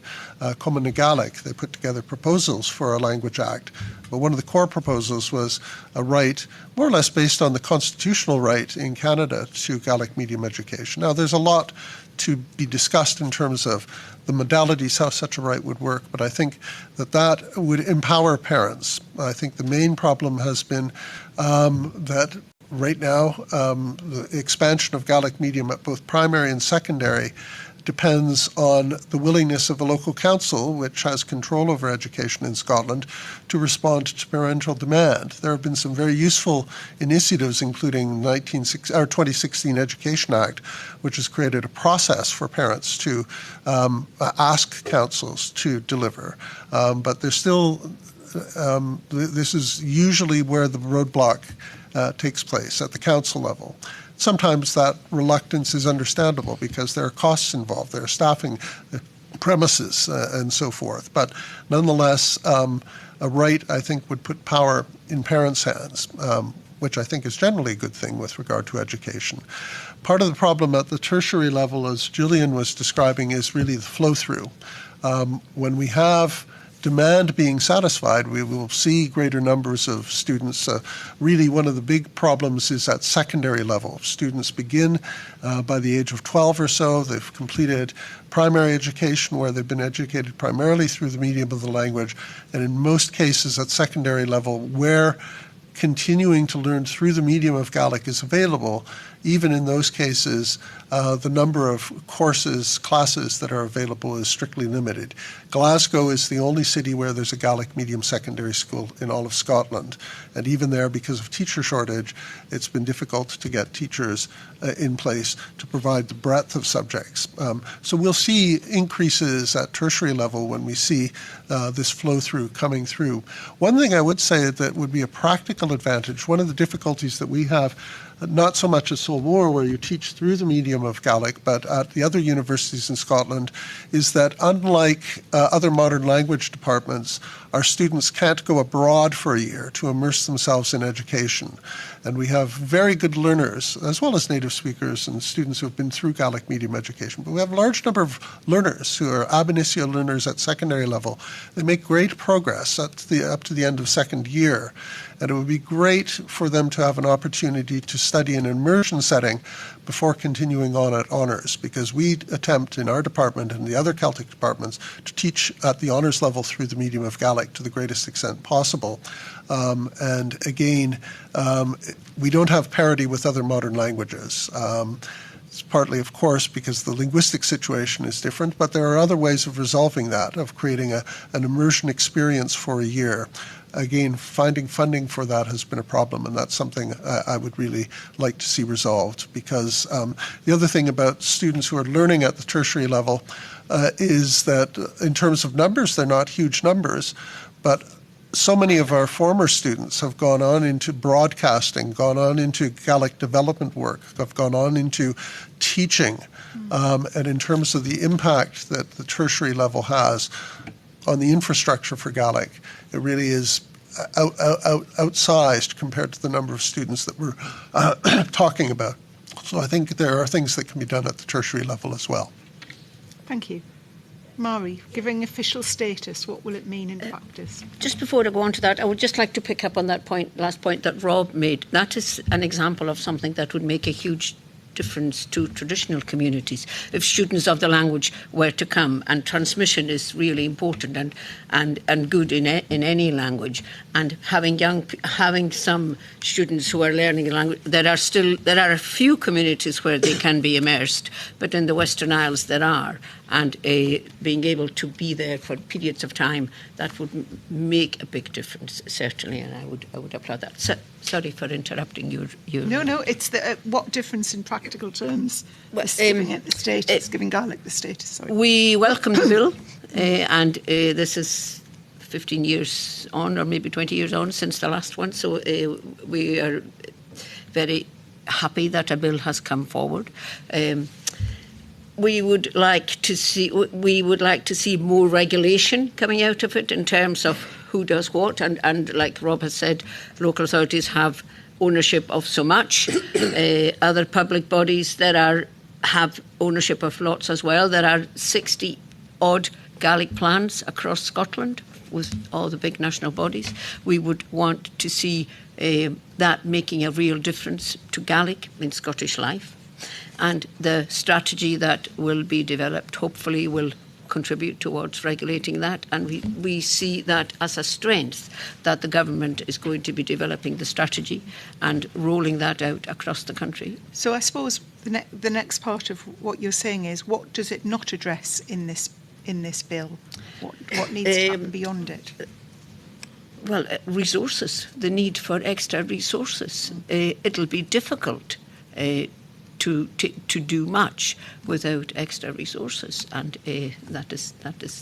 Cumann na Gaelic. They put together proposals for a language act, but one of the core proposals was a right, more or less based on the constitutional right in Canada, to Gaelic medium education. Now, there's a lot to be discussed in terms of the modalities, how such a right would work, but I think that would empower parents. I think the main problem has been that right now, the expansion of Gaelic medium at both primary and secondary depends on the willingness of a local council, which has control over education in Scotland, to respond to parental demand. There have been some very useful initiatives, including 2016 Education Act, which has created a process for parents to ask councils to deliver. But there's still, this is usually where the roadblock takes place, at the council level. Sometimes that reluctance is understandable because there are costs involved, there are staffing, premises, and so forth. But nonetheless, a right, I think, would put power in parents' hands, which I think is generally a good thing with regard to education. Part of the problem at the tertiary level, as Gillian was describing, is really the flow-through. When we have demand being satisfied, we will see greater numbers of students. Really, one of the big problems is at secondary level. Students begin by the age of 12 or so. They've completed primary education where they've been educated primarily through the medium of the language. And in most cases at secondary level, where continuing to learn through the medium of Gaelic is available, even in those cases, the number of courses, classes that are available is strictly limited. Glasgow is the only city where there's a Gaelic medium secondary school in all of Scotland. And even there, because of teacher shortage, it's been difficult to get teachers in place to provide the breadth of subjects. So we'll see increases at tertiary level when we see this flow through coming through. One thing I would say that would be a practical advantage, one of the difficulties that we have, not so much at Solmore, where you teach through the medium of Gaelic, but at the other universities in Scotland, is that unlike other modern language departments, our students can't go abroad for a year to immerse themselves in education. And we have very good learners, as well as native speakers and students who have been through Gaelic medium education. But we have a large number of learners who are ab initio learners at secondary level. They make great progress up to the end of second year. And it would be great for them to have an opportunity to study in an immersion setting before continuing on at honours, because we attempt in our department and the other Celtic departments to teach at the honours level through the medium of Gaelic to the greatest extent possible. And again, we don't have parity with other modern languages. It's partly, of course, because the linguistic situation is different, but there are other ways of resolving that, of creating an immersion experience for a year. Again, finding funding for that has been a problem, and that's something I would really like to see resolved, because the other thing about students who are learning at the tertiary level is that in terms of numbers, they're not huge numbers, but so many of our former students have gone on into broadcasting, gone on into Gaelic development work, have gone on into teaching, and in terms of the impact that the tertiary level has on the infrastructure for Gaelic, it really is outsized compared to the number of students that we're talking about. So I think there are things that can be done at the tertiary level as well.
Thank you. Mairi, giving official status, what will it mean in practice?
Just before I go on to that, I would just like to pick up on that last point that Rob made. That is an example of something that would make a huge difference to traditional communities if students of the language were to come, and transmission is really important and good in any language, and having some students who are learning a language. There are a few communities where they can be immersed, but in the Western Isles there are, and being able to be there for periods of time, that would make a big difference, certainly, and I would applaud that. Sorry for interrupting you.
No, it's what difference in practical terms? Giving it the status, giving Gaelic the status. Sorry.
We welcome the bill, and this is 15 years on, or maybe 20 years on since the last one. So we are very happy that a bill has come forward. We would like to see more regulation coming out of it in terms of who does what, and like Rob has said, local authorities have ownership of so much. Other public bodies have ownership of lots as well. There are 60 odd Gaelic plans across Scotland with all the big national bodies. We would want to see that making a real difference to Gaelic in Scottish life. And the strategy that will be developed hopefully will contribute towards regulating that, and we see that as a strength, that the government is going to be developing the strategy and rolling that out across the country.
So I suppose the next part of what you're saying is, what does it not address in this bill? What needs to happen beyond it?
Well, resources, the need for extra resources. It'll be difficult to do much without extra resources, and that is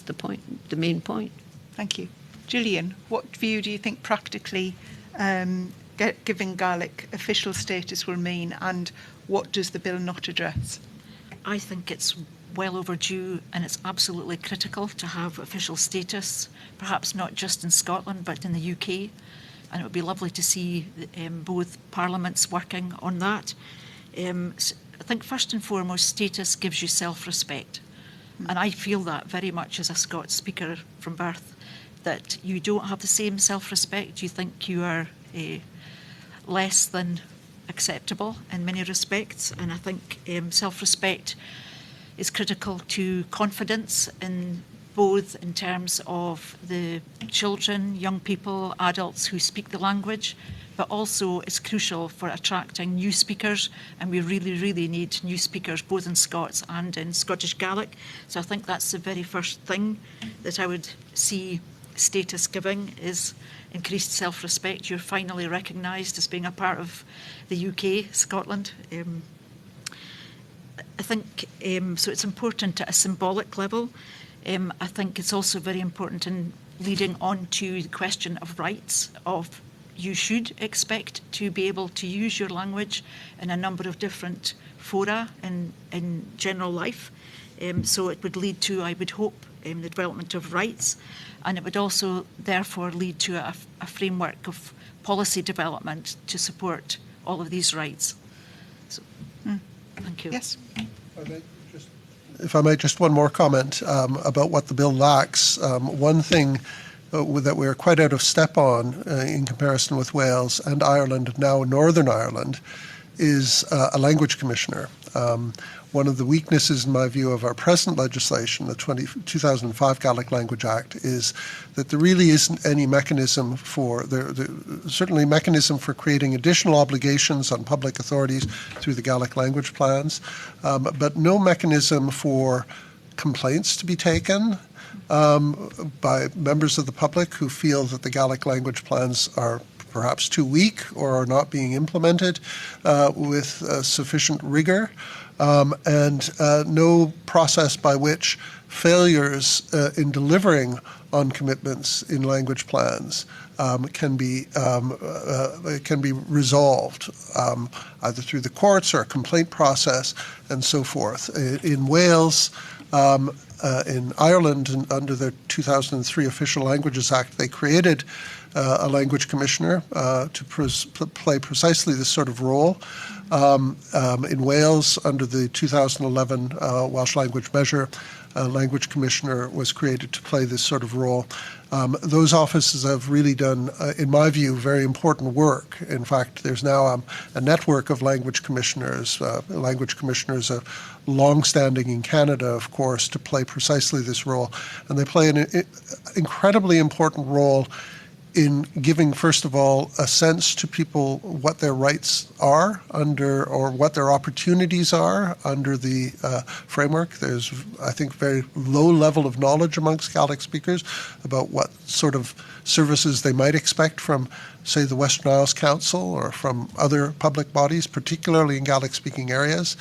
the point, the main point.
Thank you. Gillian, what view do you think practically giving Gaelic official status will mean, and what does the bill not address?
I think it's well overdue, and it's absolutely critical to have official status, perhaps not just in Scotland but in the UK, and it would be lovely to see both parliaments working on that. I think first and foremost, status gives you self-respect. And I feel that very much as a Scots speaker from birth, that you don't have the same self-respect. You think you are less than acceptable in many respects. And I think self-respect is critical to confidence, in both in terms of the children, young people, adults who speak the language, but also it's crucial for attracting new speakers, and we really, really need new speakers both in Scots and in Scottish Gaelic. So I think that's the very first thing that I would see status giving, is increased self-respect. You're finally recognised as being a part of the UK, Scotland. I think so it's important at a symbolic level. I think it's also very important in leading on to the question of rights, of you should expect to be able to use your language in a number of different fora in general life. So it would lead to, I would hope, the development of rights, and it would also therefore lead to a framework of policy development to support all of these rights. So, thank you.
Yes.
If I might, just one more comment about what the bill lacks. One thing that we're quite out of step on in comparison with Wales and Ireland, and now Northern Ireland, is a language commissioner. One of the weaknesses, in my view, of our present legislation, the 2005 Gaelic Language Act, is that there really isn't any mechanism for, certainly mechanism for creating additional obligations on public authorities through the Gaelic language plans, but no mechanism for complaints to be taken by members of the public who feel that the Gaelic language plans are perhaps too weak or are not being implemented with sufficient rigor, and no process by which failures in delivering on commitments in language plans can be resolved either through the courts or a complaint process and so forth. In Wales, in Ireland, and under the 2003 Official Languages Act, they created a language commissioner to play precisely this sort of role. In Wales, under the 2011 Welsh language measure, a language commissioner was created to play this sort of role. Those offices have really done, in my view, very important work. In fact, there's now a network of language commissioners. Language commissioners are long-standing in Canada, of course, to play precisely this role. And they play an incredibly important role in giving, first of all, a sense to people what their rights are under, or what their opportunities are under the framework. There's, I think, very low level of knowledge amongst Gaelic speakers about what sort of services they might expect from, say, the Western Isles Council or from other public bodies, particularly in Gaelic-speaking areas.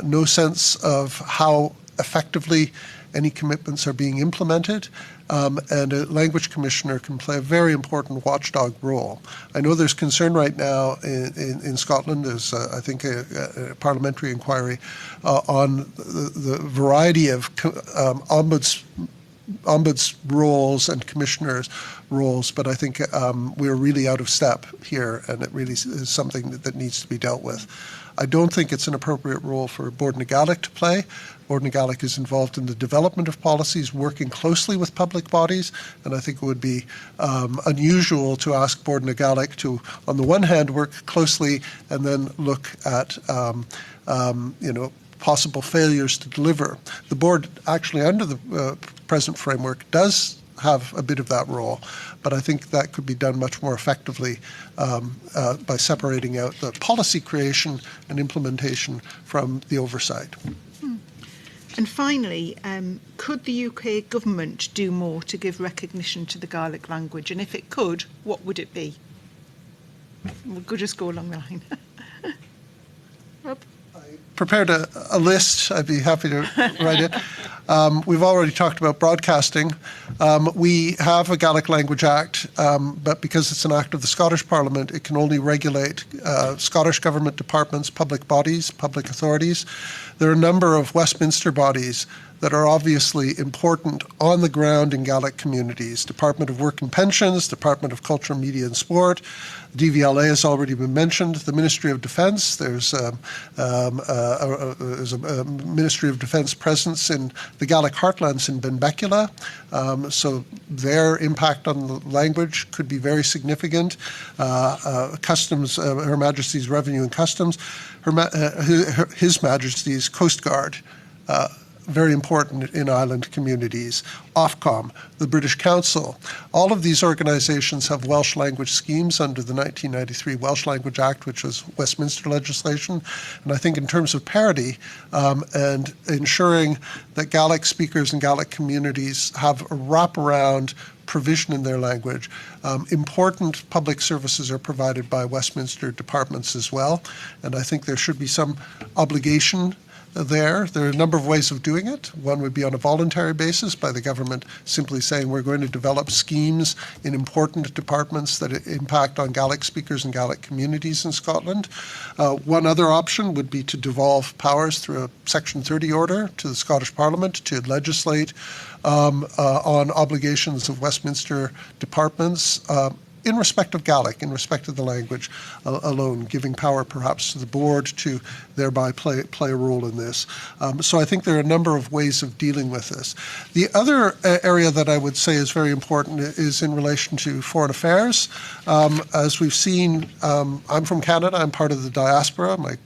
No sense of how effectively any commitments are being implemented, and a language commissioner can play a very important watchdog role. I know there's concern right now in Scotland. There's, I think, a parliamentary inquiry on the variety of ombuds roles and commissioners' roles, but I think we're really out of step here, and it really is something that needs to be dealt with. I don't think it's an appropriate role for Bòrd na Gàidhlig to play. Bòrd na Gàidhlig is involved in the development of policies, working closely with public bodies, and I think it would be unusual to ask Bòrd na Gàidhlig to, on the one hand, work closely and then look at possible failures to deliver. The board, actually, under the present framework, does have a bit of that role, but I think that could be done much more effectively by separating out the policy creation and implementation from the oversight.
And finally, could the UK government do more to give recognition to the Gaelic language? And if it could, what would it be? We'll just go along the line. Rob?
Prepared a list. I'd be happy to write it. We've already talked about broadcasting. We have a Gaelic Language Act, but because it's an act of the Scottish Parliament, it can only regulate Scottish government departments, public bodies, public authorities. There are a number of Westminster bodies that are obviously important on the ground in Gaelic communities. Department of Work and Pensions, Department of Culture, Media and Sport, DVLA has already been mentioned, the Ministry of Defence. There's a Ministry of Defence presence in the Gaelic heartlands in Benbecula, so their impact on the language could be very significant. Customs, Her Majesty's Revenue and Customs, His Majesty's Coast Guard very important in island communities, Ofcom, the British Council. All of these organisations have Welsh language schemes under the 1993 Welsh Language Act, which was Westminster legislation. And I think in terms of parity and ensuring that Gaelic speakers and Gaelic communities have a wraparound provision in their language, important public services are provided by Westminster departments as well. And I think there should be some obligation there. There are a number of ways of doing it. One would be on a voluntary basis by the government simply saying we're going to develop schemes in important departments that impact on Gaelic speakers and Gaelic communities in Scotland. One other option would be to devolve powers through a Section 30 order to the Scottish Parliament to legislate on obligations of Westminster departments in respect of Gaelic, in respect of the language alone, giving power perhaps to the Bòrd to thereby play a role in this. So I think there are a number of ways of dealing with this. The other area that I would say is very important is in relation to foreign affairs. As we've seen, I'm from Canada. I'm part of the diaspora. My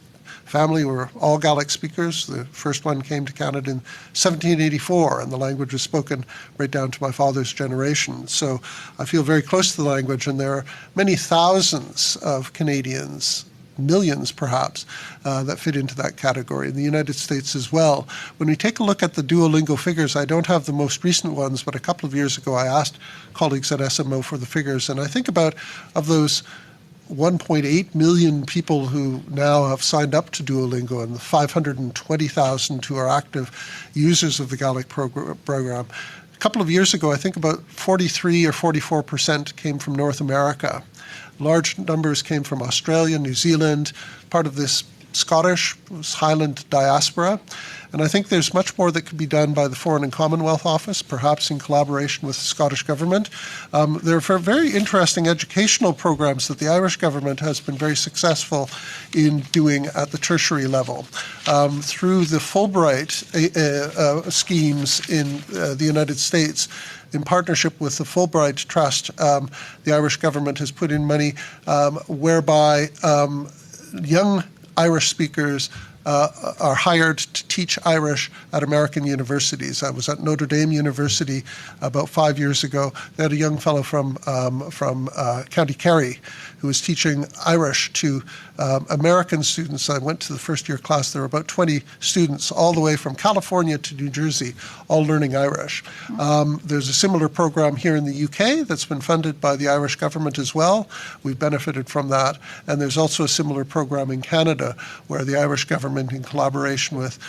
family were all Gaelic speakers. The first one came to Canada in 1784, and the language was spoken right down to my father's generation. So I feel very close to the language, and there are many thousands of Canadians, millions perhaps, that fit into that category. In the United States as well. When we take a look at the Duolingo figures, I don't have the most recent ones, but a couple of years ago I asked colleagues at SMO for the figures, and I think about of those 1.8 million people who now have signed up to Duolingo and the 520,000 who are active users of the Gaelic program. A couple of years ago, I think about 43 or 44% came from North America. Large numbers came from Australia, New Zealand, part of this Scottish, Highland diaspora. And I think there's much more that could be done by the Foreign and Commonwealth Office, perhaps in collaboration with the Scottish Government. There are very interesting educational programs that the Irish Government has been very successful in doing at the tertiary level. Through the Fulbright schemes in the United States, in partnership with the Fulbright Trust, the Irish Government has put in money whereby young Irish speakers are hired to teach Irish at American universities. I was at Notre Dame University about 5 years ago. They had a young fellow from County Kerry who was teaching Irish to American students. I went to the first year class. There were about 20 students all the way from California to New Jersey, all learning Irish. There's a similar program here in the UK that's been funded by the Irish government as well. We've benefited from that. And there's also a similar program in Canada where the Irish government, in collaboration with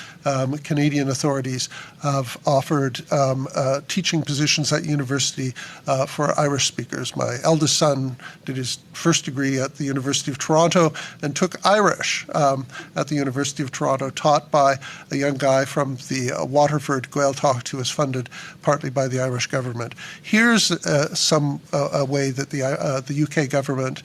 Canadian authorities, have offered teaching positions at university for Irish speakers. My eldest son did his first degree at the University of Toronto and took Irish at the University of Toronto, taught by a young guy from the Waterford Gaeltacht who was funded partly by the Irish government. Here's a way that the UK government,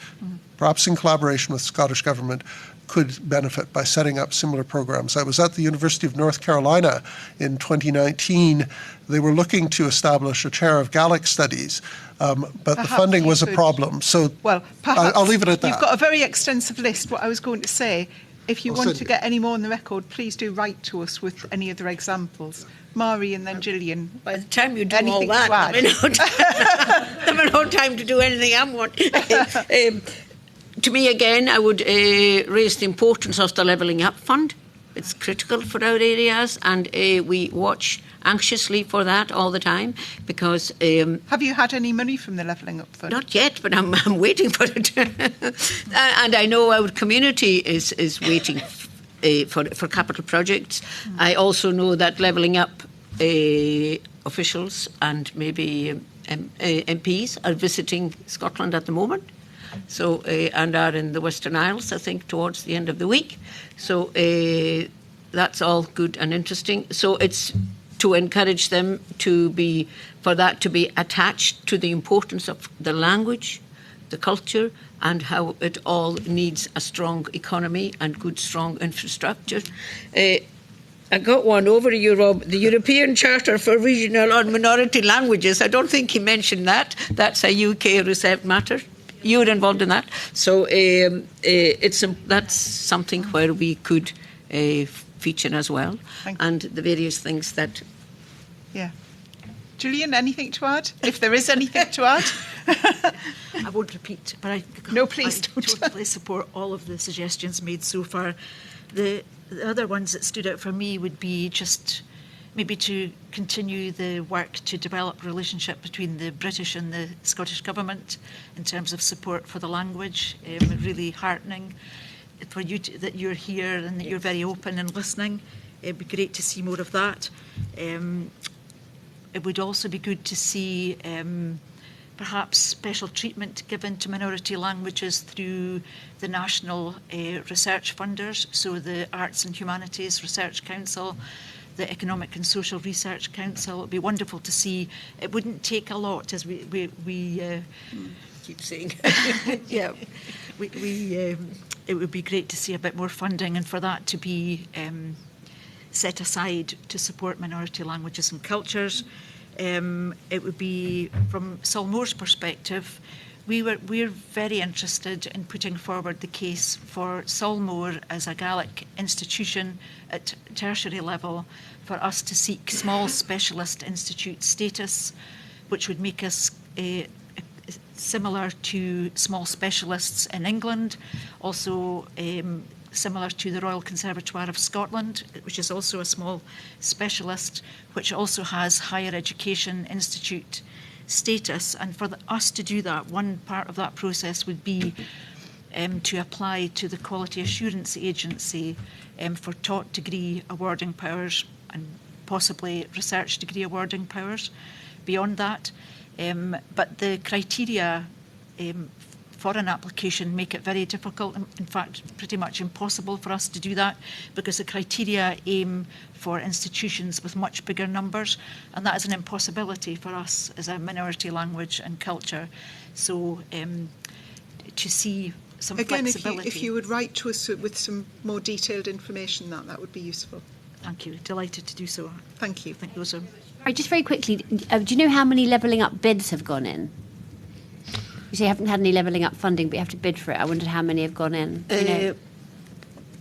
perhaps in collaboration with the Scottish government, could benefit by setting up similar programs. I was at the University of North Carolina in 2019. They were looking to establish a chair of Gaelic studies, but perhaps the funding was a problem. So
well, I'll
leave it at that.
You've got a very extensive list. What I was going to say, if you want to get any more on the record, please do write to us with any other examples. Mairi and then Gillian.
By the time you do all that, I have no time to do anything I want. To me, again, I would raise the importance of the Levelling Up Fund. It's critical for our areas, and we watch anxiously for that all the time because...
have you had any money from the Levelling Up Fund?
Not yet, but I'm waiting for it. And I know our community is waiting for capital projects. I also know that Levelling Up officials and maybe MPs are visiting Scotland at the moment. So and are in the Western Isles, I think, towards the end of the week. So that's all good and interesting. So it's to encourage them for that to be attached to the importance of the language, the culture, and how it all needs a strong economy and good, strong infrastructure. I got one over to you, Rob. The European Charter for Regional and Minority Languages. I don't think he mentioned that. That's a UK reserved matter. You're involved in that, so that's something where we could feature as well, and the various things that...
Yeah. Gillian, anything to add? If there is anything to add.
I won't repeat, but I totally support all of the suggestions made so far. The other ones that stood out for me would be just maybe to continue the work to develop relationship between the British and the Scottish Government in terms of support for the language. Really heartening for you that you're here and that you're very open and listening. It'd be great to see more of that. It would also be good to see perhaps special treatment given to minority languages through the national research funders, so the Arts and Humanities Research Council, the Economic and Social Research Council. It would be wonderful to see. It wouldn't take a lot, as we
keep saying.
Yeah, it would be great to see a bit more funding and for that to be set aside to support minority languages and cultures. It would be, from Solmore's perspective, we're very interested in putting forward the case for Solmore as a Gaelic institution at tertiary level, for us to seek small specialist institute status, which would make us similar to small specialists in England, also similar to the Royal Conservatoire of Scotland, which is also a small specialist, which also has higher education institute status. And for us to do that, one part of that process would be to apply to the Quality Assurance Agency for taught degree awarding powers and possibly research degree awarding powers beyond that. But the criteria for an application make it very difficult, in fact pretty much impossible for us to do that, because the criteria aim for institutions with much bigger numbers, and that is an impossibility for us as a minority language and culture. So to see some flexibility.
Again, if you would write to us with some more detailed information, that would be useful.
Thank you. Delighted to do so.
Thank you.
I think those are...
Right, just very quickly, do you know how many levelling up bids have gone in? You say you haven't had any levelling up funding, but you have to bid for it. I wondered how many have gone in. You know?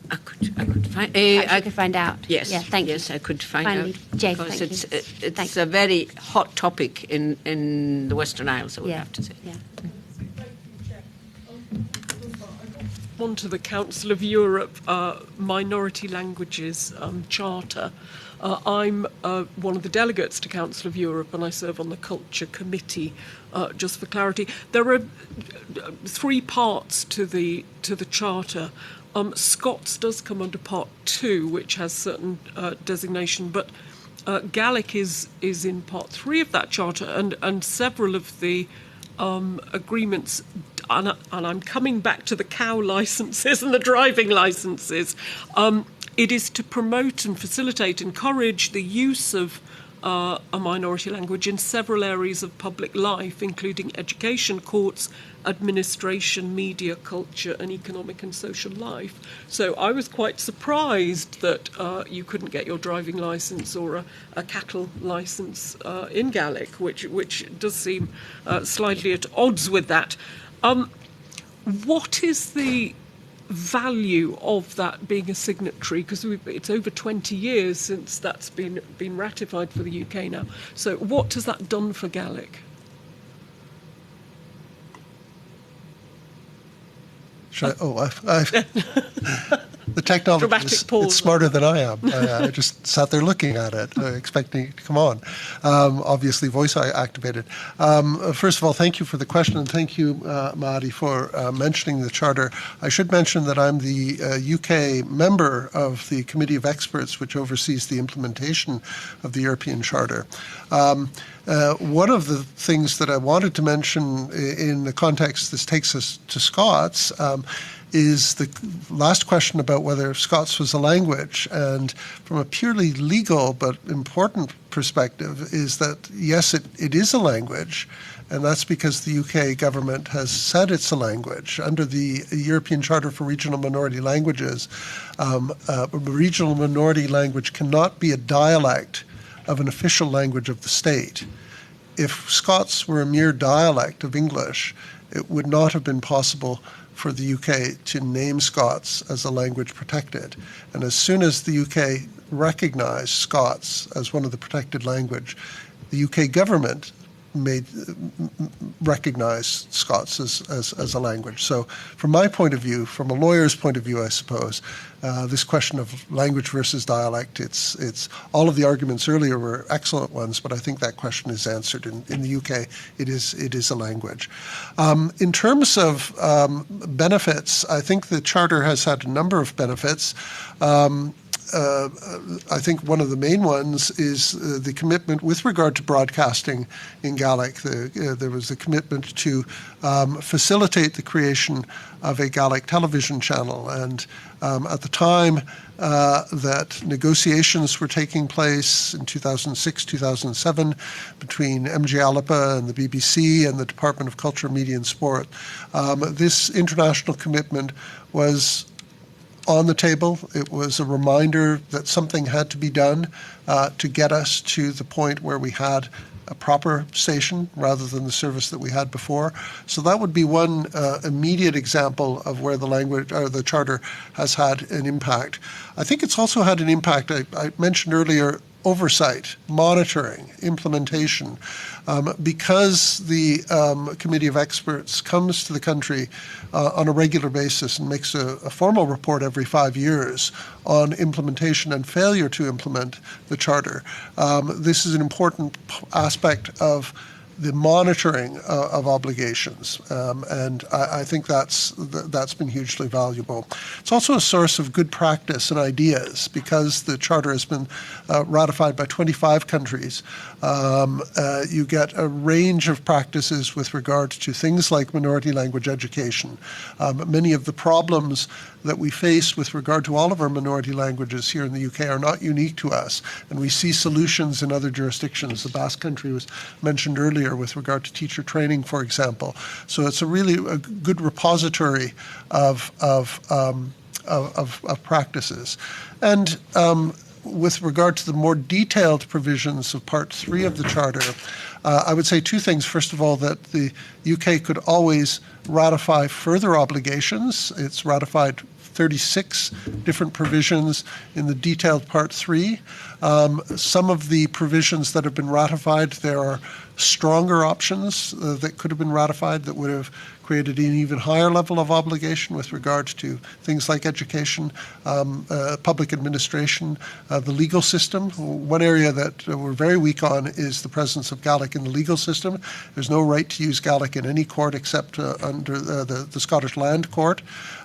I could find.
I could find out.
Yes.
Yeah. Thank you.
Yes, I could find
Finally,
out.
Jay,
because
thank you.
it's a very hot topic in the Western Isles, I would have to say.
Yeah.
On to the Council of Europe Minority Languages Charter. I'm one of the delegates to Council of Europe, and I serve on the Culture Committee. Just for clarity, there are three parts to the Charter. Scots does come under Part 2, which has certain designation, but Gaelic is in Part 3 of that Charter, and several of the agreements. And I'm coming back to the cow licences and the driving licences. It is to promote and facilitate, encourage the use of a minority language in several areas of public life, including education, courts, administration, media, culture, and economic and social life. So I was quite surprised that you couldn't get your driving licence or a cattle licence in Gaelic, which does seem slightly at odds with that. What is the value of that being a signatory? Because it's over 20 years since that's been ratified for the UK now. So what has that done for Gaelic?
The technology is it's smarter than I am. I just sat there looking at it, expecting it to come on. Obviously, voice activated. First of all, thank you for the question, and thank you, Mairi, for mentioning the Charter. I should mention that I'm the UK member of the Committee of Experts, which oversees the implementation of the European Charter. One of the things that I wanted to mention in the context this takes us to Scots is the last question about whether Scots was a language. And from a purely legal but important perspective is that, yes, it is a language, and that's because the UK government has said it's a language. Under the European Charter for Regional Minority Languages, a regional minority language cannot be a dialect of an official language of the state. If Scots were a mere dialect of English, it would not have been possible for the UK to name Scots as a language protected. And as soon as the UK recognized Scots as one of the protected language, the UK government recognized Scots as a language. So from my point of view, from a lawyer's point of view, I suppose, this question of language versus dialect, it's all of the arguments earlier were excellent ones, but I think that question is answered. In the UK, it is a language. In terms of benefits, I think the Charter has had a number of benefits. I think one of the main ones is the commitment with regard to broadcasting in Gaelic. There was a commitment to facilitate the creation of a Gaelic television channel. And at the time that negotiations were taking place in 2006, 2007 between MG Alapa and the BBC and the Department of Culture, Media and Sport, this international commitment was on the table. It was a reminder that something had to be done to get us to the point where we had a proper station rather than the service that we had before. So that would be one immediate example of where the language or the Charter has had an impact. I think it's also had an impact, I mentioned earlier, oversight, monitoring, implementation. Because the Committee of Experts comes to the country on a regular basis and makes a formal report every 5 years on implementation and failure to implement the Charter, this is an important aspect of the monitoring of obligations, and I think that's been hugely valuable. It's also a source of good practice and ideas because the Charter has been ratified by 25 countries. You get a range of practices with regard to things like minority language education. Many of the problems that we face with regard to all of our minority languages here in the UK are not unique to us, and we see solutions in other jurisdictions. The Basque Country was mentioned earlier with regard to teacher training, for example. So it's a good repository of practices. And with regard to the more detailed provisions of Part 3 of the Charter, I would say two things. First of all, that the UK could always ratify further obligations. It's ratified 36 different provisions in the detailed Part 3. Some of the provisions that have been ratified, there are stronger options that could have been ratified that would have created an even higher level of obligation with regard to things like education, public administration, the legal system. One area that we're very weak on is the presence of Gaelic in the legal system. There's no right to use Gaelic in any court except under the Scottish Land Court.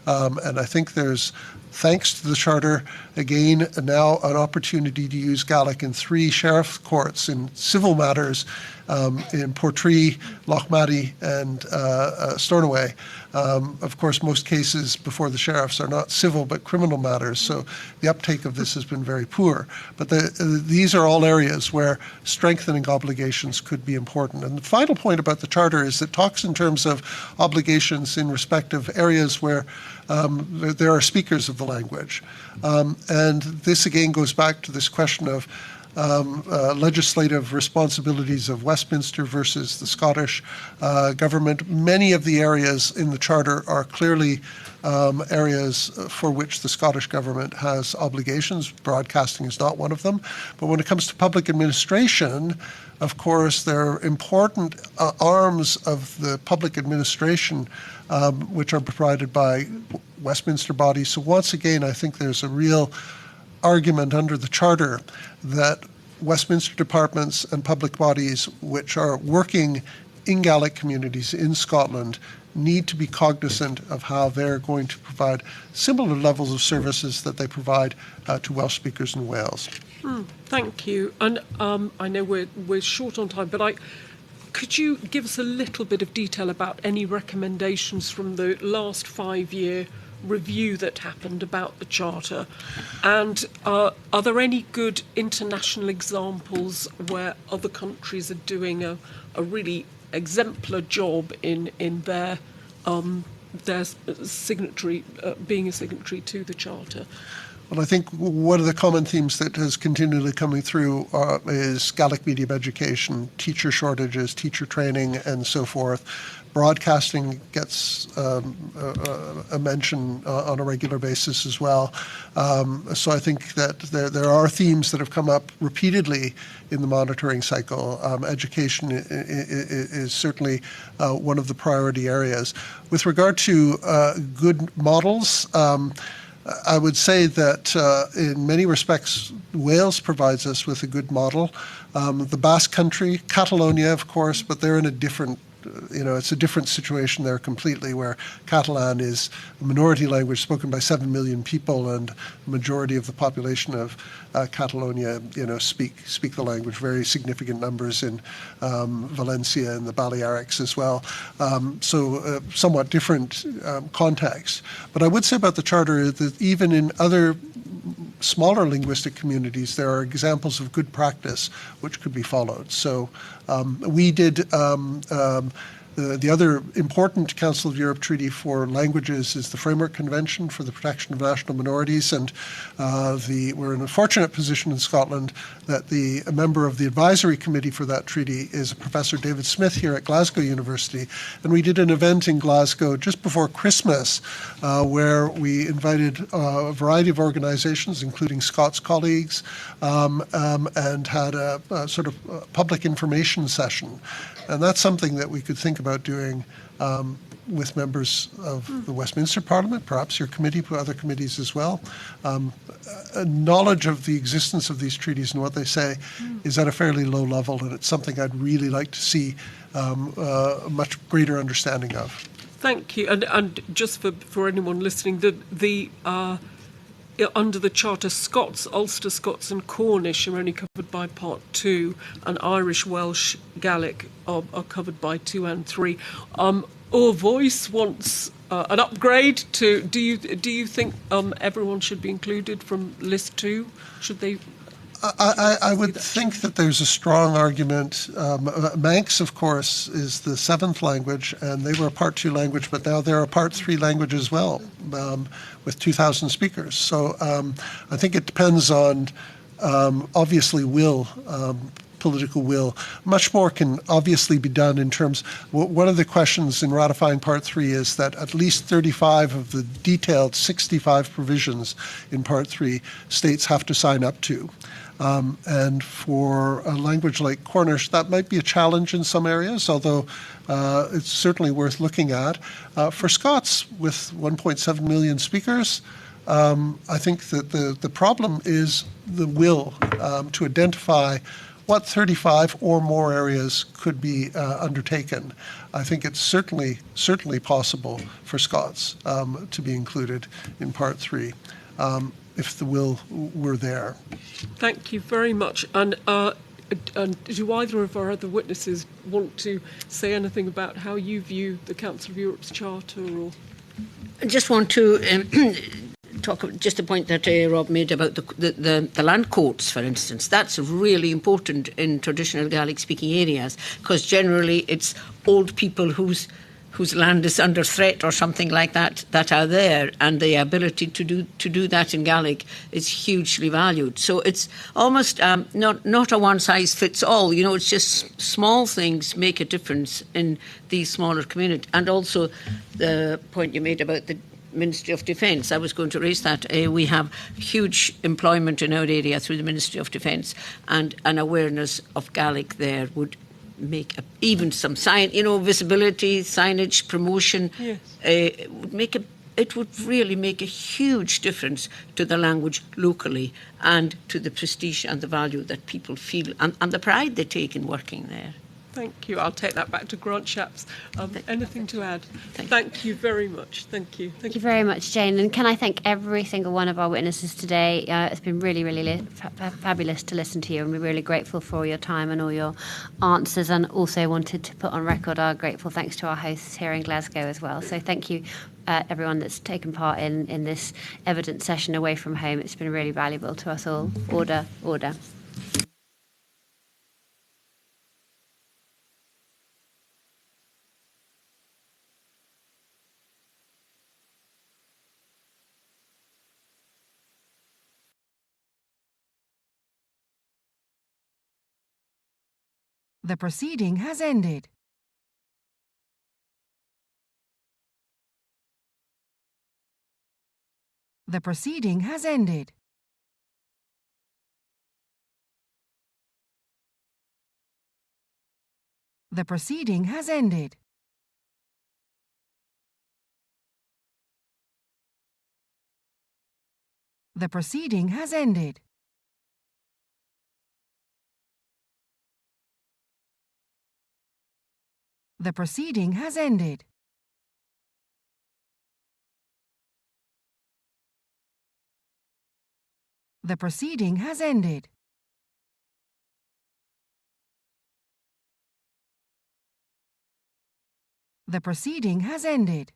And I think there's, thanks to the Charter, again, now an opportunity to use Gaelic in 3 sheriff courts in civil matters in Portree, Lochmaddy, and Stornoway. Of course, most cases before the sheriffs are not civil but criminal matters, so the uptake of this has been very poor. But these are all areas where strengthening obligations could be important. And the final point about the Charter is it talks in terms of obligations in respect of areas where there are speakers of the language. And this again goes back to this question of legislative responsibilities of Westminster versus the Scottish government. Many of the areas in the Charter are clearly areas for which the Scottish government has obligations. Broadcasting is not one of them. But when it comes to public administration, of course, there are important arms of the public administration which are provided by Westminster bodies. So once again, I think there's a real argument under the Charter that Westminster departments and public bodies which are working in Gaelic communities in Scotland need to be cognizant of how they're going to provide similar levels of services that they provide to Welsh speakers in Wales.
Thank you. And I know we're short on time, but could you give us a little bit of detail about any recommendations from the last 5-year review that happened about the Charter? And are there any good international examples where other countries are doing a really exemplar job in their signatory, being a signatory to the Charter?
Well, I think one of the common themes that has continually coming through is Gaelic medium education, teacher shortages, teacher training, and so forth. Broadcasting gets a mention on a regular basis as well. So I think that there are themes that have come up repeatedly in the monitoring cycle. Education is certainly one of the priority areas. With regard to good models, I would say that in many respects, Wales provides us with a good model. The Basque Country, Catalonia, of course, but they're in a different, it's a different situation there completely, where Catalan is a minority language spoken by 7 million people, and the majority of the population of Catalonia, speak the language. Very significant numbers in Valencia and the Balearics as well. So somewhat different context. But I would say about the Charter that even in other smaller linguistic communities, there are examples of good practice which could be followed. So we did the other important Council of Europe treaty for languages is the Framework Convention for the Protection of National Minorities, and we're in a fortunate position in Scotland that a member of the advisory committee for that treaty is Professor David Smith here at Glasgow University, and we did an event in Glasgow just before Christmas where we invited a variety of organizations, including Scots colleagues, and had a sort of public information session. And that's something that we could think about doing with members of the Westminster Parliament, perhaps your committee, other committees as well. Knowledge of the existence of these treaties and what they say is at a fairly low level, and it's something I'd really like to see a much greater understanding of.
Thank you. And just for anyone listening, under the Charter, Scots, Ulster Scots and Cornish are only covered by Part 2, and Irish, Welsh, Gaelic are covered by 2 and 3. Our Voice wants an upgrade to... Do you think everyone should be included from List 2? Should they...
I would think that there's a strong argument. Manx, of course, is the 7th language, and they were a Part 2 language, but now they're a Part 3 language as well, with 2,000 speakers. So I think it depends on, obviously, political will. Much more can obviously be done in terms... One of the questions in ratifying Part 3 is that at least 35 of the detailed 65 provisions in Part 3 states have to sign up to. And for a language like Cornish, that might be a challenge in some areas, although it's certainly worth looking at. For Scots, with 1.7 million speakers, I think that the problem is the will to identify what 35 or more areas could be undertaken. I think it's certainly possible for Scots to be included in Part 3. If the will were there.
Thank you very much. And do either of our other witnesses want to say anything about how you view the Council of Europe's Charter? Or
I just want to talk just a point that Rob made about the land courts, for instance. That's really important in traditional Gaelic-speaking areas, because generally it's old people whose land is under threat or something like that are there, and the ability to do that in Gaelic is hugely valued. So it's almost not a one-size-fits-all. It's just small things make a difference in these smaller communities. And also the point you made about the Ministry of Defence, I was going to raise that. We have huge employment in our area through the Ministry of Defence, and an awareness of Gaelic there would make even some sign, visibility, signage, promotion.
Yes.
It would really make a huge difference to the language locally and to the prestige and the value that people feel and the pride they take in working there.
Thank you. I'll take that back to Grant Shapps. Anything to add? Thank you very much. Thank you.
Thank you very much, Jane. And can I thank every single one of our witnesses today? It's been really, really fabulous to listen to you, and we're really grateful for all your time and all your answers, and also wanted to put on record our grateful thanks to our hosts here in Glasgow as well. So thank you, everyone that's taken part in this evidence session away from home. It's been really valuable to us all. Order.
The proceeding has ended. The proceeding has ended. The proceeding has ended. The proceeding has ended. The proceeding has ended. The proceeding has ended. The proceeding has ended.